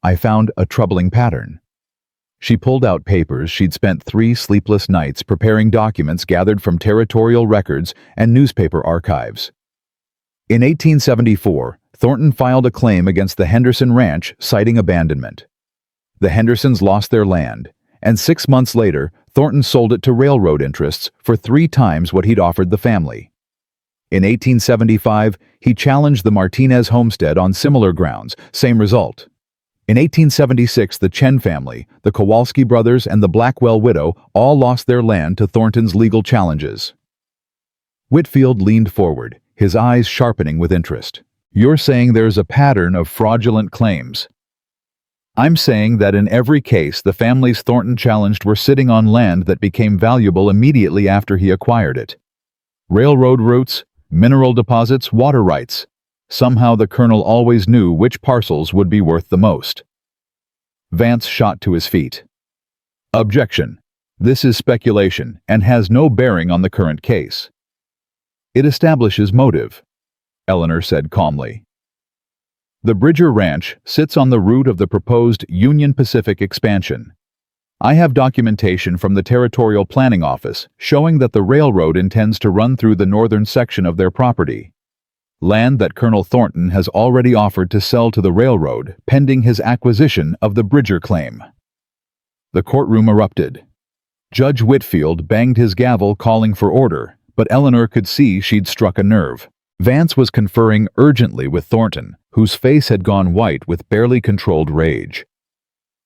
I found a troubling pattern. She pulled out papers she'd spent 3 sleepless nights preparing, documents gathered from territorial records and newspaper archives. In 1874, Thornton filed a claim against the Henderson Ranch citing abandonment. The Hendersons lost their land, and 6 months later, Thornton sold it to railroad interests for 3 times what he'd offered the family. In 1875, he challenged the Martinez homestead on similar grounds, same result. In 1876, the Chen family, the Kowalski brothers, and the Blackwell widow all lost their land to Thornton's legal challenges. Whitfield leaned forward, his eyes sharpening with interest. You're saying there's a pattern of fraudulent claims. I'm saying that in every case, the families Thornton challenged were sitting on land that became valuable immediately after he acquired it. Railroad routes, mineral deposits, water rights. Somehow the Colonel always knew which parcels would be worth the most. Vance shot to his feet. Objection. This is speculation and has no bearing on the current case. It establishes motive, Eleanor said calmly. The Bridger Ranch sits on the route of the proposed Union Pacific expansion. I have documentation from the Territorial Planning Office showing that the railroad intends to run through the northern section of their property. Land that Colonel Thornton has already offered to sell to the railroad pending his acquisition of the Bridger claim. The courtroom erupted. Judge Whitfield banged his gavel calling for order, but Eleanor could see she'd struck a nerve. Vance was conferring urgently with Thornton, whose face had gone white with barely controlled rage.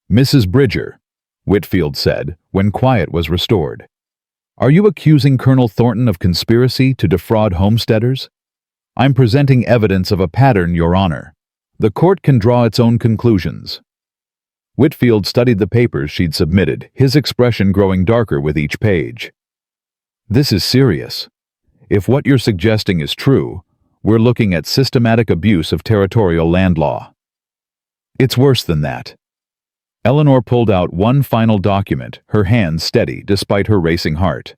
Mrs. Bridger, Whitfield said, when quiet was restored, are you accusing Colonel Thornton of conspiracy to defraud homesteaders? I'm presenting evidence of a pattern, Your Honor. The court can draw its own conclusions. Whitfield studied the papers she'd submitted, his expression growing darker with each page. This is serious. If what you're suggesting is true, we're looking at systematic abuse of territorial land law. It's worse than that. Eleanor pulled out one final document, her hands steady despite her racing heart.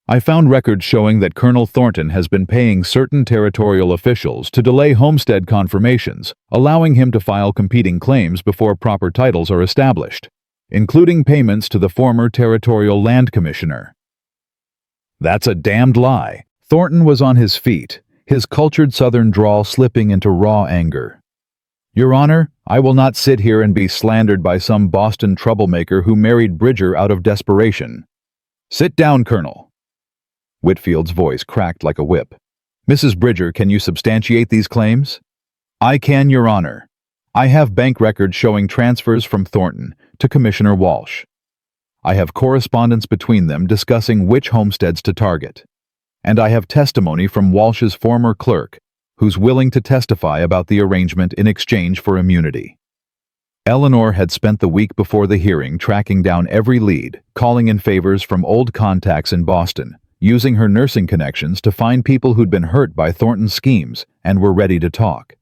I found records showing that Colonel Thornton has been paying certain territorial officials to delay homestead confirmations, allowing him to file competing claims before proper titles are established, including payments to the former Territorial Land Commissioner. That's a damned lie. Thornton was on his feet, his cultured southern drawl slipping into raw anger. Your Honor, I will not sit here and be slandered by some Boston troublemaker who married Bridger out of desperation. Sit down, Colonel. Whitfield's voice cracked like a whip. Mrs. Bridger, can you substantiate these claims? I can, Your Honor. I have bank records showing transfers from Thornton to Commissioner Walsh. I have correspondence between them discussing which homesteads to target. And I have testimony from Walsh's former clerk, who's willing to testify about the arrangement in exchange for immunity. Eleanor had spent the week before the hearing tracking down every lead, calling in favors from old contacts in Boston, using her nursing connections to find people who'd been hurt by Thornton's schemes and were ready to talk.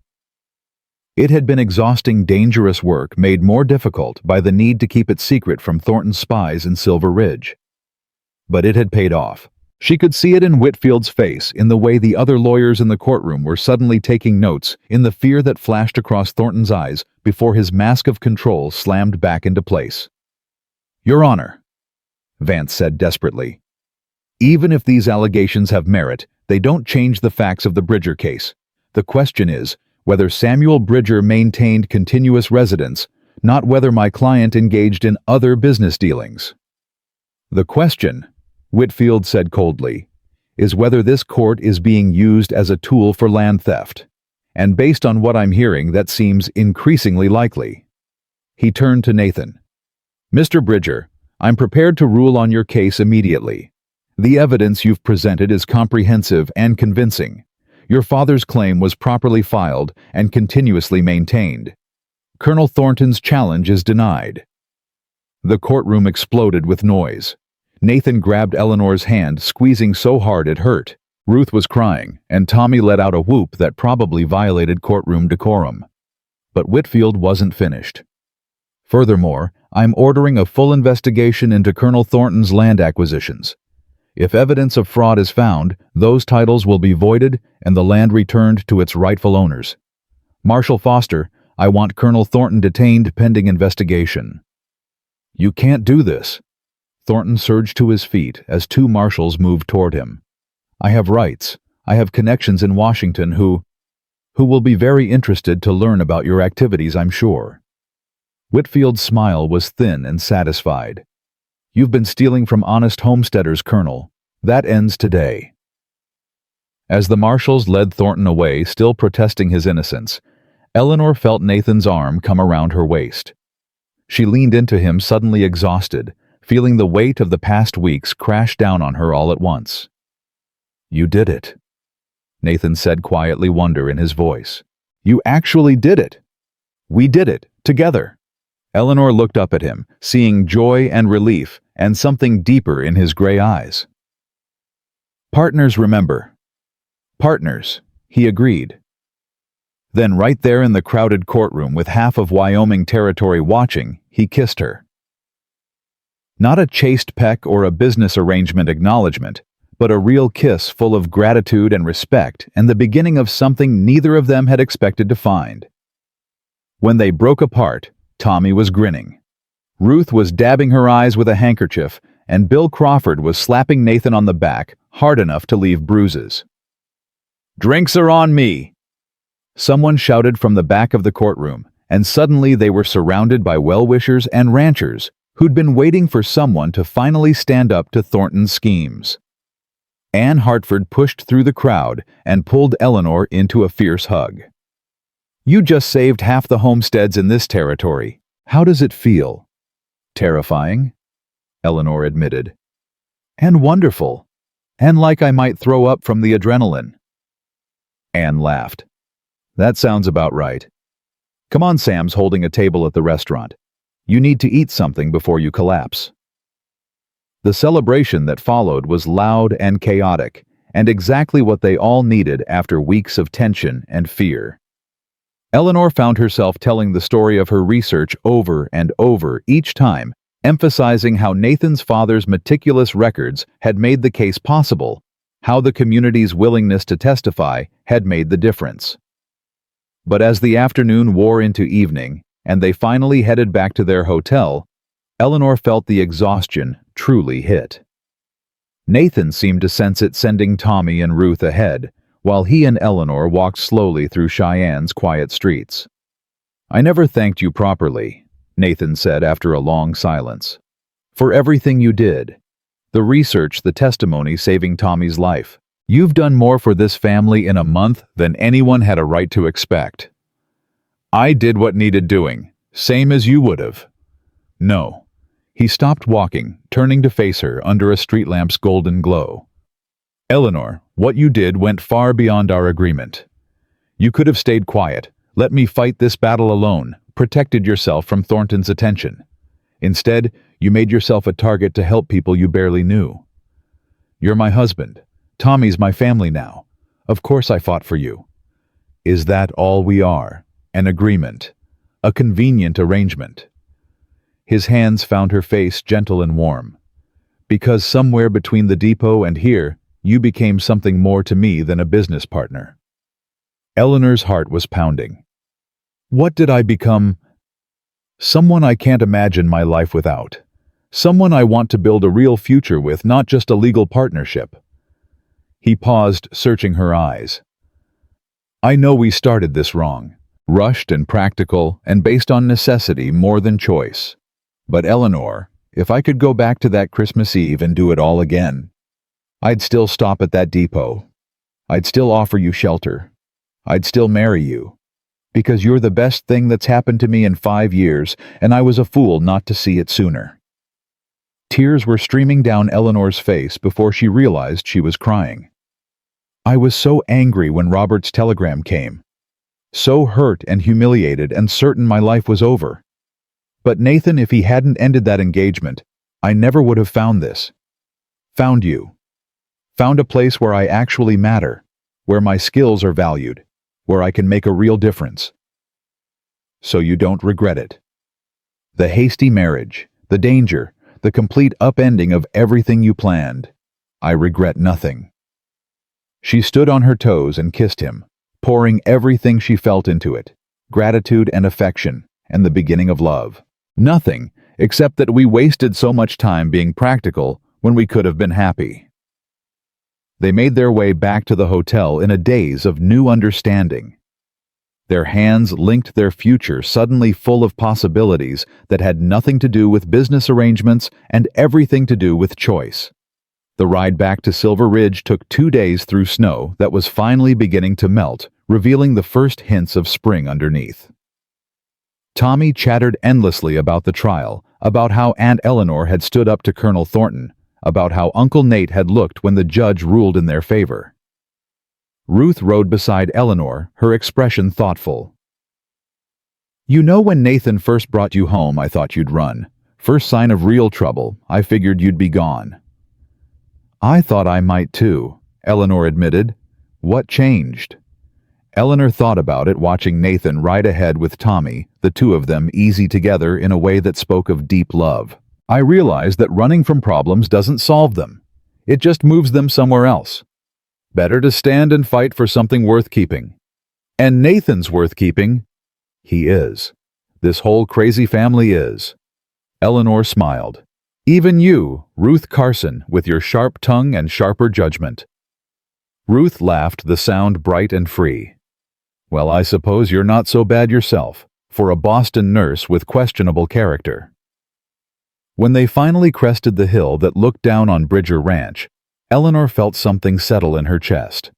It had been exhausting, dangerous work made more difficult by the need to keep it secret from Thornton's spies in Silver Ridge. But it had paid off. She could see it in Whitfield's face, in the way the other lawyers in the courtroom were suddenly taking notes, in the fear that flashed across Thornton's eyes before his mask of control slammed back into place. "Your Honor," Vance said desperately, "even if these allegations have merit, they don't change the facts of the Bridger case. The question is whether Samuel Bridger maintained continuous residence, not whether my client engaged in other business dealings." "The question," Whitfield said coldly, "is whether this court is being used as a tool for land theft. And based on what I'm hearing, that seems increasingly likely." He turned to Nathan. "Mr. Bridger, I'm prepared to rule on your case immediately. The evidence you've presented is comprehensive and convincing. Your father's claim was properly filed and continuously maintained. Colonel Thornton's challenge is denied." The courtroom exploded with noise. Nathan grabbed Eleanor's hand, squeezing so hard it hurt. Ruth was crying, and Tommy let out a whoop that probably violated courtroom decorum. But Whitfield wasn't finished. "Furthermore, I'm ordering a full investigation into Colonel Thornton's land acquisitions. If evidence of fraud is found, those titles will be voided and the land returned to its rightful owners. Marshal Foster, I want Colonel Thornton detained pending investigation." "You can't do this." Thornton surged to his feet as two marshals moved toward him. "I have rights. I have connections in Washington who will be very interested to learn about your activities, I'm sure." Whitfield's smile was thin and satisfied. "You've been stealing from honest homesteaders, Colonel. That ends today." As the marshals led Thornton away, still protesting his innocence, Eleanor felt Nathan's arm come around her waist. She leaned into him, suddenly exhausted, feeling the weight of the past weeks crash down on her all at once. "You did it," Nathan said quietly, wonder in his voice. "You actually did it. We did it, together." Eleanor looked up at him, seeing joy and relief and something deeper in his gray eyes. "Partners, remember." "Partners," he agreed. Then right there in the crowded courtroom with half of Wyoming territory watching, he kissed her. Not a chaste peck or a business arrangement acknowledgement, but a real kiss full of gratitude and respect, and the beginning of something neither of them had expected to find. When they broke apart, Tommy was grinning. Ruth was dabbing her eyes with a handkerchief, and Bill Crawford was slapping Nathan on the back, hard enough to leave bruises. "Drinks are on me!" Someone shouted from the back of the courtroom, and suddenly they were surrounded by well-wishers and ranchers who'd been waiting for someone to finally stand up to Thornton's schemes. Anne Hartford pushed through the crowd and pulled Eleanor into a fierce hug. "You just saved half the homesteads in this territory. How does it feel?" "Terrifying," Eleanor admitted. "And wonderful. And like I might throw up from the adrenaline." Anne laughed. "That sounds about right. Come on, Sam's holding a table at the restaurant. You need to eat something before you collapse." The celebration that followed was loud and chaotic, and exactly what they all needed after weeks of tension and fear. Eleanor found herself telling the story of her research over and over each time, emphasizing how Nathan's father's meticulous records had made the case possible, how the community's willingness to testify had made the difference. But as the afternoon wore into evening, and they finally headed back to their hotel, Eleanor felt the exhaustion truly hit. Nathan seemed to sense it, sending Tommy and Ruth ahead, while he and Eleanor walked slowly through Cheyenne's quiet streets. "I never thanked you properly," Nathan said after a long silence, "for everything you did. The research, the testimony saving Tommy's life. You've done more for this family in a month than anyone had a right to expect." "I did what needed doing, same as you would have." "No." He stopped walking, turning to face her under a street lamp's golden glow. "Eleanor, what you did went far beyond our agreement. You could have stayed quiet, let me fight this battle alone, protected yourself from Thornton's attention. Instead, you made yourself a target to help people you barely knew. You're my husband. Tommy's my family now. Of course I fought for you. Is that all we are? An agreement? A convenient arrangement? His hands found her face gentle and warm. Because somewhere between the depot and here, you became something more to me than a business partner. Eleanor's heart was pounding. What did I become? Someone I can't imagine my life without. Someone I want to build a real future with, not just a legal partnership. He paused, searching her eyes. I know we started this wrong. Rushed and practical, and based on necessity more than choice. But Eleanor, if I could go back to that Christmas Eve and do it all again, I'd still stop at that depot. I'd still offer you shelter. I'd still marry you. Because you're the best thing that's happened to me in 5 years, and I was a fool not to see it sooner. Tears were streaming down Eleanor's face before she realized she was crying. I was so angry when Robert's telegram came. So hurt and humiliated and certain my life was over. But Nathan, if he hadn't ended that engagement, I never would have found this. Found you. Found a place where I actually matter, where my skills are valued, where I can make a real difference. So you don't regret it. The hasty marriage, the danger, the complete upending of everything you planned. I regret nothing. She stood on her toes and kissed him, pouring everything she felt into it, gratitude and affection, and the beginning of love. Nothing, except that we wasted so much time being practical when we could have been happy. They made their way back to the hotel in a daze of new understanding. Their hands linked their future suddenly full of possibilities that had nothing to do with business arrangements and everything to do with choice. The ride back to Silver Ridge took 2 days through snow that was finally beginning to melt, revealing the first hints of spring underneath. Tommy chattered endlessly about the trial, about how Aunt Eleanor had stood up to Colonel Thornton, about how Uncle Nate had looked when the judge ruled in their favor. Ruth rode beside Eleanor, her expression thoughtful. You know, when Nathan first brought you home, I thought you'd run. First sign of real trouble, I figured you'd be gone. I thought I might too, Eleanor admitted. What changed? Eleanor thought about it, watching Nathan ride ahead with Tommy, the two of them easy together in a way that spoke of deep love. I realized that running from problems doesn't solve them. It just moves them somewhere else. Better to stand and fight for something worth keeping. And Nathan's worth keeping. He is. This whole crazy family is. Eleanor smiled. Even you, Ruth Carson, with your sharp tongue and sharper judgment. Ruth laughed, the sound bright and free. Well, I suppose you're not so bad yourself, for a Boston nurse with questionable character. When they finally crested the hill that looked down on Bridger Ranch, Eleanor felt something settle in her chest.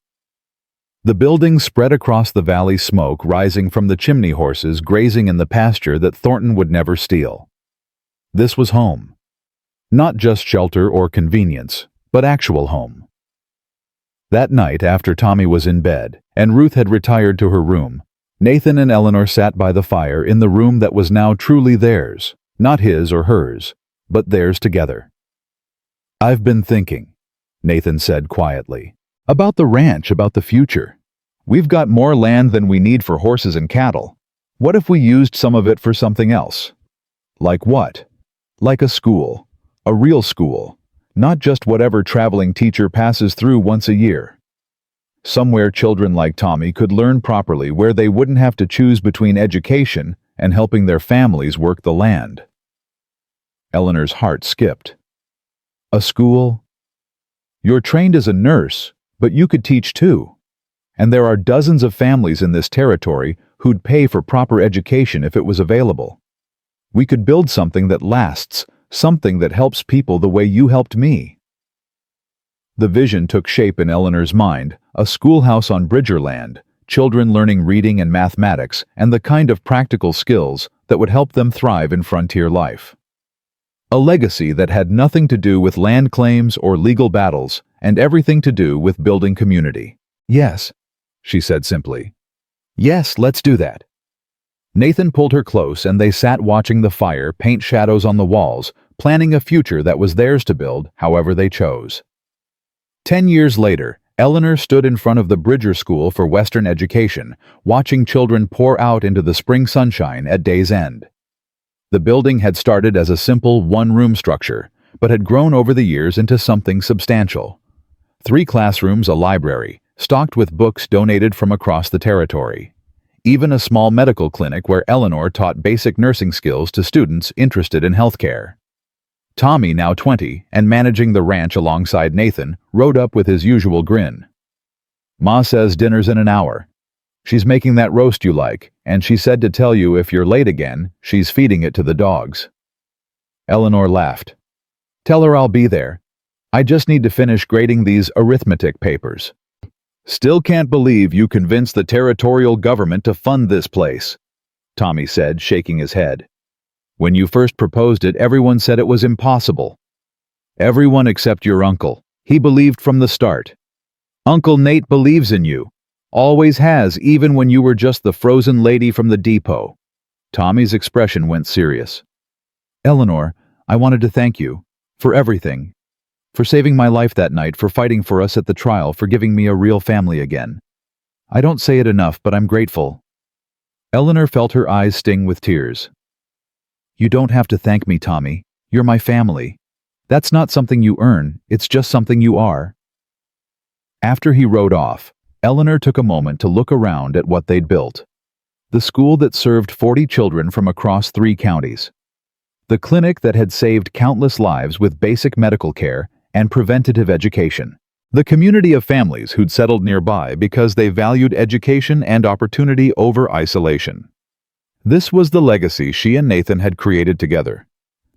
The buildings spread across the valley, smoke rising from the chimney horses grazing in the pasture that Thornton would never steal. This was home. Not just shelter or convenience, but actual home. That night, after Tommy was in bed and Ruth had retired to her room, Nathan and Eleanor sat by the fire in the room that was now truly theirs, not his or hers, but theirs together. I've been thinking, Nathan said quietly, about the ranch, about the future. We've got more land than we need for horses and cattle. What if we used some of it for something else? Like what? Like a school, a real school. Not just whatever traveling teacher passes through once a year. Somewhere children like Tommy could learn properly, where they wouldn't have to choose between education and helping their families work the land. Eleanor's heart skipped. A school? You're trained as a nurse, but you could teach too. And there are dozens of families in this territory who'd pay for proper education if it was available. We could build something that lasts, something that helps people the way you helped me. The vision took shape in Eleanor's mind, a schoolhouse on Bridger land, children learning reading and mathematics and the kind of practical skills that would help them thrive in frontier life. A legacy that had nothing to do with land claims or legal battles and everything to do with building community. Yes, she said simply. Yes, let's do that. Nathan pulled her close and they sat watching the fire paint shadows on the walls, planning a future that was theirs to build however they chose. 10 years later, Eleanor stood in front of the Bridger School for Western Education, watching children pour out into the spring sunshine at day's end. The building had started as a simple one-room structure, but had grown over the years into something substantial. 3 classrooms, a library, stocked with books donated from across the territory. Even a small medical clinic where Eleanor taught basic nursing skills to students interested in healthcare. Tommy, now 20 and managing the ranch alongside Nathan, rode up with his usual grin. "Ma says dinner's in an hour. She's making that roast you like, and she said to tell you if you're late again, she's feeding it to the dogs." Eleanor laughed. "Tell her I'll be there. I just need to finish grading these arithmetic papers." "Still can't believe you convinced the territorial government to fund this place," Tommy said, shaking his head. "When you first proposed it, everyone said it was impossible." "Everyone except your uncle. He believed from the start. Uncle Nate believes in you. Always has, even when you were just the frozen lady from the depot." Tommy's expression went serious. "Eleanor, I wanted to thank you. For everything. For saving my life that night, for fighting for us at the trial, for giving me a real family again. I don't say it enough, but I'm grateful." Eleanor felt her eyes sting with tears. "You don't have to thank me, Tommy. You're my family. That's not something you earn, it's just something you are." After he rode off, Eleanor took a moment to look around at what they'd built. The school that served 40 children from across 3 counties. The clinic that had saved countless lives with basic medical care and preventative education. The community of families who'd settled nearby because they valued education and opportunity over isolation. This was the legacy she and Nathan had created together.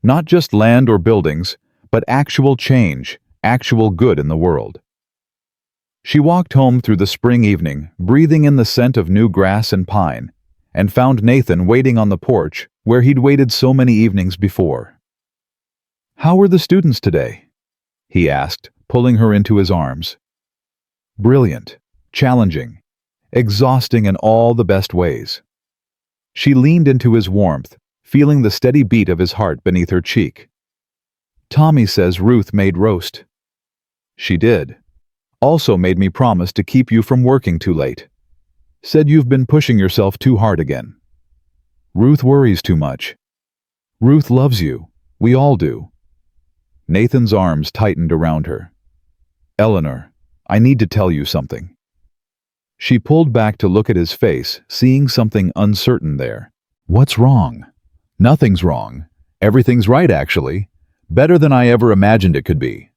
Not just land or buildings, but actual change, actual good in the world. She walked home through the spring evening, breathing in the scent of new grass and pine, and found Nathan waiting on the porch where he'd waited so many evenings before. "How were the students today?" he asked, pulling her into his arms. "Brilliant, challenging, exhausting in all the best ways." She leaned into his warmth, feeling the steady beat of his heart beneath her cheek. "Tommy says Ruth made roast." "She did. Also made me promise to keep you from working too late. Said you've been pushing yourself too hard again. Ruth worries too much. Ruth loves you. We all do." Nathan's arms tightened around her. "Eleanor, I need to tell you something." She pulled back to look at his face, seeing something uncertain there. "What's wrong?" "Nothing's wrong. Everything's right, actually. Better than I ever imagined it could be."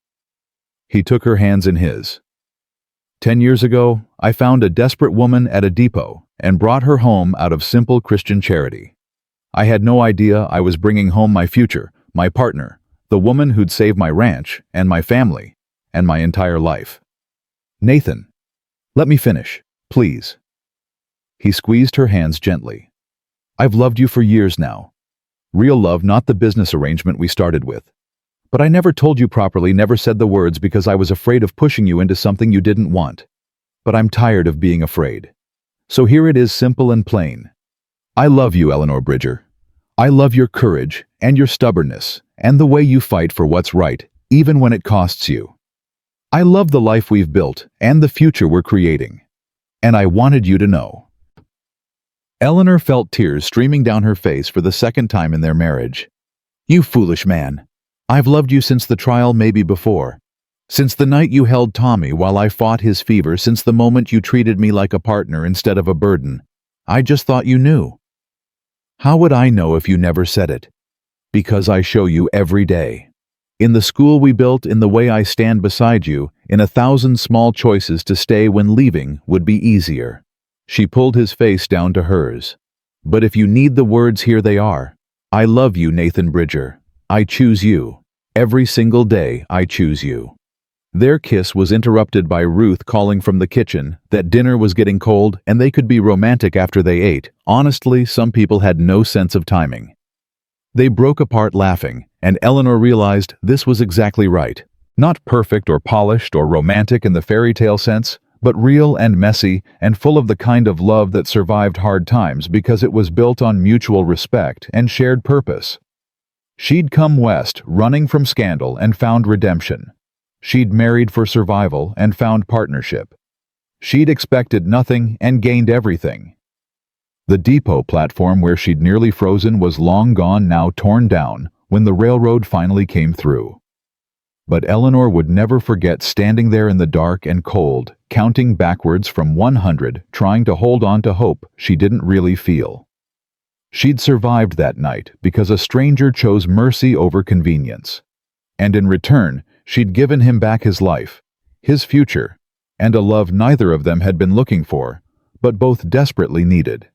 He took her hands in his. 10 years ago, I found a desperate woman at a depot and brought her home out of simple Christian charity. I had no idea I was bringing home my future, my partner, the woman who'd save my ranch and my family and my entire life." "Nathan, let me finish, please." He squeezed her hands gently. "I've loved you for years now. Real love, not the business arrangement we started with. But I never told you properly, never said the words because I was afraid of pushing you into something you didn't want. But I'm tired of being afraid. So here it is, simple and plain. I love you, Eleanor Bridger. I love your courage and your stubbornness and the way you fight for what's right, even when it costs you. I love the life we've built and the future we're creating. And I wanted you to know." Eleanor felt tears streaming down her face for the second time in their marriage. "You foolish man. I've loved you since the trial, maybe before. Since the night you held Tommy while I fought his fever, since the moment you treated me like a partner instead of a burden. I just thought you knew." "How would I know if you never said it? Because I show you every day. In the school we built, in the way I stand beside you, in 1,000 small choices to stay when leaving would be easier." She pulled his face down to hers. "But if you need the words, here they are. I love you, Nathan Bridger. I choose you. Every single day, I choose you." Their kiss was interrupted by Ruth calling from the kitchen that dinner was getting cold and they could be romantic after they ate. Honestly, some people had no sense of timing. They broke apart laughing, and Eleanor realized this was exactly right. Not perfect or polished or romantic in the fairy tale sense, but real and messy and full of the kind of love that survived hard times because it was built on mutual respect and shared purpose. She'd come west, running from scandal, and found redemption. She'd married for survival and found partnership. She'd expected nothing and gained everything. The depot platform where she'd nearly frozen was long gone, now torn down, when the railroad finally came through. But Eleanor would never forget standing there in the dark and cold, counting backwards from 100, trying to hold on to hope she didn't really feel. She'd survived that night because a stranger chose mercy over convenience. And in return, she'd given him back his life, his future, and a love neither of them had been looking for, but both desperately needed.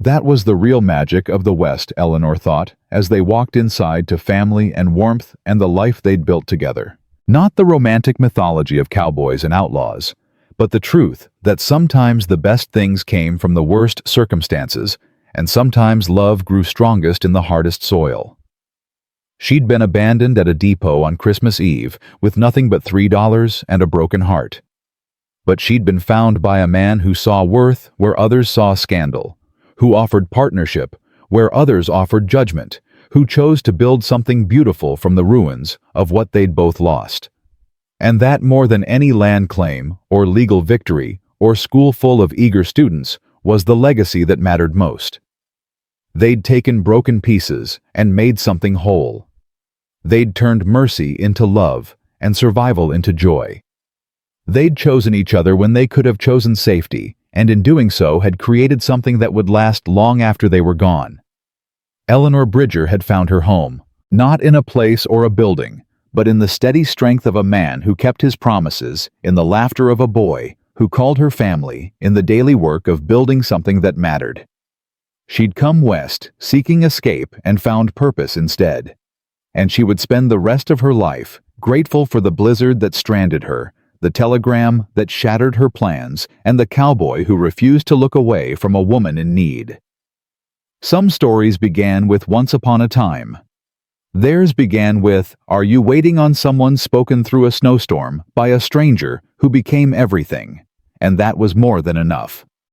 That was the real magic of the West, Eleanor thought, as they walked inside to family and warmth and the life they'd built together. Not the romantic mythology of cowboys and outlaws, but the truth that sometimes the best things came from the worst circumstances, and sometimes love grew strongest in the hardest soil. She'd been abandoned at a depot on Christmas Eve with nothing but $3 and a broken heart. But she'd been found by a man who saw worth where others saw scandal, who offered partnership where others offered judgment, who chose to build something beautiful from the ruins of what they'd both lost. And that, more than any land claim or legal victory or school full of eager students, was the legacy that mattered most. They'd taken broken pieces and made something whole. They'd turned mercy into love and survival into joy. They'd chosen each other when they could have chosen safety, and in doing so had created something that would last long after they were gone. Eleanor Bridger had found her home, not in a place or a building, but in the steady strength of a man who kept his promises, in the laughter of a boy who called her family, in the daily work of building something that mattered. She'd come west, seeking escape, and found purpose instead. And she would spend the rest of her life grateful for the blizzard that stranded her, the telegram that shattered her plans, and the cowboy who refused to look away from a woman in need. Some stories began with "Once upon a time." Theirs began with "Are you waiting on someone?" spoken through a snowstorm by a stranger who became everything, and that was more than enough.